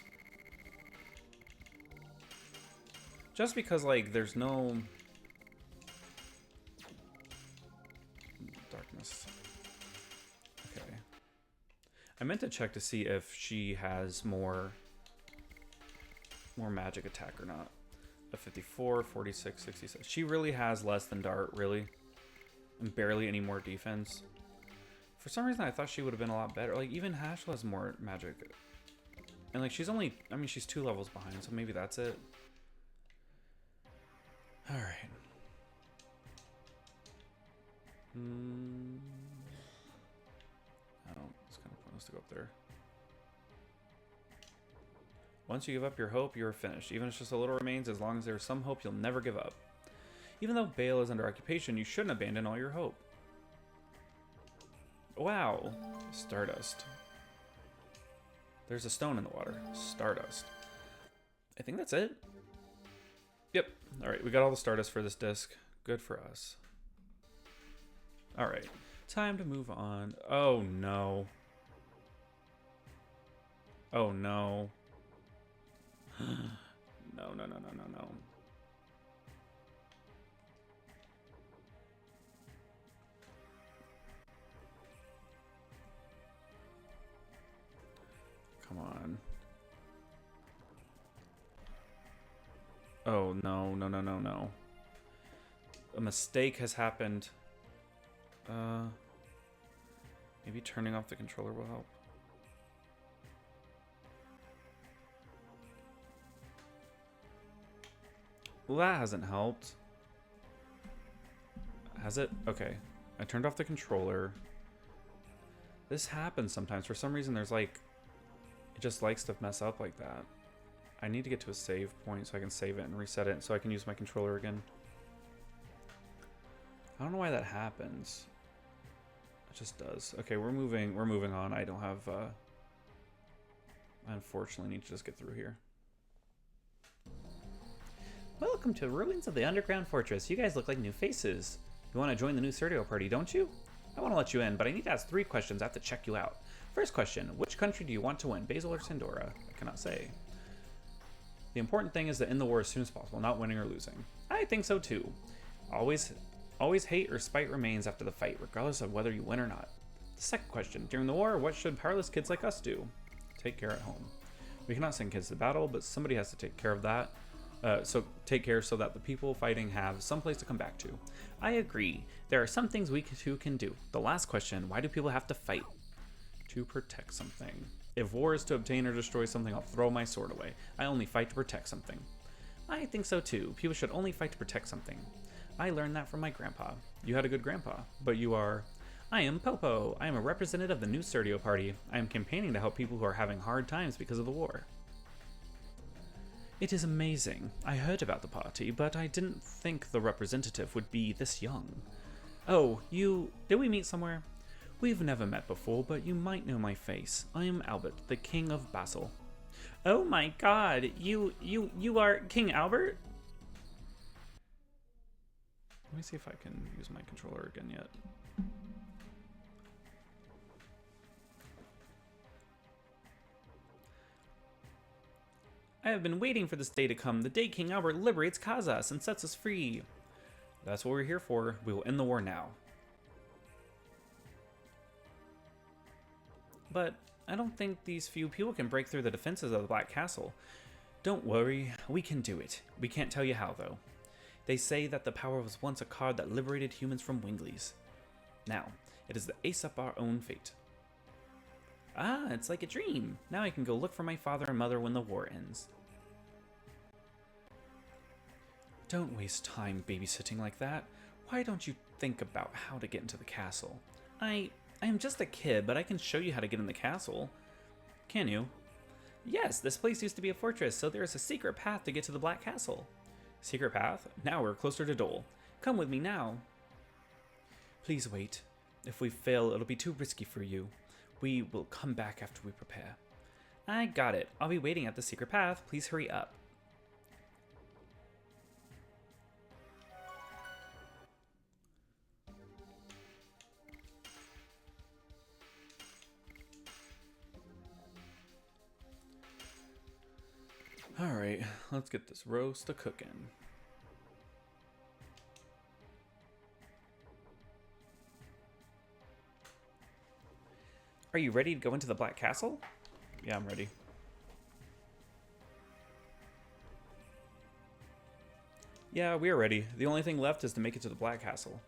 Just because, like, there's no... Darkness. Okay. I meant to check to see if she has more magic attack or not. A 54, 46, 66. She really has less than Dart, really. And barely any more defense. For some reason, I thought she would have been a lot better. Like, even Hashel has more magic. And, like, she's only... I mean, she's 2 levels behind, so maybe that's it. Alright. I don't... It's kind of pointless to go up there. Once you give up your hope, you are finished. Even if just a little remains, as long as there is some hope, you'll never give up. Even though Bale is under occupation, you shouldn't abandon all your hope. Wow. Stardust. There's a stone in the water. Stardust. I think that's it. Yep. Alright, we got all the Stardust for this disc. Good for us. Alright. Time to move on. Oh, no. Oh, no. No, no, no, no, no, no. Come on. Oh, no, no, no, no, no. A mistake has happened. Maybe turning off the controller will help. Well, that hasn't helped. Has it? Okay. I turned off the controller. This happens sometimes. For some reason, there's like... It just likes to mess up like that. I need to get to a save point so I can save it and reset it so I can use my controller again. I don't know why that happens. It just does. Okay, we're moving on. I don't have... I unfortunately need to just get through here. Welcome to Ruins of the Underground Fortress. You guys look like new faces. You want to join the new Serdio party, don't you? I want to let you in, but I need to ask 3 questions. I have to check you out. First question, which country do you want to win, Basil or Sandora? I cannot say. The important thing is to end the war as soon as possible, not winning or losing. I think so too. Always hate or spite remains after the fight, regardless of whether you win or not. The second question, during the war, what should powerless kids like us do? Take care at home. We cannot send kids to battle, but somebody has to take care of that. So take care so that the people fighting have some place to come back to. I agree. There are some things we too can do. The last question, why do people have to fight? To protect something. If war is to obtain or destroy something, I'll throw my sword away. I only fight to protect something. I think so too. People should only fight to protect something. I learned that from my grandpa. You had a good grandpa, but you are... I am Popo. I am a representative of the new Serdio party. I am campaigning to help people who are having hard times because of the war. It is amazing. I heard about the party, but I didn't think the representative would be this young. Oh, you... Did we meet somewhere? We've never met before, but you might know my face. I am Albert, the King of Basel. Oh my god, you are King Albert? Let me see if I can use my controller again yet. I have been waiting for this day to come, the day King Albert liberates Kazas and sets us free. That's what we're here for. We will end the war now. But I don't think these few people can break through the defenses of the Black Castle. Don't worry, we can do it. We can't tell you how, though. They say that the power was once a card that liberated humans from Winglies. Now, it is the ace up our own fate. Ah, it's like a dream. Now I can go look for my father and mother when the war ends. Don't waste time babysitting like that. Why don't you think about how to get into the castle? I am just a kid, but I can show you how to get in the castle. Can you? Yes, this place used to be a fortress, so there is a secret path to get to the Black Castle. Secret path? Now we're closer to Dole. Come with me now. Please wait. If we fail, it'll be too risky for you. We will come back after we prepare. I got it. I'll be waiting at the secret path. Please hurry up. Alright, let's get this roast a cooking. Are you ready to go into the Black Castle? Yeah, I'm ready. Yeah, we are ready. The only thing left is to make it to the Black Castle.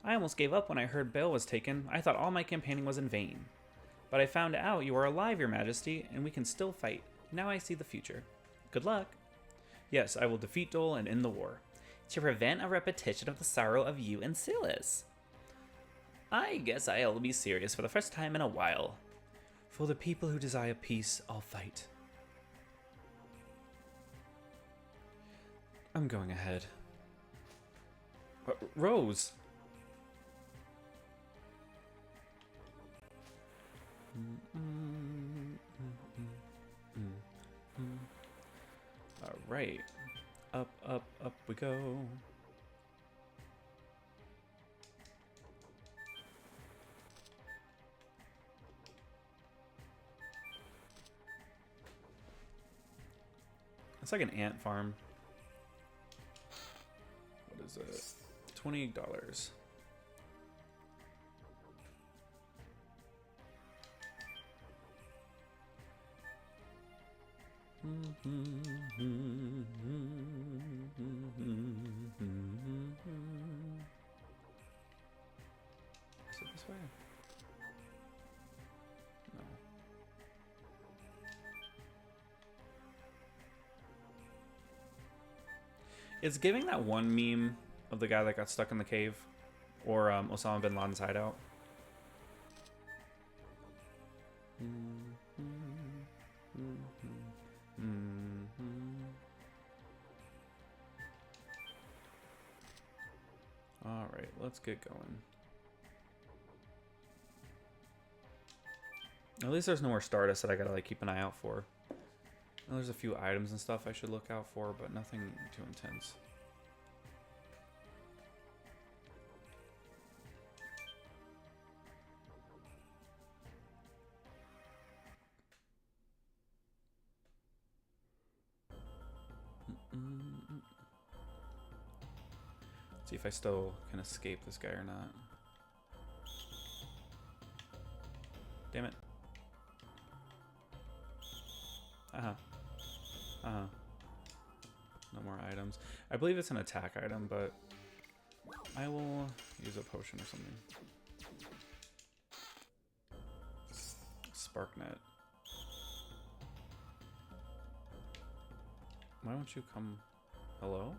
I almost gave up when I heard Bale was taken. I thought all my campaigning was in vain. But I found out you are alive, Your Majesty, and we can still fight. Now I see the future. Good luck. Yes, I will defeat Dole and end the war. To prevent a repetition of the sorrow of you and Silas. I guess I'll be serious for the first time in a while. For the people who desire peace, I'll fight. I'm going ahead. Rose! Alright. Up, up, up we go. It's like an ant farm. What is it? $20. Is it this way? No. It's giving that one meme of the guy that got stuck in the cave, or Osama bin Laden's hideout. All right, let's get going. At least there's no more Stardust that I gotta like keep an eye out for. And there's a few items and stuff I should look out for, but nothing too intense. See if I still can escape this guy or not. Damn it. No more items. I believe it's an attack item, but I will use a potion or something. Sparknet. Why don't you come? Hello?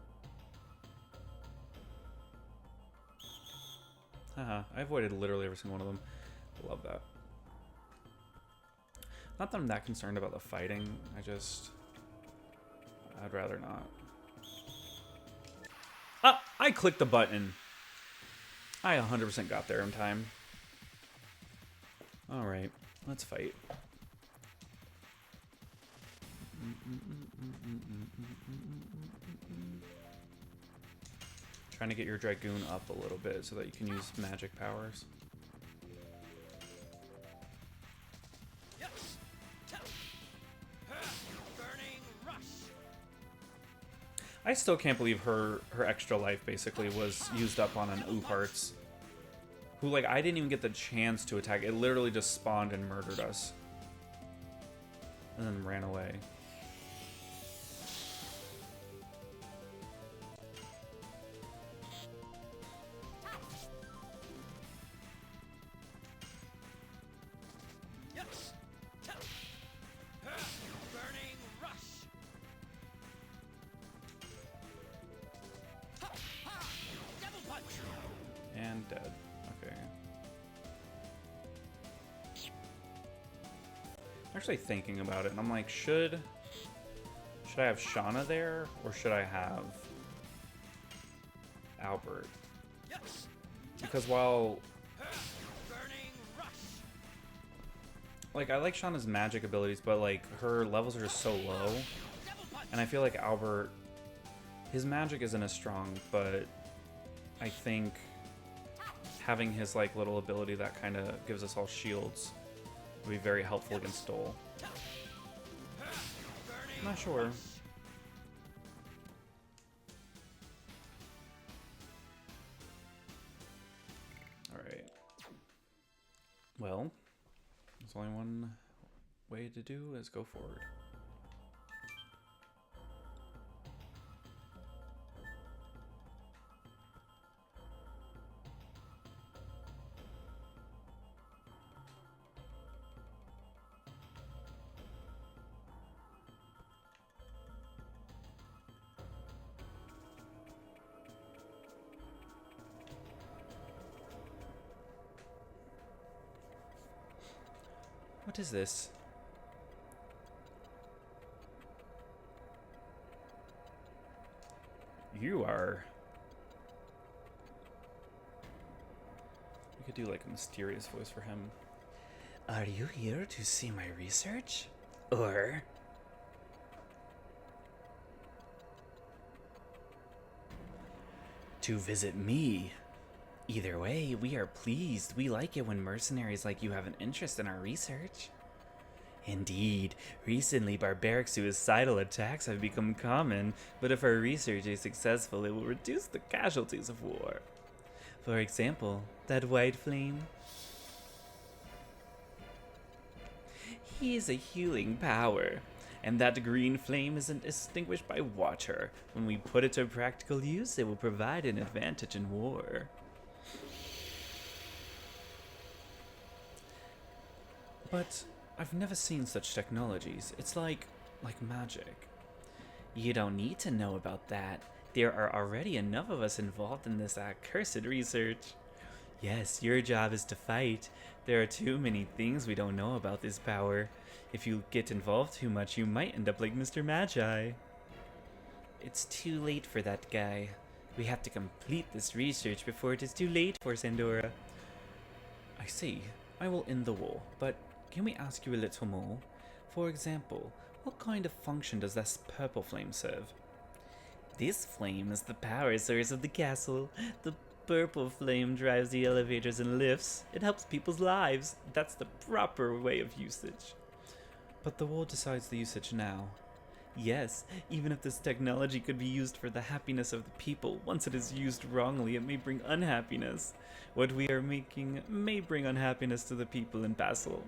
Haha, I avoided literally every single one of them. Love that. Not that I'm that concerned about the fighting, I'd rather not. Ah! I clicked the button! I 100% got there in time. Alright, let's fight. Trying to get your Dragoon up a little bit so that you can use magic powers. I still can't believe her extra life basically was used up on an Ooparts. Who, like, I didn't even get the chance to attack. It literally just spawned and murdered us. And then ran away. And dead. Okay. I'm actually thinking about it, and I'm like, should I have Shauna there, or should I have Albert? Because while, like, I like Shauna's magic abilities, but like her levels are just so low, and I feel like Albert, his magic isn't as strong, but I think having his like little ability that kind of gives us all shields would be very helpful against Stole. I'm not sure. Alright. Well, there's only one way to do is go forward. What is this? You are... We could do like a mysterious voice for him. Are you here to see my research? Or... to visit me? Either way, we are pleased. We like it when mercenaries like you have an interest in our research. Indeed, recently barbaric suicidal attacks have become common, but if our research is successful, it will reduce the casualties of war. For example, that white flame. He is a healing power, and that green flame isn't extinguished by water. When we put it to practical use, it will provide an advantage in war. But I've never seen such technologies. It's like magic. You don't need to know about that. There are already enough of us involved in this accursed research. Yes, your job is to fight. There are too many things we don't know about this power. If you get involved too much, you might end up like Mr. Magi. It's too late for that guy. We have to complete this research before it is too late for Sandora. I see. I will end the war, but can we ask you a little more? For example, what kind of function does this purple flame serve? This flame is the power source of the castle. The purple flame drives the elevators and lifts. It helps people's lives. That's the proper way of usage. But the war decides the usage now. Yes, even if this technology could be used for the happiness of the people, once it is used wrongly, it may bring unhappiness. What we are making may bring unhappiness to the people in Basel.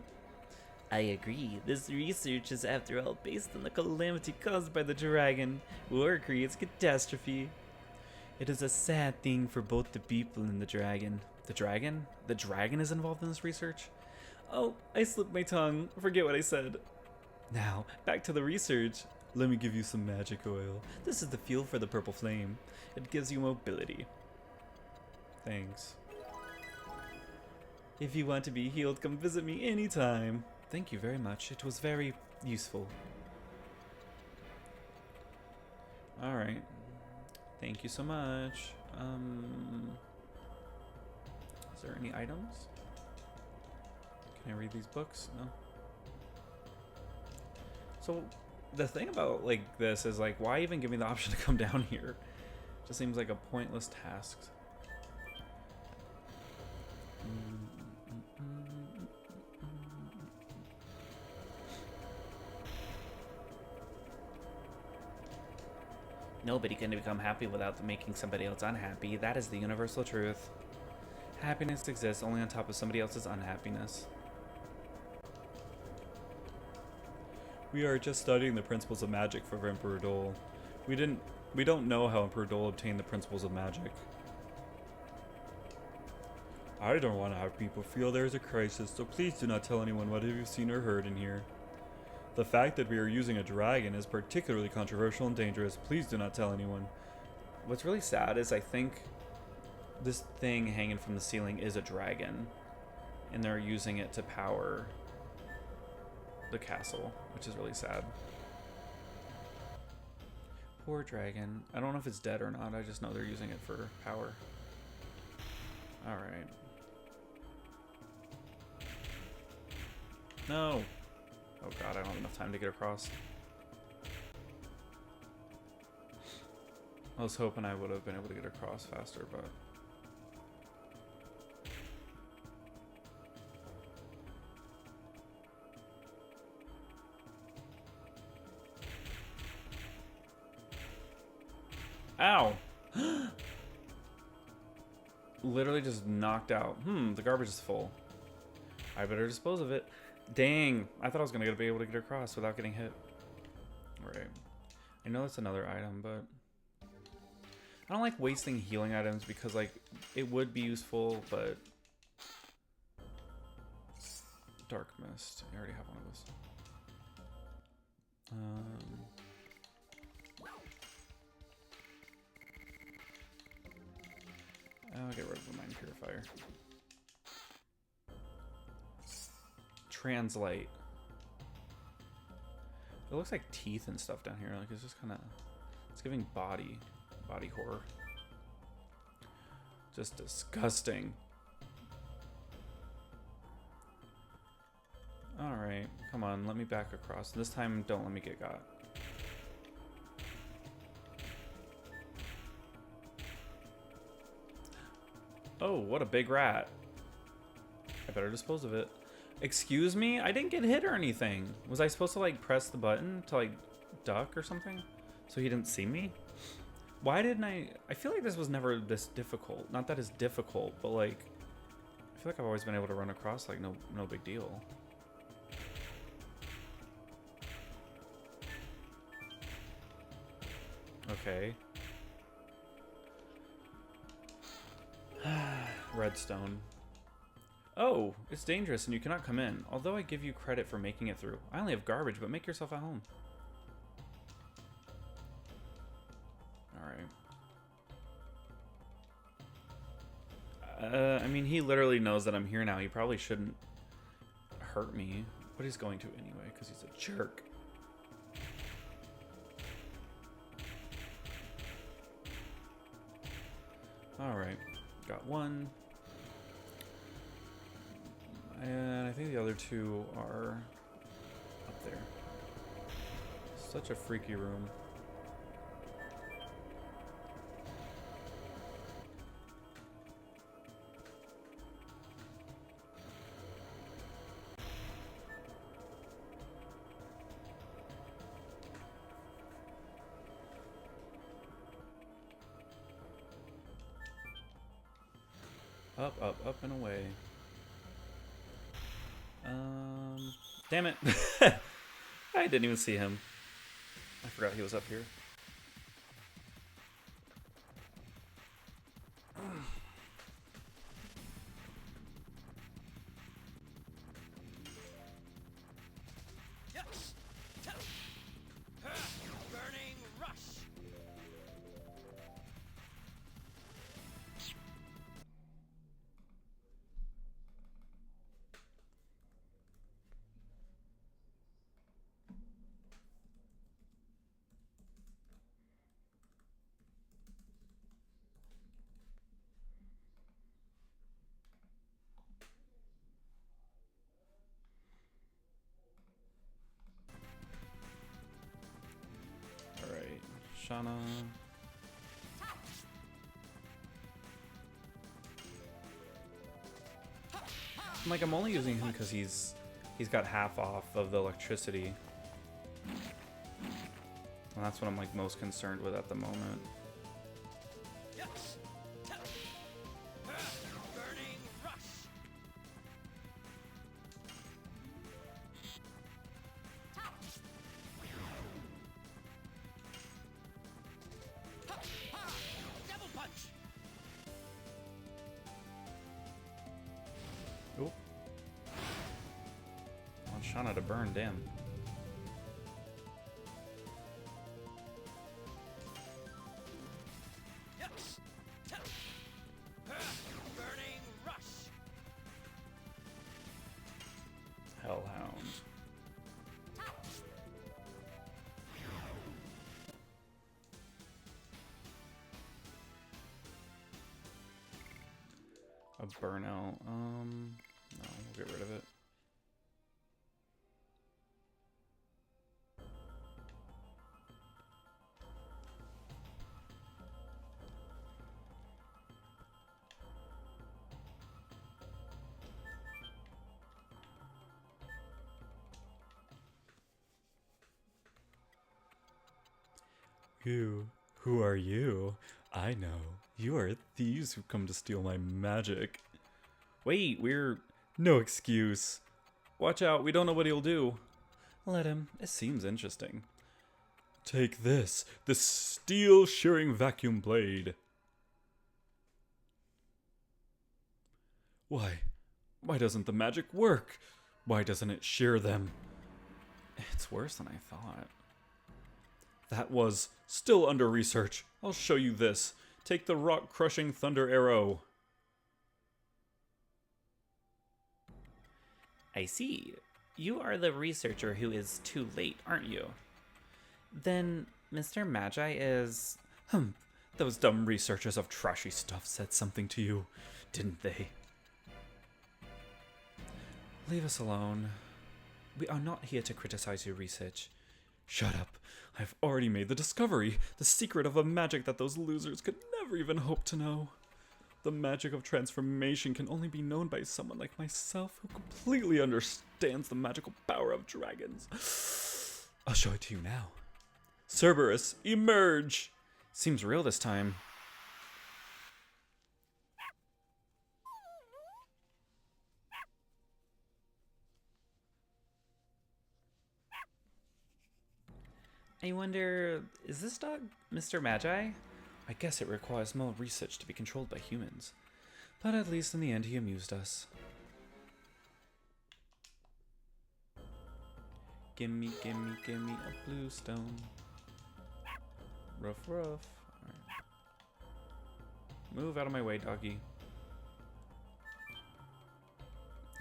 I agree. This research is, after all, based on the calamity caused by the dragon. War creates catastrophe. It is a sad thing for both the people and the dragon. The dragon? The dragon is involved in this research? Oh, I slipped my tongue. Forget what I said. Now, back to the research. Let me give you some magic oil. This is the fuel for the purple flame. It gives you mobility. Thanks. If you want to be healed, come visit me anytime. Thank you very much. It was very useful. Alright. Thank you so much. Is there any items? Can I read these books? No. So, The thing about like this is like, why even give me the option to come down here? Just seems like a pointless task. Nobody can become happy without making somebody else unhappy. That is the universal truth. Happiness exists only on top of somebody else's unhappiness. We are just studying the principles of magic for Emperor Dole. We don't know how Emperor Dole obtained the principles of magic. I don't want to have people feel there is a crisis, so please do not tell anyone what you've seen or heard in here. The fact that we are using a dragon is particularly controversial and dangerous. Please do not tell anyone. What's really sad is I think this thing hanging from the ceiling is a dragon, and they're using it to power the castle, which is really sad. Poor dragon. I don't know if it's dead or not. I just know they're using it for power. Alright. No! Oh god, I don't have enough time to get across. I was hoping I would have been able to get across faster, but... Ow! Literally just knocked out. The garbage is full. I better dispose of it. Dang! I thought I was gonna be able to get across without getting hit. Right. I know that's another item, but... I don't like wasting healing items because, like, it would be useful, but... Dark Mist. I already have one of those. I'll get rid of the Mind Purifier. Translate. It looks like teeth and stuff down here. Like, it's just kind of... It's giving body horror. Just disgusting. Alright, come on, let me back across. This time, don't let me get got. Oh, what a big rat. I better dispose of it. Excuse me? I didn't get hit or anything. Was I supposed to, like, press the button to, like, duck or something? So he didn't see me? Why didn't I feel like this was never this difficult. Not that it's difficult, but, like, I feel like I've always been able to run across, like, no big deal. Okay. Redstone. Oh, it's dangerous and you cannot come in. Although I give you credit for making it through. I only have garbage, but make yourself at home. Alright. I mean, he literally knows that I'm here now. He probably shouldn't hurt me. But he's going to anyway, because he's a jerk. Alright. Got one. And I think the other two are up there. Such a freaky room. Up and away. Damn it. I didn't even see him. I forgot he was up here. Burning rush. Shauna. Like, I'm only using him because he's got half off of the electricity. And that's what I'm like most concerned with at the moment. Oh. I want Shauna to burn, damn. Hellhound. A burnout. No, we'll get rid of it. Who are you? I know. You are thieves who come to steal my magic. Wait, we're... No excuse. Watch out, we don't know what he'll do. Let him. It seems interesting. Take this steel shearing vacuum blade. Why doesn't the magic work? Why doesn't it shear them? It's worse than I thought. That was still under research. I'll show you this. Take the rock-crushing thunder arrow. I see. You are the researcher who is too late, aren't you? Then Mr. Magi is... Those dumb researchers of trashy stuff said something to you, didn't they? Leave us alone. We are not here to criticize your research. Shut up. I've already made the discovery, the secret of a magic that those losers could never even hope to know. The magic of transformation can only be known by someone like myself who completely understands the magical power of dragons. I'll show it to you now. Cerberus, emerge! Seems real this time. I wonder, is this dog Mr. Magi? I guess it requires more research to be controlled by humans. But at least in the end he amused us. Gimme a blue stone. Rough. Alright. Move out of my way, doggy.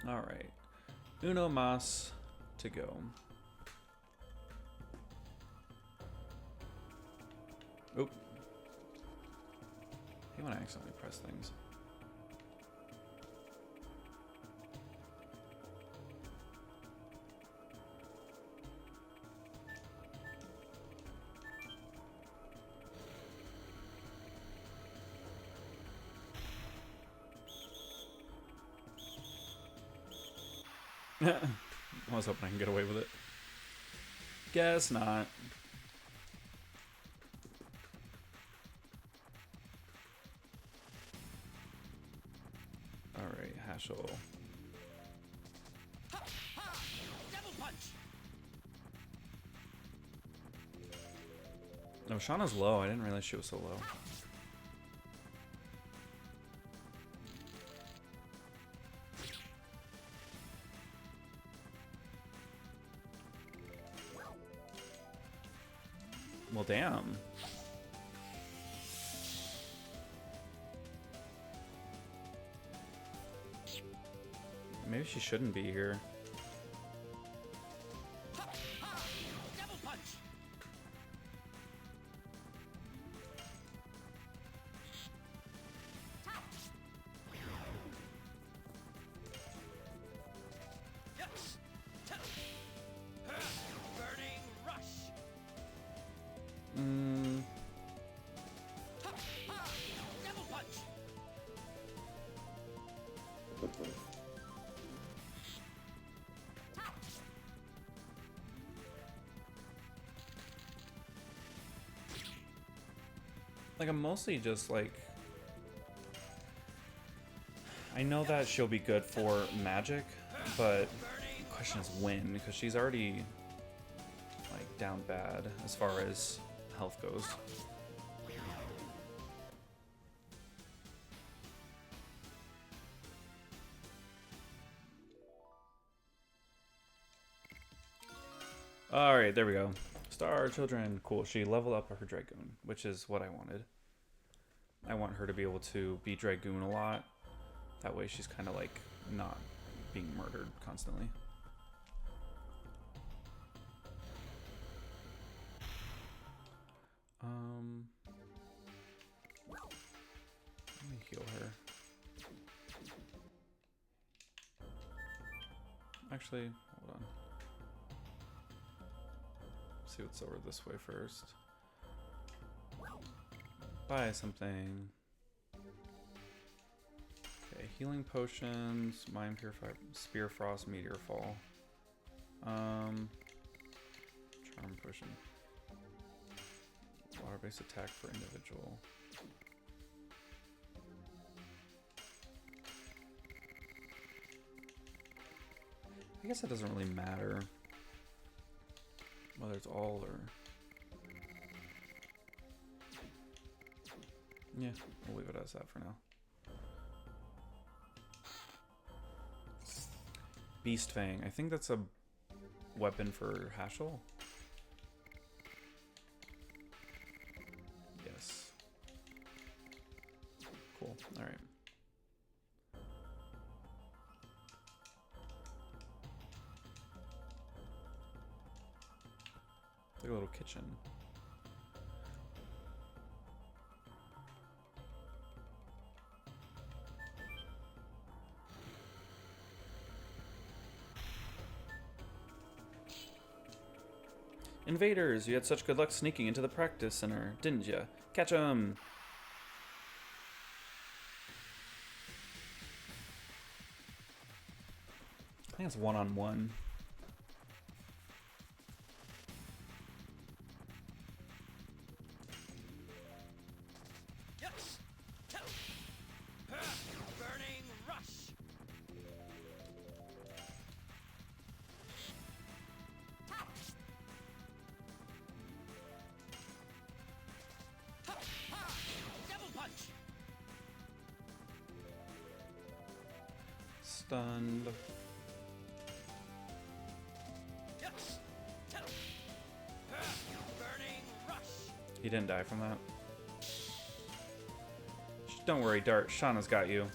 Alright. Uno mas to go. Oh. I hate when I accidentally press things. I was hoping I can get away with it. Guess not. Alright, Hashel. No, Shauna's low. I didn't realize she was so low. Well, damn. Maybe she shouldn't be here. Like, I'm mostly just like, I know that she'll be good for magic, but the question is when, because she's already like down bad as far as health goes. Alright, there we go. Star Children. Cool. She leveled up her Dragoon, which is what I wanted. I want her to be able to be Dragoon a lot. That way she's kind of like not being murdered constantly. Let me heal her. Actually, hold on. See what's over this way first. Buy something. Okay, healing potions, mind purify, spear frost, meteor fall. Charm potion. Water-based attack for individual. I guess it doesn't really matter whether it's all or... Yeah, we'll leave it as that for now. Beast Fang. I think that's a weapon for Hashel. Yes. Cool. Alright. It's like a little kitchen. Invaders! You had such good luck sneaking into the practice center, didn't ya? Catch 'em! I think it's one-on-one. Burning rush. Double punch. Stunned. Burning rush. He didn't die from that. Don't worry, Dart. Shauna's got you.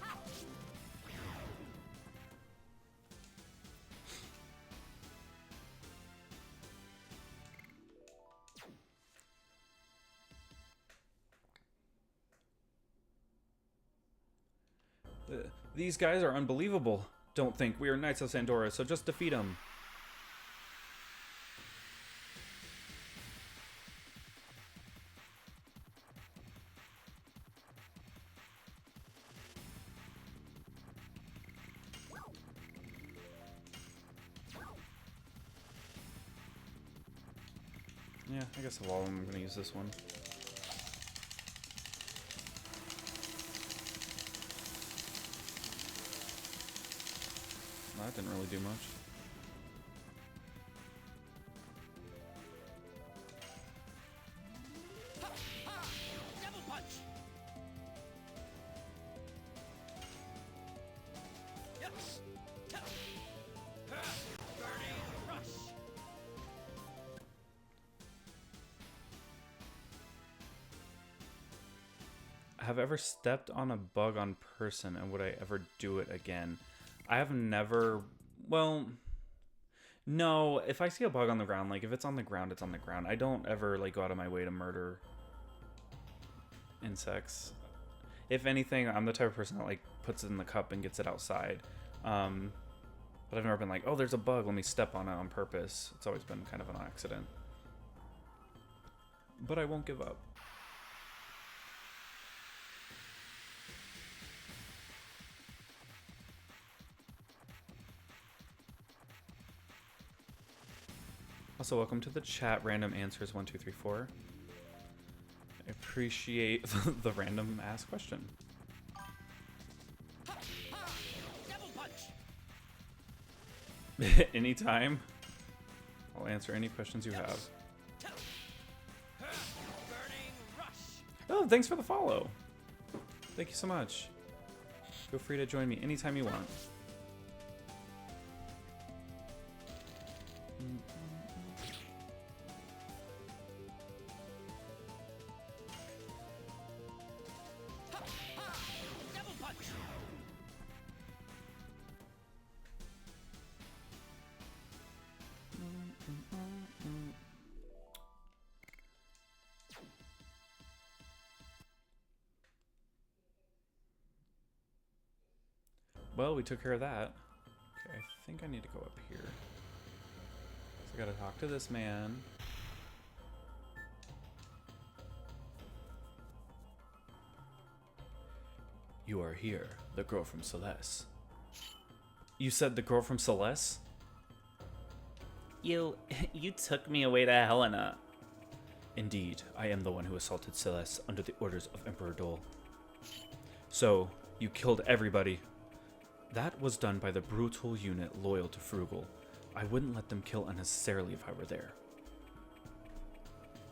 These guys are unbelievable. Don't think we are Knights of Sandora, so just defeat them. Yeah, I guess of all of them, I'm going to use this one. That didn't really do much. Double punch. Burning rush. Have I ever stepped on a bug on person, and would I ever do it again? I have never... Well, no. If I see a bug on the ground, like, if it's on the ground, it's on the ground. I don't ever, like, go out of my way to murder insects. If anything, I'm the type of person that, like, puts it in the cup and gets it outside. But I've never been like, oh, there's a bug, let me step on it on purpose. It's always been kind of an accident. But I won't give up. Also, welcome to the chat. Random answers 1, 2, 3, 4. I appreciate the random ass question. Double punch. Anytime. I'll answer any questions you have. Burning rush. Oh, thanks for the follow. Thank you so much. Feel free to join me anytime you want. Double punch. Well, we took care of that. Okay, I think I need to go up here. So I gotta talk to this man. You are here, the girl from Celeste. You said the girl from Celeste? You took me away to Helena. Indeed, I am the one who assaulted Celeste under the orders of Emperor Dole. So, you killed everybody. That was done by the brutal unit loyal to Frugal. I wouldn't let them kill unnecessarily if I were there.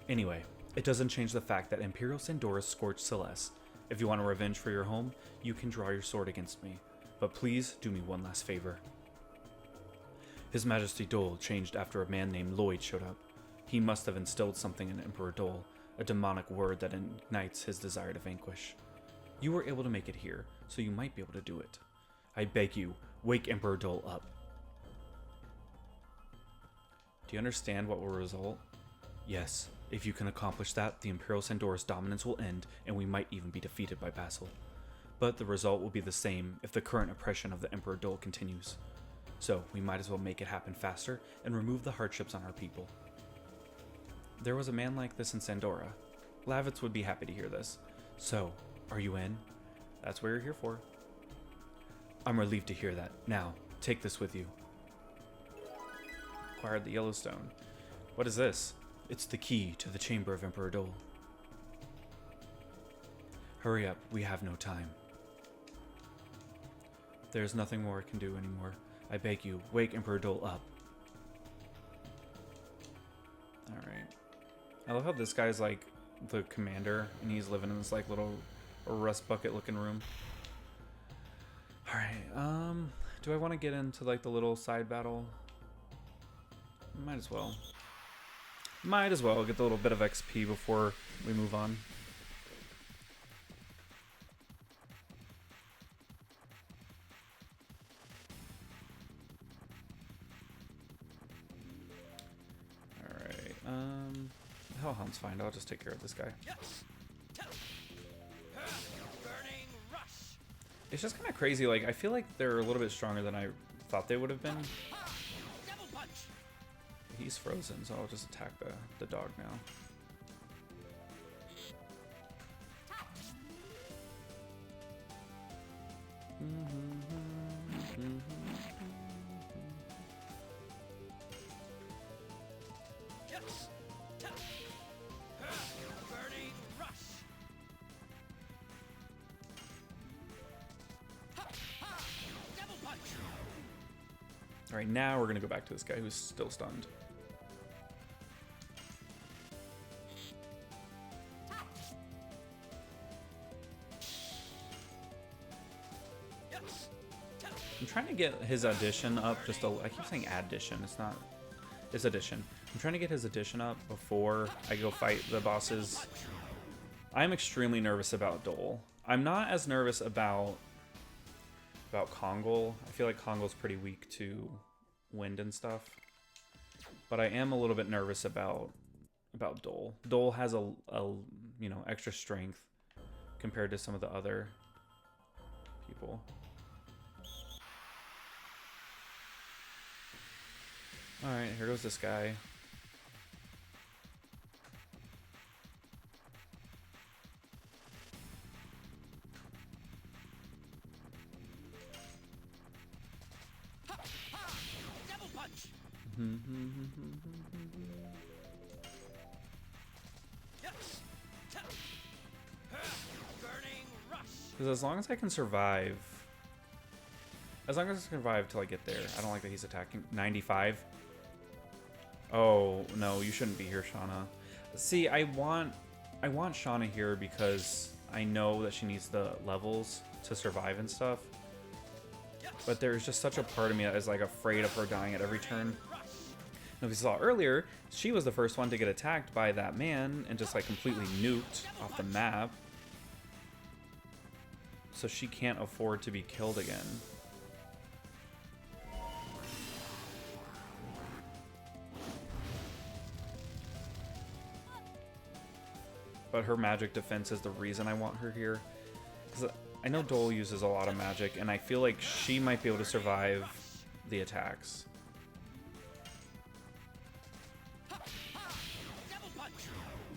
Anyway, it doesn't change the fact that Imperial Sandora scorched Celeste. If you want a revenge for your home, you can draw your sword against me. But please do me one last favor. His Majesty Dole changed after a man named Lloyd showed up. He must have instilled something in Emperor Dole, a demonic word that ignites his desire to vanquish. You were able to make it here, so you might be able to do it. I beg you, wake Emperor Dole up. Do you understand what will result? Yes, if you can accomplish that, the Imperial Sandora's dominance will end, and we might even be defeated by Basil. But the result will be the same if the current oppression of the Emperor Dole continues. So, we might as well make it happen faster and remove the hardships on our people. There was a man like this in Sandora. Lavitz would be happy to hear this. So, are you in? That's what you're here for. I'm relieved to hear that. Now, take this with you. Acquired the Yellowstone. What is this? It's the key to the chamber of Emperor Dole. Hurry up, we have no time. There's nothing more I can do anymore. I beg you, wake Emperor Dole up. Alright. I love how this guy's like the commander and he's living in this like little rust bucket looking room. Alright, do I want to get into like the little side battle? Might as well. Might as well get a little bit of XP before we move on. Alright, Hellhound's fine, I'll just take care of this guy. Burning rush. It's just kind of crazy, like, I feel like they're a little bit stronger than I thought they would have been. Double punch. He's frozen, so I'll just attack the dog now. Burning rush. Double punch. Alright, now we're gonna go back to this guy who's still stunned. I'm trying to get his addition up just a... I keep saying addition, it's not... His addition. I'm trying to get his addition up before I go fight the bosses. I'm extremely nervous about Dole. I'm not as nervous about Kongol. I feel like Kongol's pretty weak to wind and stuff. But I am a little bit nervous about Dole. Dole has a you know, extra strength compared to some of the other people. Alright, here goes this guy. Double punch. Burning rush. Because as long as I can survive... As long as I can survive till I get there. I don't like that he's attacking. 95? Oh, no, you shouldn't be here, Shauna. See, I want Shauna here because I know that she needs the levels to survive and stuff. But there's just such a part of me that is like afraid of her dying at every turn. Now, if you saw earlier, she was the first one to get attacked by that man and just like completely nuked off the map. So she can't afford to be killed again. But her magic defense is the reason I want her here. 'Cause I know Dole uses a lot of magic, and I feel like she might be able to survive the attacks.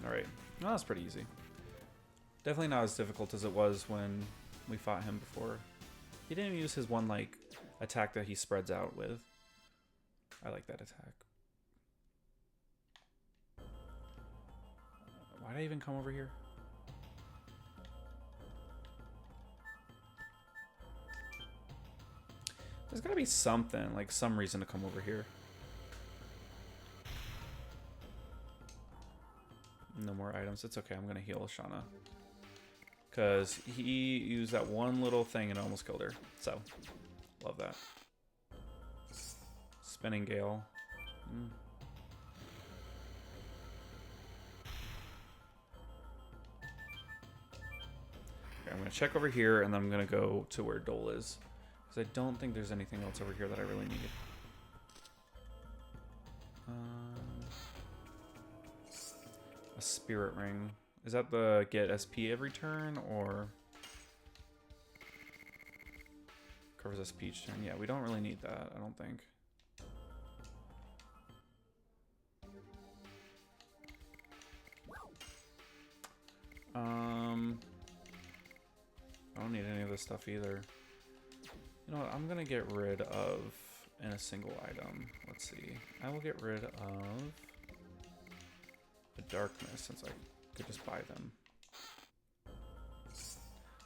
Alright. Well, that's pretty easy. Definitely not as difficult as it was when we fought him before. He didn't use his one, like, attack that he spreads out with. I like that attack. Why'd I even come over here? There's gotta be something, like some reason to come over here. No more items. It's okay. I'm gonna heal Shauna. Because he used that one little thing and almost killed her. So, love that. Spinning Gale. Okay, I'm gonna check over here and then I'm gonna go to where Dole is. Because I don't think there's anything else over here that I really need. A spirit ring. Is that the get SP every turn, or covers SP each turn? Yeah, we don't really need that, I don't think. I don't need any of this stuff either. You know what? I'm gonna get rid of in a single item. Let's see. I will get rid of the darkness since I could just buy them.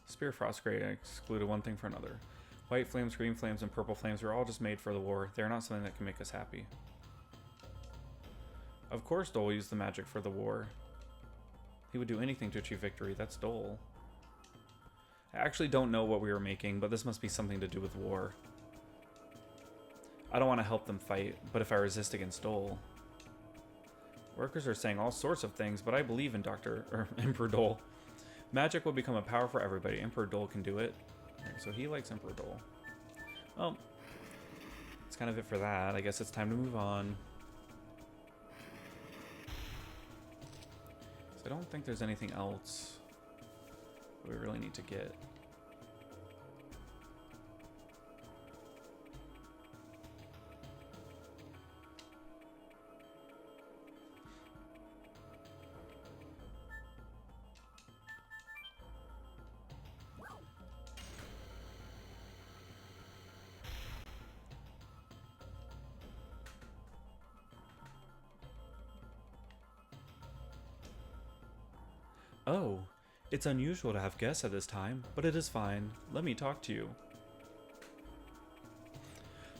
Spear Frost Grade excluded one thing for another. White flames, green flames, and purple flames were all just made for the war. They are not something that can make us happy. Of course Dole used the magic for the war. He would do anything to achieve victory. That's Dole. I actually don't know what we were making, but this must be something to do with war. I don't want to help them fight, but if I resist against Dole... Workers are saying all sorts of things, but I believe in Emperor Dole. Magic will become a power for everybody. Emperor Dole can do it. Okay, so he likes Emperor Dole. Well, that's kind of it for that. I guess it's time to move on. So I don't think there's anything else we really need to get. Oh, it's unusual to have guests at this time, but it is fine. Let me talk to you.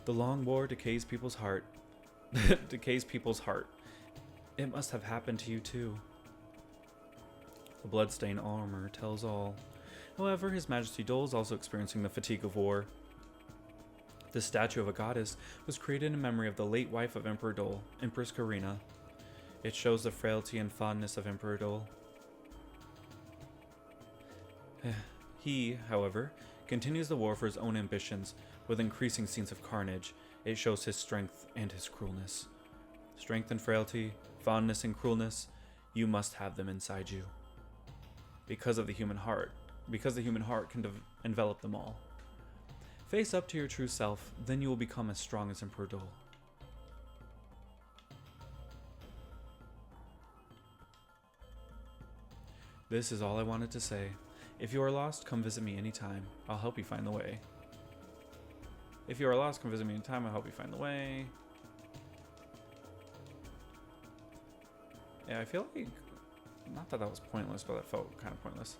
The long war decays people's heart. Decays people's heart. It must have happened to you too. The bloodstained armor tells all. However, His Majesty Dole is also experiencing the fatigue of war. This statue of a goddess was created in memory of the late wife of Emperor Dole, Empress Karina. It shows the frailty and fondness of Emperor Dole. He, however, continues the war for his own ambitions, with increasing scenes of carnage. It shows his strength and his cruelness. Strength and frailty, fondness and cruelness, you must have them inside you. Because the human heart can envelop them all. Face up to your true self, then you will become as strong as Emperor Dole. This is all I wanted to say. If you are lost, come visit me anytime. I'll help you find the way. If you are lost, come visit me anytime. I'll help you find the way. Yeah, I feel like, not that that was pointless, but that felt kind of pointless.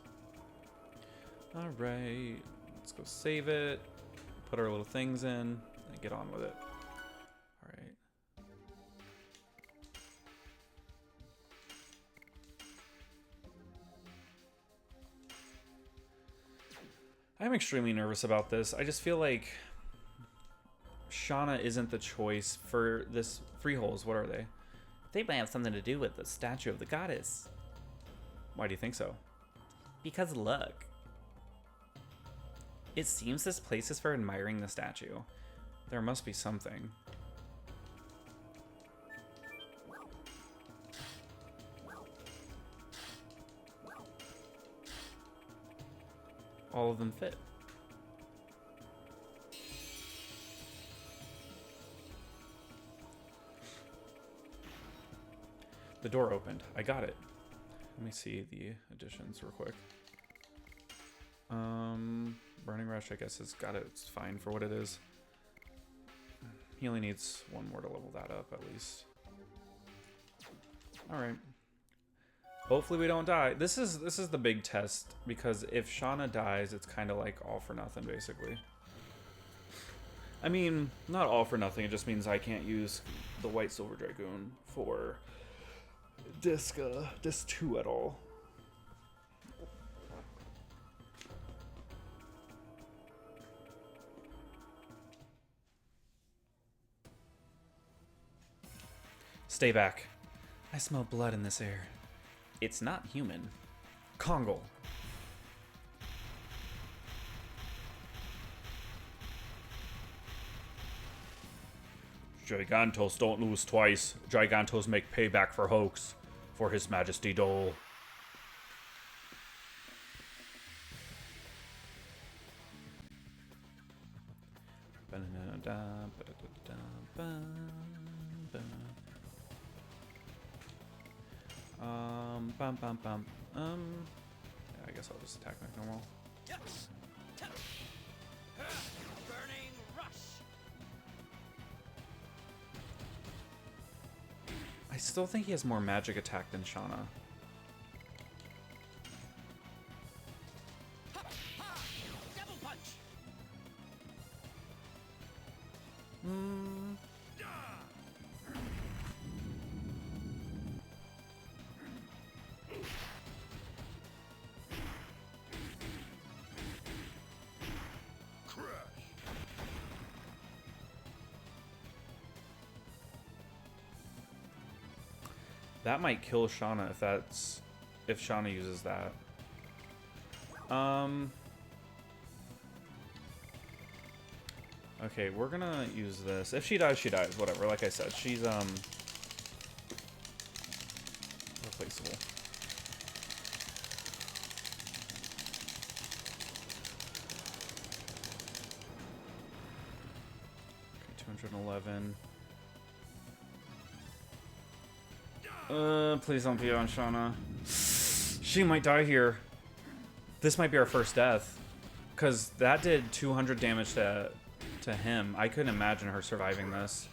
All right, let's go save it, put our little things in, and get on with it. All right. I'm extremely nervous about this. I just feel like Shauna isn't the choice for this. Free holes, what are they? They might have something to do with the statue of the goddess. Why do you think so? Because look. It seems this place is for admiring the statue. There must be something. All of them fit. The door opened. I got it. Let me see the additions real quick. Burning Rush, I guess, has got it. It's fine for what it is. He only needs one more to level that up, at least. All right. Hopefully we don't die. This is the big test, because if Shauna dies, it's kind of like all for nothing, basically. I mean, not all for nothing. It just means I can't use the White Silver Dragoon for Disc 2 at all. Stay back. I smell blood in this air. It's not human. Kongal. Gigantos don't lose twice. Gigantos make payback for hoax. For His Majesty Dole. Yeah, I guess I'll just attack like normal. Burning rush. I still think he has more magic attack than Shauna. Double punch. That might kill Shauna if Shauna uses that. Okay, we're gonna use this. If she dies, she dies. Whatever. Like I said, she's replaceable. Okay, 211. Please don't be on Shauna. She might die here. This might be our first death. Because that did 200 damage to him. I couldn't imagine her surviving this.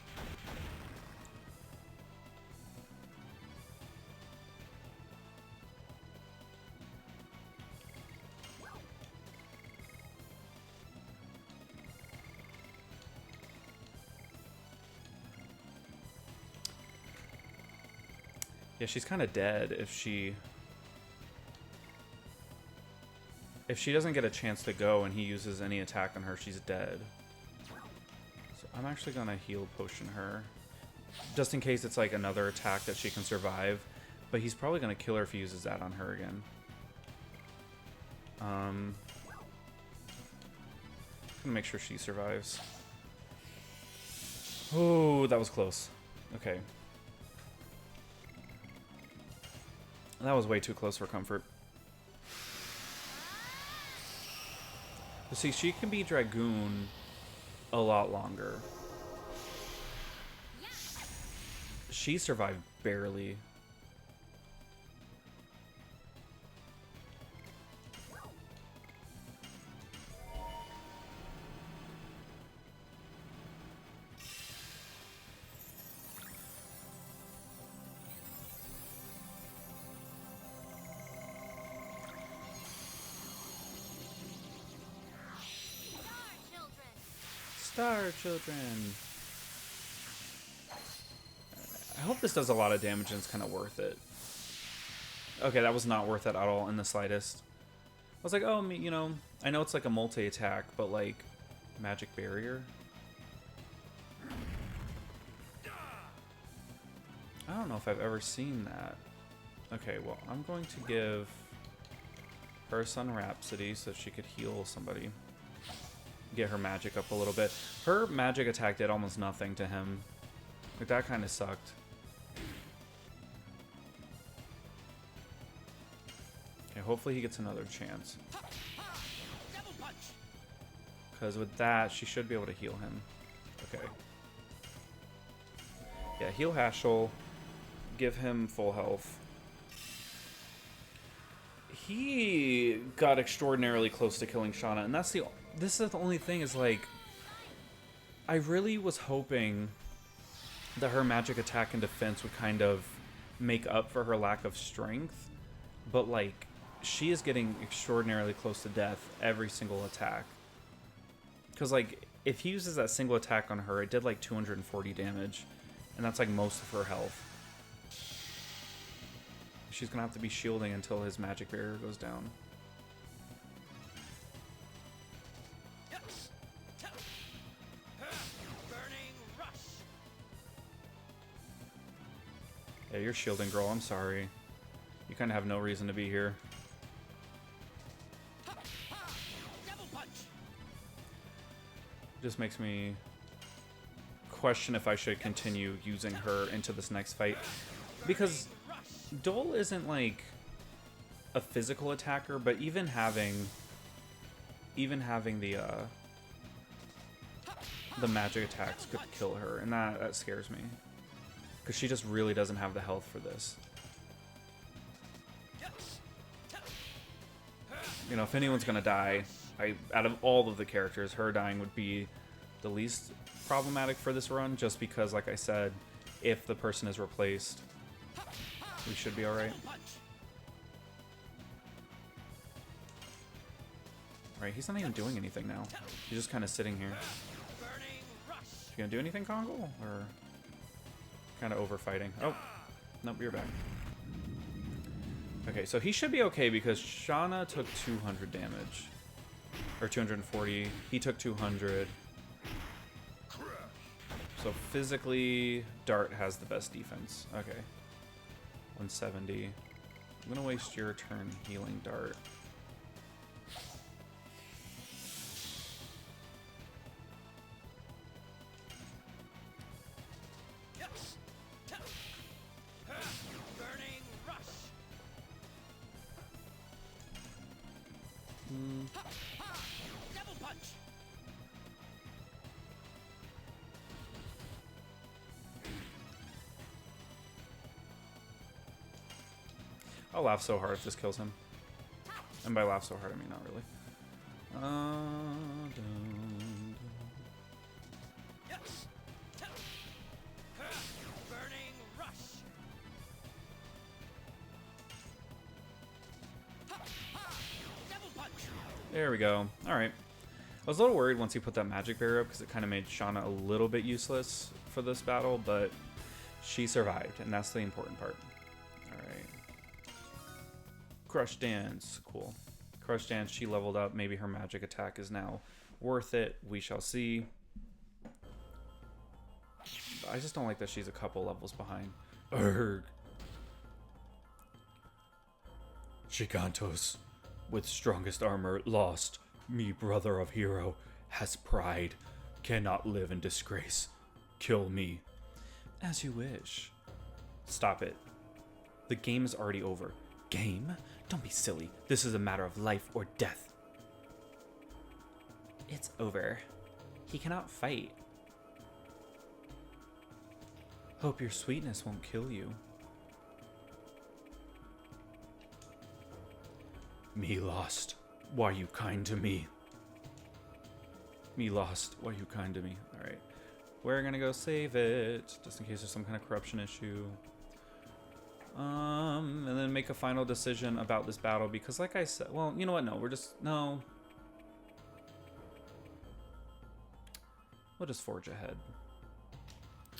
Yeah, she's kind of dead if she doesn't get a chance to go and he uses any attack on her, she's dead. So I'm actually gonna heal potion her. Just in case it's like another attack that she can survive. But he's probably gonna kill her if he uses that on her again. Gonna make sure she survives. Oh, that was close. Okay. That was way too close for comfort. But see, she can be Dragoon a lot longer. She survived barely. Star children. I hope this does a lot of damage and it's kind of worth it. Okay, that was not worth it at all in the slightest. I was like, oh, you know, I know it's like a multi-attack, but like, magic barrier? I don't know if I've ever seen that. Okay, well, I'm going to give her Sun Rhapsody so she could heal somebody. Get her magic up a little bit. Her magic attack did almost nothing to him. Like, that kind of sucked. Okay, hopefully he gets another chance. Because with that, she should be able to heal him. Okay. Yeah, heal Hashel. Give him full health. He got extraordinarily close to killing Shauna, and this is the only thing is like, I really was hoping that her magic attack and defense would kind of make up for her lack of strength, but like, she is getting extraordinarily close to death every single attack. Because like, if he uses that single attack on her, it did like 240 damage, and that's like most of her health. She's gonna have to be shielding until his magic barrier goes down. Burning rush. Yeah, you're shielding, girl. I'm sorry. You kind of have no reason to be here. Double punch. Just makes me question if I should continue using her into this next fight. Because Dole isn't like a physical attacker, but even having the magic attacks could kill her, and that scares me. Because she just really doesn't have the health for this. You know, if anyone's gonna die, out of all of the characters, her dying would be the least problematic for this run, just because, like I said, if the person is replaced, we should be alright. Right, he's not even doing anything now. He's just kind of sitting here. You gonna do anything, Kongo? Or kind of overfighting? Oh, nope, you're back. Okay, so he should be okay because Shauna took 200 damage. Or 240. He took 200. So physically, Dart has the best defense. Okay. 170. I'm gonna waste your turn healing Dart. Burning rush. Double punch. I'll laugh so hard if this kills him. And by laugh so hard, I mean not really. Burning rush. Double punch. There we go. Alright. I was a little worried once he put that magic barrier up because it kind of made Shauna a little bit useless for this battle, but she survived, and that's the important part. Alright. Crush Dance. Cool. Crush Dance, she leveled up. Maybe her magic attack is now worth it. We shall see. I just don't like that she's a couple levels behind. Urgh. Gigantos, with strongest armor, lost. Me, brother of hero, has pride. Cannot live in disgrace. Kill me. As you wish. Stop it. The game is already over. Game? Don't be silly. This is a matter of life or death. It's over. He cannot fight. Hope your sweetness won't kill you. Me lost. Why you kind to me? Me lost. Why you kind to me? Alright. We're gonna go save it, just in case there's some kind of corruption issue. And then make a final decision about this battle, because like I said, well, you know what, no, we're just, no. We'll just forge ahead.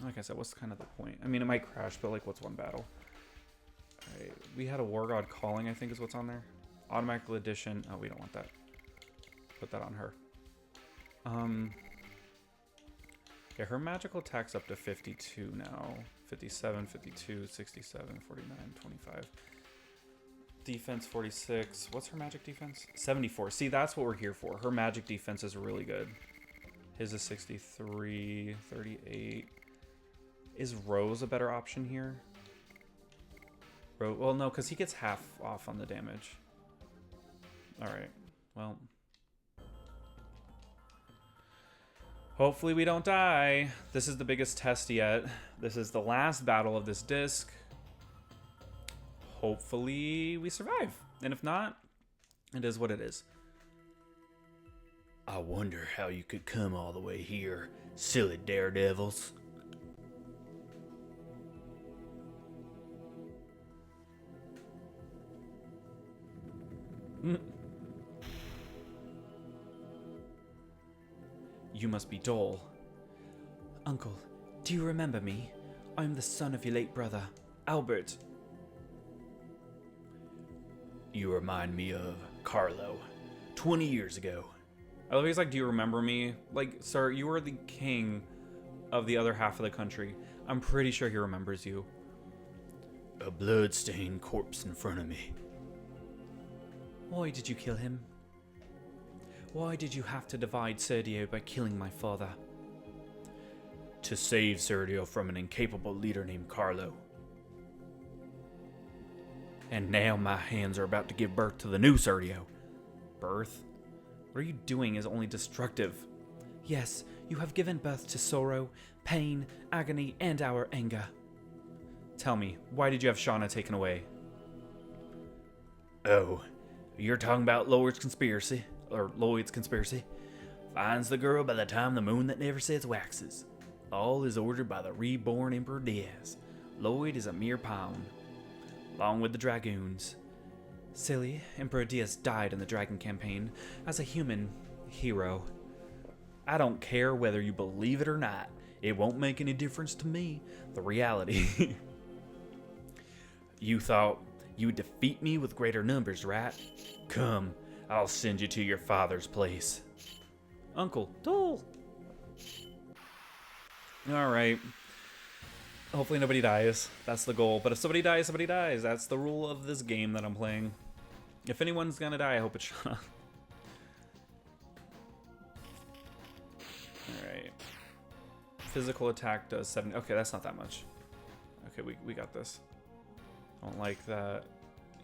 Like I said, what's kind of the point? I mean, it might crash, but like, what's one battle? Alright, we had a War God Calling, I think is what's on there. Automatic addition. Oh, we don't want that. Put that on her. Yeah, her magical attack's up to 52 now. 57, 52, 67, 49, 25. Defense 46. What's her magic defense? 74. See, that's what we're here for. Her magic defense is really good. His is 63, 38. Is Rose a better option here? Well, no, because he gets half off on the damage. Alright, well. Hopefully we don't die. This is the biggest test yet. This is the last battle of this disc. Hopefully we survive. And if not, it is what it is. I wonder how you could come all the way here, silly daredevils. You must be Dole. Uncle, do you remember me? I'm the son of your late brother, Albert. You remind me of Carlo, 20 years ago. I love he's like, do you remember me? Like, sir, you were the king of the other half of the country. I'm pretty sure he remembers you. A blood-stained corpse in front of me. Why did you kill him? Why did you have to divide Sergio by killing my father? To save Sergio from an incapable leader named Carlo. And now my hands are about to give birth to the new Sergio. Birth? What are you doing is only destructive. Yes, you have given birth to sorrow, pain, agony, and our anger. Tell me, why did you have Shauna taken away? Oh, you're talking about Lloyd's conspiracy? Or Lloyd's conspiracy? Finds the girl by the time the moon that never sets waxes. All is ordered by the reborn Emperor Diaz. Lloyd is a mere pawn, along with the Dragoons. Silly, Emperor Diaz died in the Dragon campaign as a human hero. I don't care whether you believe it or not. It won't make any difference to me. The reality. You thought you'd defeat me with greater numbers, right? Come, I'll send you to your father's place. Uncle, Dole. Alright. Hopefully nobody dies. That's the goal. But if somebody dies, somebody dies. That's the rule of this game that I'm playing. If anyone's gonna die, I hope it's Shauna. Alright. Physical attack does 70. Okay, that's not that much. Okay, we got this. Don't like that.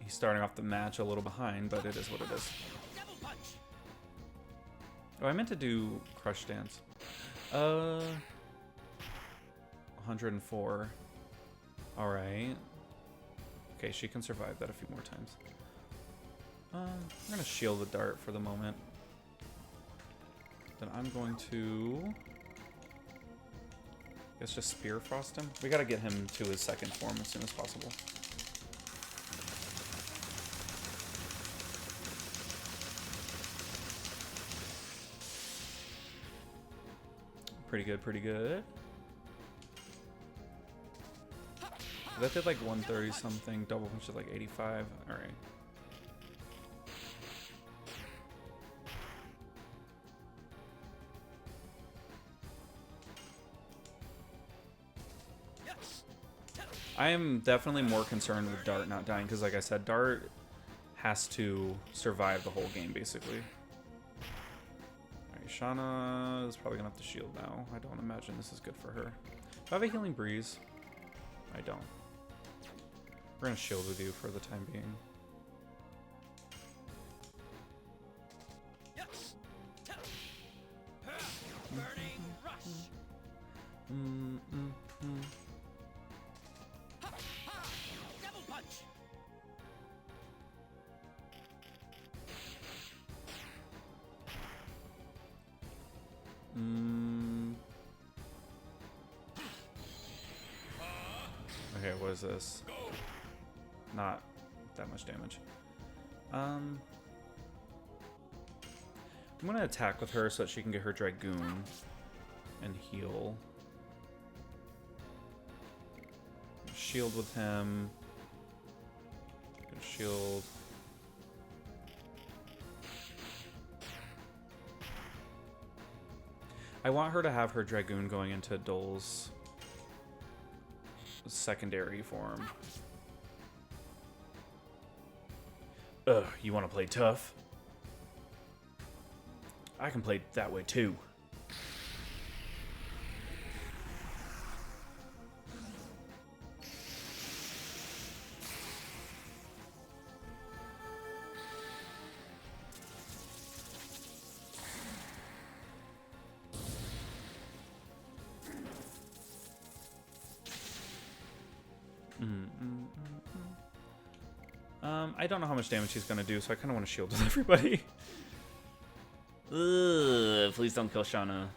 He's starting off the match a little behind, but it is what it is. Double punch. Oh, I meant to do Crush Dance. 104. Alright. Okay, she can survive that a few more times. I'm gonna shield the dart for the moment. Then I'm going to... I guess just Spear Frost him. We gotta get him to his second form as soon as possible. Pretty good, pretty good. That did like 130 something, double punch did like 85. Alright. I am definitely more concerned with Dart not dying because, like I said, Dart has to survive the whole game basically. Alright, Shauna is probably gonna have to shield now. I don't imagine this is good for her. Do I have a Healing Breeze? I don't. We're gonna shield with you for the time being. Burning rush. Double punch. Okay, what is this? Not that much damage. I'm gonna attack with her so that she can get her Dragoon. and heal. Shield with him. Shield. I want her to have her Dragoon going into Dole's secondary form. Ugh, you want to play tough? I can play that way too. I don't know how much damage he's gonna do, so I kind of want to shield with everybody. Ugh, please don't kill Shauna.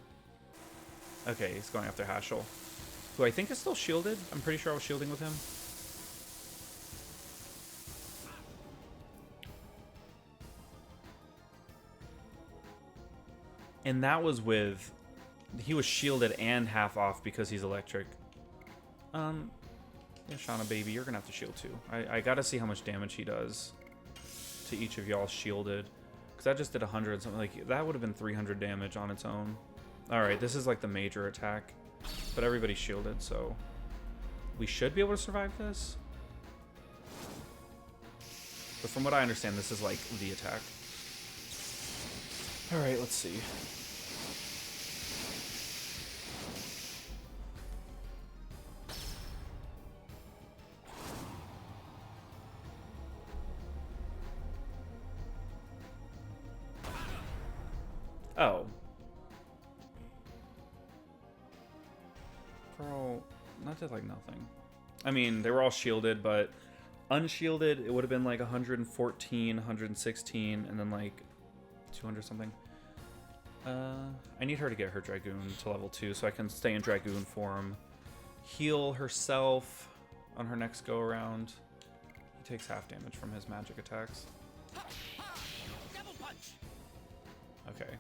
Okay, he's going after Hashel, who I think is still shielded. I'm pretty sure I was shielding with him. And that was with... He was shielded and half off because he's electric. Yeah, Shauna, baby, you're gonna have to shield too. I gotta see how much damage he does to each of y'all shielded. Because that just did 100 and something. Like, that would have been 300 damage on its own. Alright, this is like the major attack. But everybody's shielded, so... We should be able to survive this. But from what I understand, this is like the attack. Alright, let's see. Oh. Bro, that did like nothing. I mean, they were all shielded, but unshielded, it would have been like 114, 116, and then like 200 something. I need her to get her Dragoon to level 2 so I can stay in Dragoon form. Heal herself on her next go around. He takes half damage from his magic attacks. Double punch. Okay.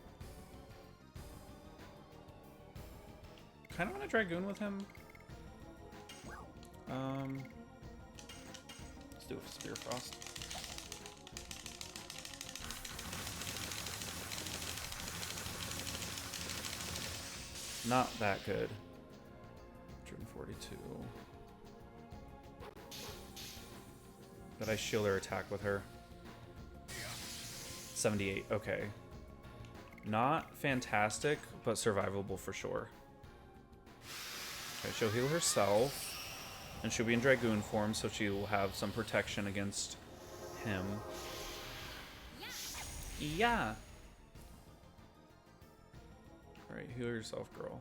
Kind of want to Dragoon with him. Let's do a Spear Frost. Not that good. 142. But I shield her attack with her. 78. Okay. Not fantastic, but survivable for sure. Okay, she'll heal herself. And she'll be in Dragoon form, so she will have some protection against him. Yeah. Alright, heal yourself, girl.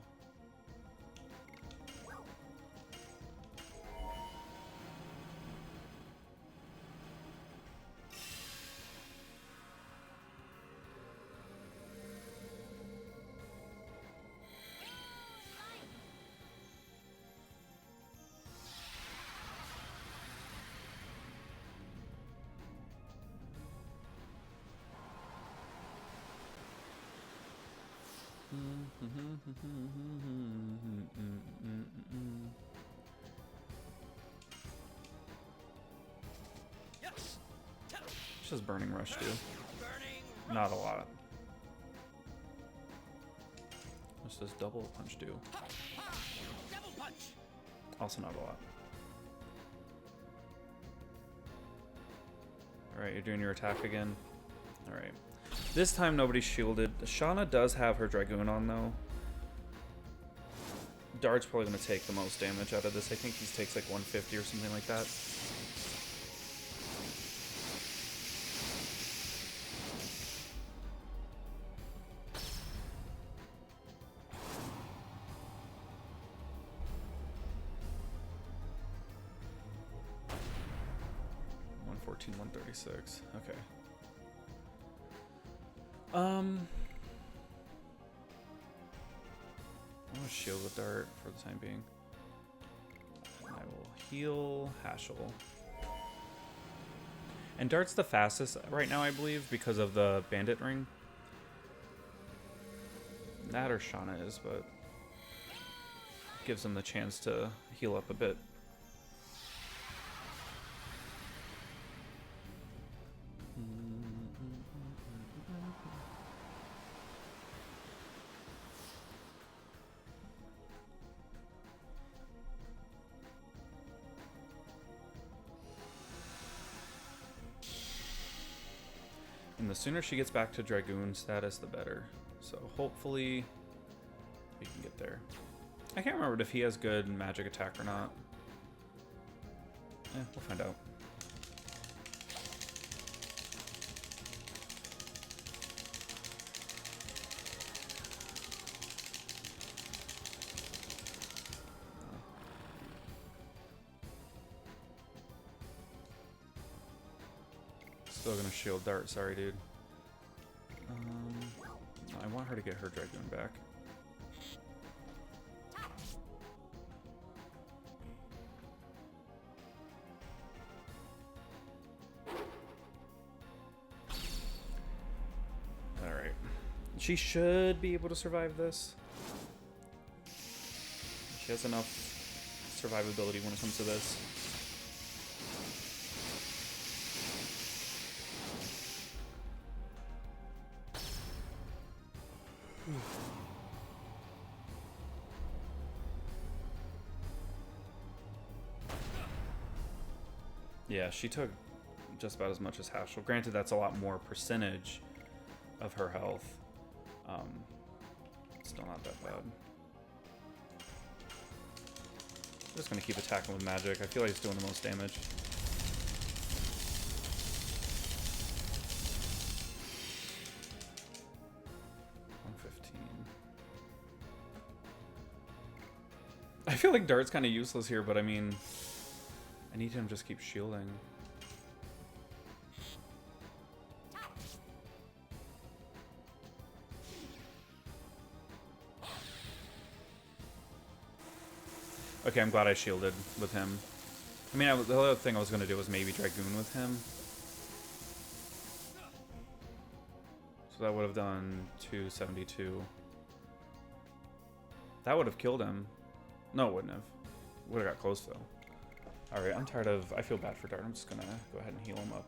Yes. It's just Burning Rush, too. Burning Not a lot. What's this double punch do? double punch. Also not a lot. Alright, you're doing your attack again. Alright. This time nobody's shielded. Shauna does have her Dragoon on, though. Dart's probably going to take the most damage out of this. I think he takes like 150 or something like that. $114, $136. Okay. I'm gonna shield with Dart for the time being. I will heal Hashel. And Dart's the fastest right now, I believe, because of the Bandit Ring. That or Shauna is, but gives him the chance to heal up a bit. And the sooner she gets back to Dragoon status, the better. So hopefully we can get there. I can't remember if he has good magic attack or not. Yeah, we'll find out. Still gonna shield dart, sorry dude. I want her to get her Dragoon back. Alright. She should be able to survive this. She has enough survivability when it comes to this. Yeah, she took just about as much as Haschel. Granted, that's a lot more percentage of her health. Still not that bad. I'm just going to keep attacking with magic. I feel like it's doing the most damage. I feel like Dart's kind of useless here, but I mean, I need him to just keep shielding. Okay, I'm glad I shielded with him. I mean, the other thing I was going to do was maybe Dragoon with him. So that would have done 272. That would have killed him. No, it wouldn't have. Would have got close, though. Alright, I'm tired of... I feel bad for Dart. I'm just going to go ahead and heal him up.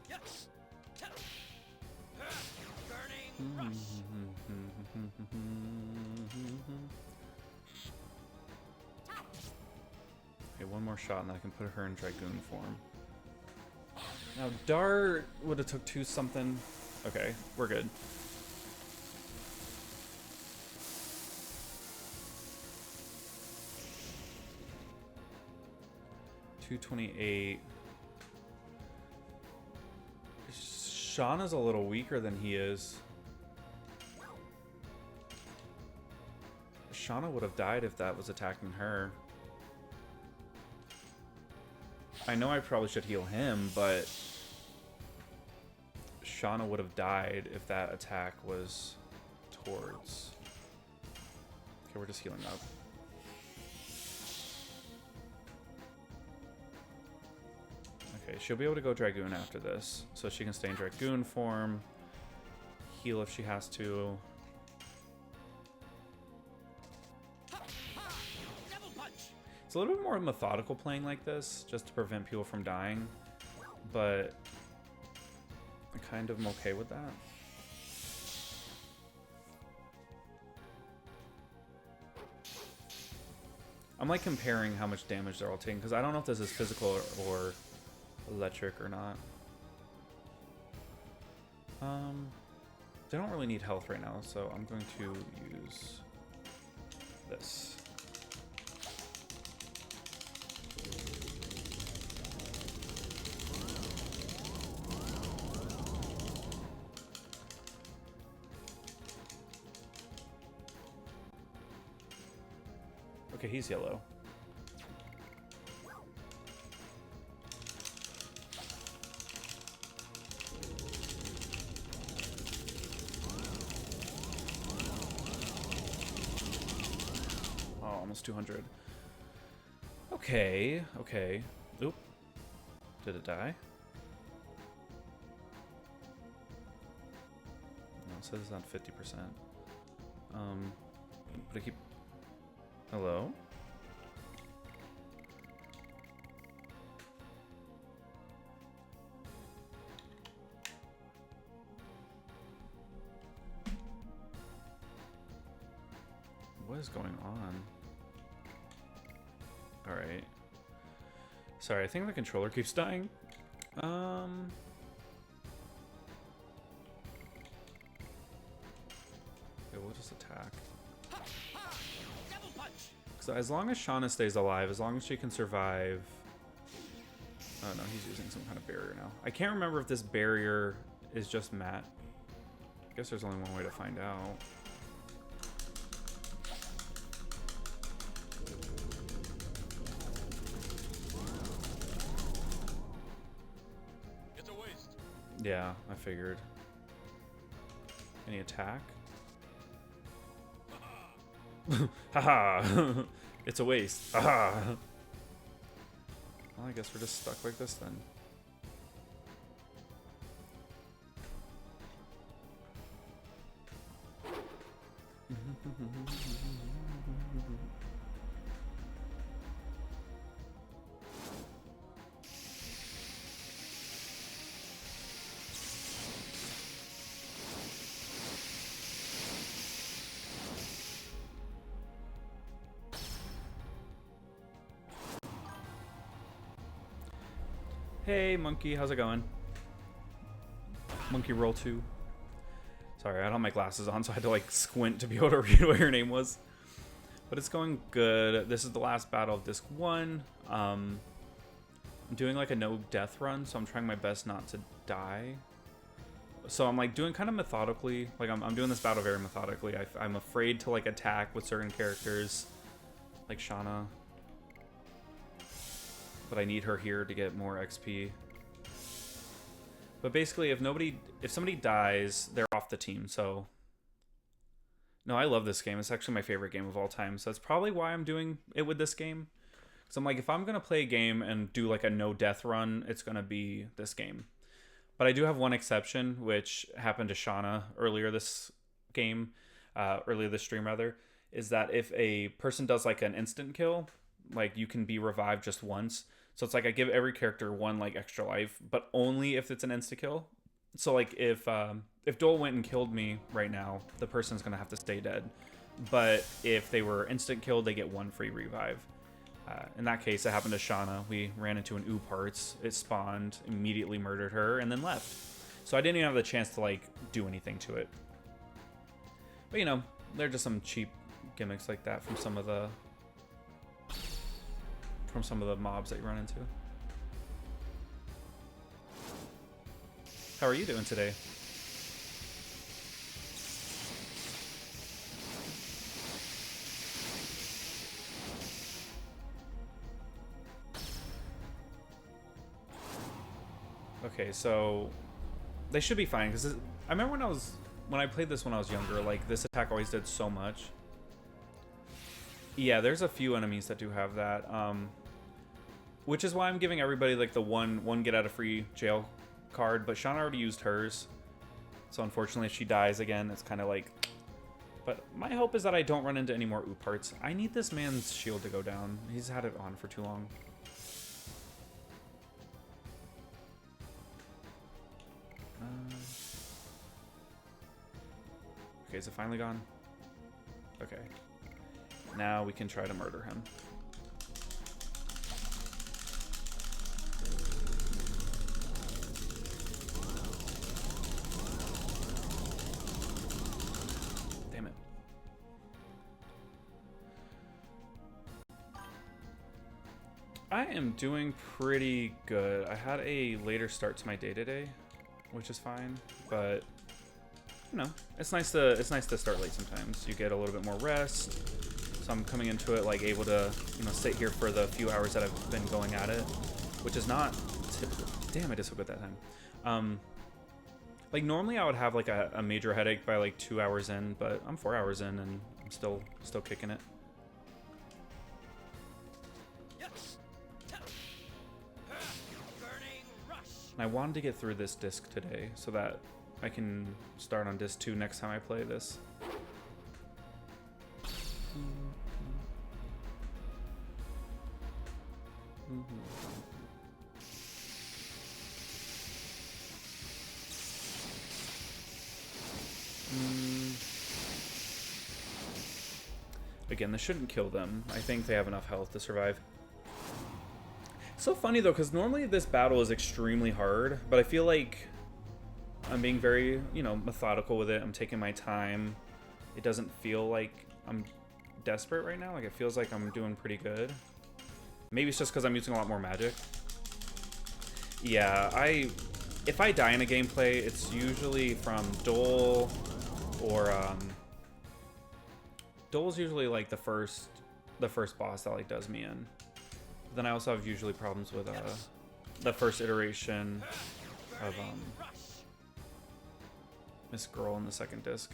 Yes. Burning rush. Okay, one more shot and then I can put her in Dragoon form. Now, Dart would have took 2 something. Okay, we're good. $228. Shauna's a little weaker than he is. Shauna would have died if that was attacking her. I know I probably should heal him, but Shauna would have died if that attack was towards... Okay, we're just healing up. Okay, she'll be able to go Dragoon after this, so she can stay in Dragoon form, heal if she has to. Double punch. It's a little bit more methodical playing like this, just to prevent people from dying, but I kind of am okay with that. I'm like comparing how much damage they're all taking, because I don't know if this is physical or electric or not. They don't really need health right now, so I'm going to use this. Okay, he's yellow. Almost 200. Okay, okay. Oop. Did it die? it says it's on 50%. But I keep... Hello? What is going on? Alright. Sorry, I think the controller keeps dying. Okay, we'll just attack. Double punch. So as long as Shauna stays alive, as long as she can survive... Oh no, he's using some kind of barrier now. I can't remember if this barrier is just Matt. I guess there's only one way to find out. It's a waste. Yeah, I figured. Any attack? Haha! It's a waste. Haha! Well, I guess we're just stuck like this then. Hey, Monkey, how's it going? Monkey Roll 2. Sorry, I don't have my glasses on, so I had to like squint to be able to read what your name was. But it's going good. This is the last battle of Disc 1. I'm doing like a no death run, so I'm trying my best not to die. So I'm like doing kind of methodically. Like I'm doing this battle very methodically. I'm afraid to like attack with certain characters, like Shauna. But I need her here to get more XP. But basically, if somebody dies, they're off the team. So, no, I love this game. It's actually my favorite game of all time. So that's probably why I'm doing it with this game. Because I'm like, if I'm gonna play a game and do like a no death run, it's gonna be this game. But I do have one exception, which happened to Shauna earlier this stream rather, is that if a person does like an instant kill, like you can be revived just once. So it's like I give every character one like extra life, but only if it's an insta kill. So like if Dole went and killed me right now, the person's gonna have to stay dead. But if they were instant killed, they get one free revive. In that case, it happened to Shauna. We ran into an ooh parts. It spawned, immediately murdered her, and then left. So I didn't even have the chance to like do anything to it. But you know, they're just some cheap gimmicks like that from some of the mobs that you run into. How are you doing today? Okay, so they should be fine because I remember when I played this when I was younger, like this attack always did so much. Yeah, there's a few enemies that do have that. Which is why I'm giving everybody like the one get out of free jail card, but Shauna already used hers. So unfortunately if she dies again, it's kind of like... But my hope is that I don't run into any more oop parts. I need this man's shield to go down. He's had it on for too long. Okay, is it finally gone? Okay. Now we can try to murder him. Damn it. I am doing pretty good. I had a later start to my day today, which is fine, but you know, it's nice to start late sometimes. You get a little bit more rest. So I'm coming into it like able to, you know, sit here for the few hours that I've been going at it, which is not typical. Damn, I did so good that time. Like normally I would have like a major headache by like 2 hours in, but I'm 4 hours in and I'm still kicking it. Burning rush. And I wanted to get through this disc today so that I can start on disc 2 next time I play this. Again, this shouldn't kill them. I think they have enough health to survive. It's so funny though, because normally this battle is extremely hard, but I feel like I'm being very, you know, methodical with it. I'm taking my time. It doesn't feel like I'm desperate right now. Like, it feels like I'm doing pretty good. Maybe it's just because I'm using a lot more magic. Yeah, if I die in a gameplay, it's usually from Dole or Dole's usually like the first boss that like does me in. Then I also have usually problems with the first iteration of Miss Girl in the second disc.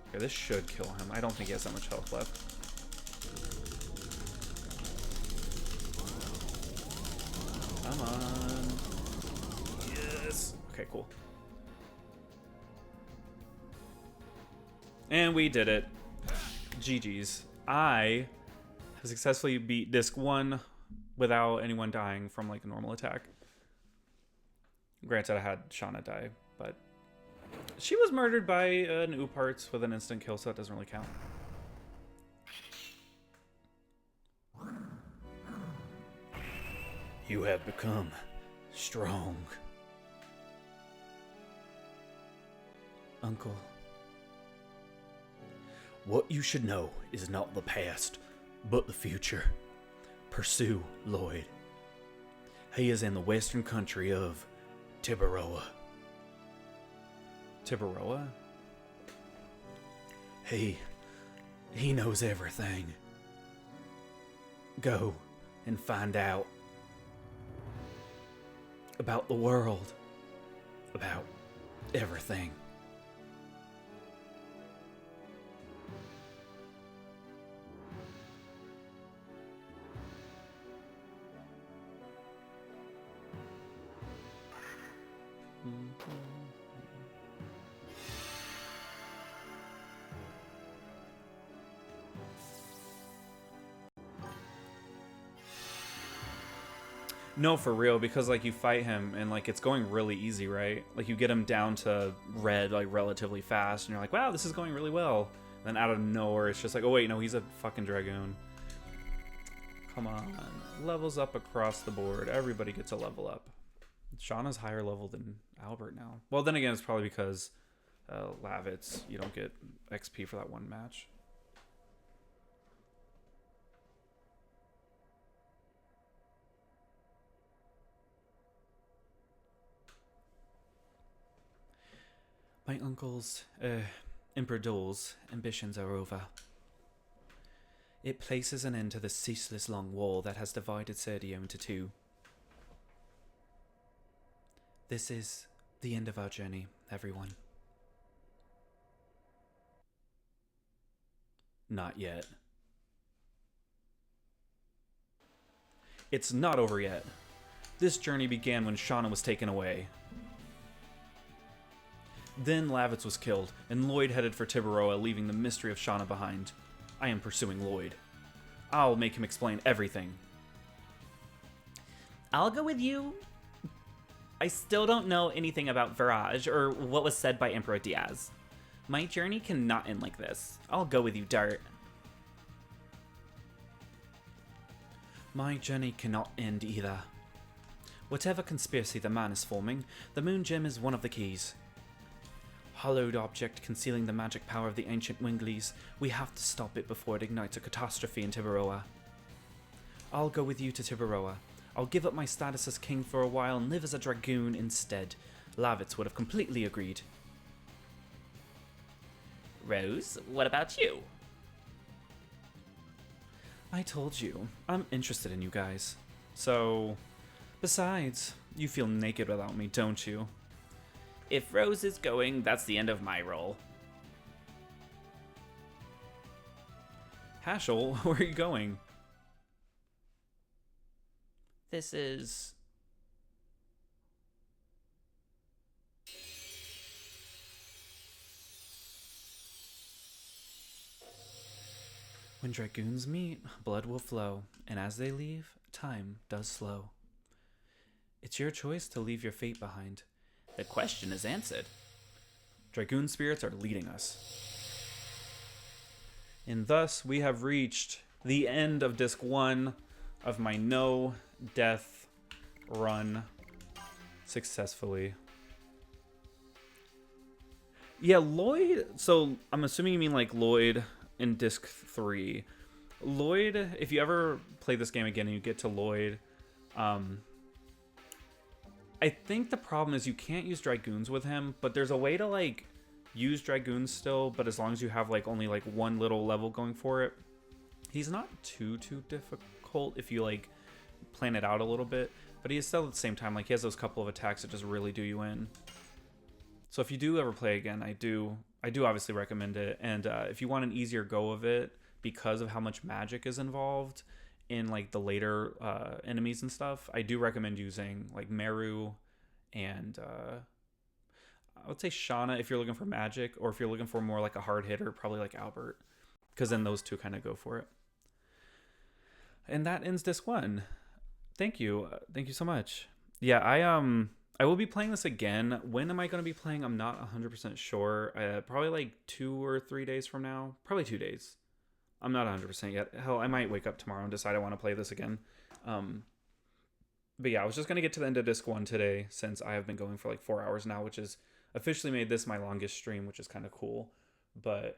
Okay, this should kill him. I don't think he has that much health left. Come on. Yes. Okay, cool. And we did it. GG's. I have successfully beat disc 1 without anyone dying from like a normal attack. Granted, I had Shauna die, but she was murdered by an Ooparts with an instant kill, so that doesn't really count. You have become strong. Uncle. What you should know is not the past, but the future. Pursue Lloyd. He is in the western country of Tiburoa. Tiburoa? He knows everything. Go and find out about the world, about everything. No, for real, because like you fight him and like it's going really easy, right? Like you get him down to red like relatively fast and you're like, wow, this is going really well. And then out of nowhere it's just like, oh wait, no, he's a fucking dragoon. Come on. Levels up across the board. Everybody gets a level up. Shauna's higher level than Albert now. Well, then again, it's probably because Lavitz, you don't get XP for that one match. My uncle's, Emperor Dole's ambitions are over. It places an end to the ceaseless long war that has divided Serdio into two. This is the end of our journey, everyone. Not yet. It's not over yet. This journey began when Shauna was taken away. Then Lavitz was killed, and Lloyd headed for Tiburoa, leaving the mystery of Shauna behind. I am pursuing Lloyd. I'll make him explain everything. I'll go with you. I still don't know anything about Virage or what was said by Emperor Diaz. My journey cannot end like this. I'll go with you, Dart. My journey cannot end either. Whatever conspiracy the man is forming, the Moon Gem is one of the keys. Hollowed object concealing the magic power of the ancient Winglies, we have to stop it before it ignites a catastrophe in Tiburoa. I'll go with you to Tiburoa. I'll give up my status as king for a while and live as a dragoon instead. Lavitz would have completely agreed. Rose, what about you? I told you, I'm interested in you guys. So, besides, you feel naked without me, don't you? If Rose is going, that's the end of my role. Hashel, where are you going? This is When dragoons meet, blood will flow, and as they leave, time does slow. It's your choice to leave your fate behind. The question is answered. Dragoon spirits are leading us. And thus we have reached the end of disc 1 of my no death run successfully. Yeah, Lloyd. So I'm assuming you mean like Lloyd in disc 3. Lloyd, if you ever play this game again and you get to Lloyd, I think the problem is you can't use dragoons with him, but there's a way to like use dragoons still, but as long as you have like only like one little level going for it. He's not too difficult if you like plan it out a little bit, but he is still at the same time like he has those couple of attacks that just really do you in. So if you do ever play again, I do obviously recommend it. And if you want an easier go of it because of how much magic is involved in like the later enemies and stuff, I do recommend using like Meru and I would say Shauna if you're looking for magic, or if you're looking for more like a hard hitter, probably like Albert, because then those two kind of go for it. And that ends disc 1. Thank you so much. Yeah, I will be playing this again. When am I going to be playing? I'm not 100% sure. Probably like 2 or 3 days from now. Probably 2 days. I'm not 100% yet. Hell, I might wake up tomorrow and decide I want to play this again. But yeah, I was just going to get to the end of disc 1 today, since I have been going for like 4 hours now, which has officially made this my longest stream, which is kind of cool. But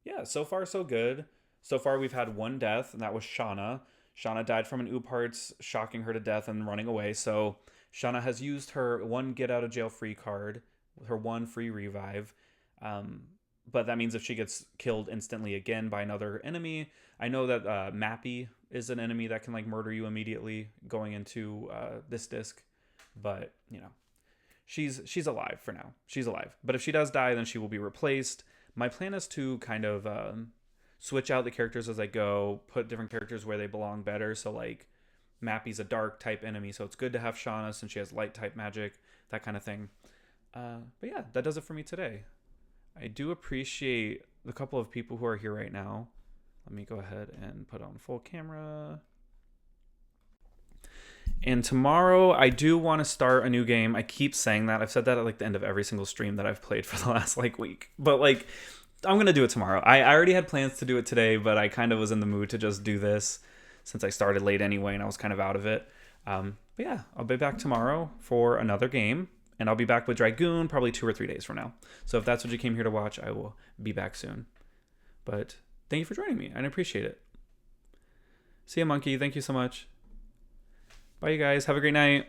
yeah, so far so good. So far we've had one death, and that was Shauna. Shauna died from an oop hearts, shocking her to death and running away. So Shauna has used her one get out of jail free card, her one free revive. But that means if she gets killed instantly again by another enemy, I know that Mappy is an enemy that can like murder you immediately going into this disc. But you know, she's alive for now. She's alive. But if she does die, then she will be replaced. My plan is to kind of switch out the characters as I go, put different characters where they belong better. So like Mappy's a dark type enemy, so it's good to have Shauna since she has light type magic, that kind of thing. But yeah, that does it for me today. I do appreciate the couple of people who are here right now. Let me go ahead and put on full camera. And tomorrow I do want to start a new game. I keep saying that. I've said that at like the end of every single stream that I've played for the last like week. But like, I'm going to do it tomorrow. I already had plans to do it today, but I kind of was in the mood to just do this since I started late anyway and I was kind of out of it. But yeah, I'll be back tomorrow for another game. And I'll be back with Dragoon probably 2 or 3 days from now. So if that's what you came here to watch, I will be back soon. But thank you for joining me. I appreciate it. See ya, Monkey. Thank you so much. Bye, you guys. Have a great night.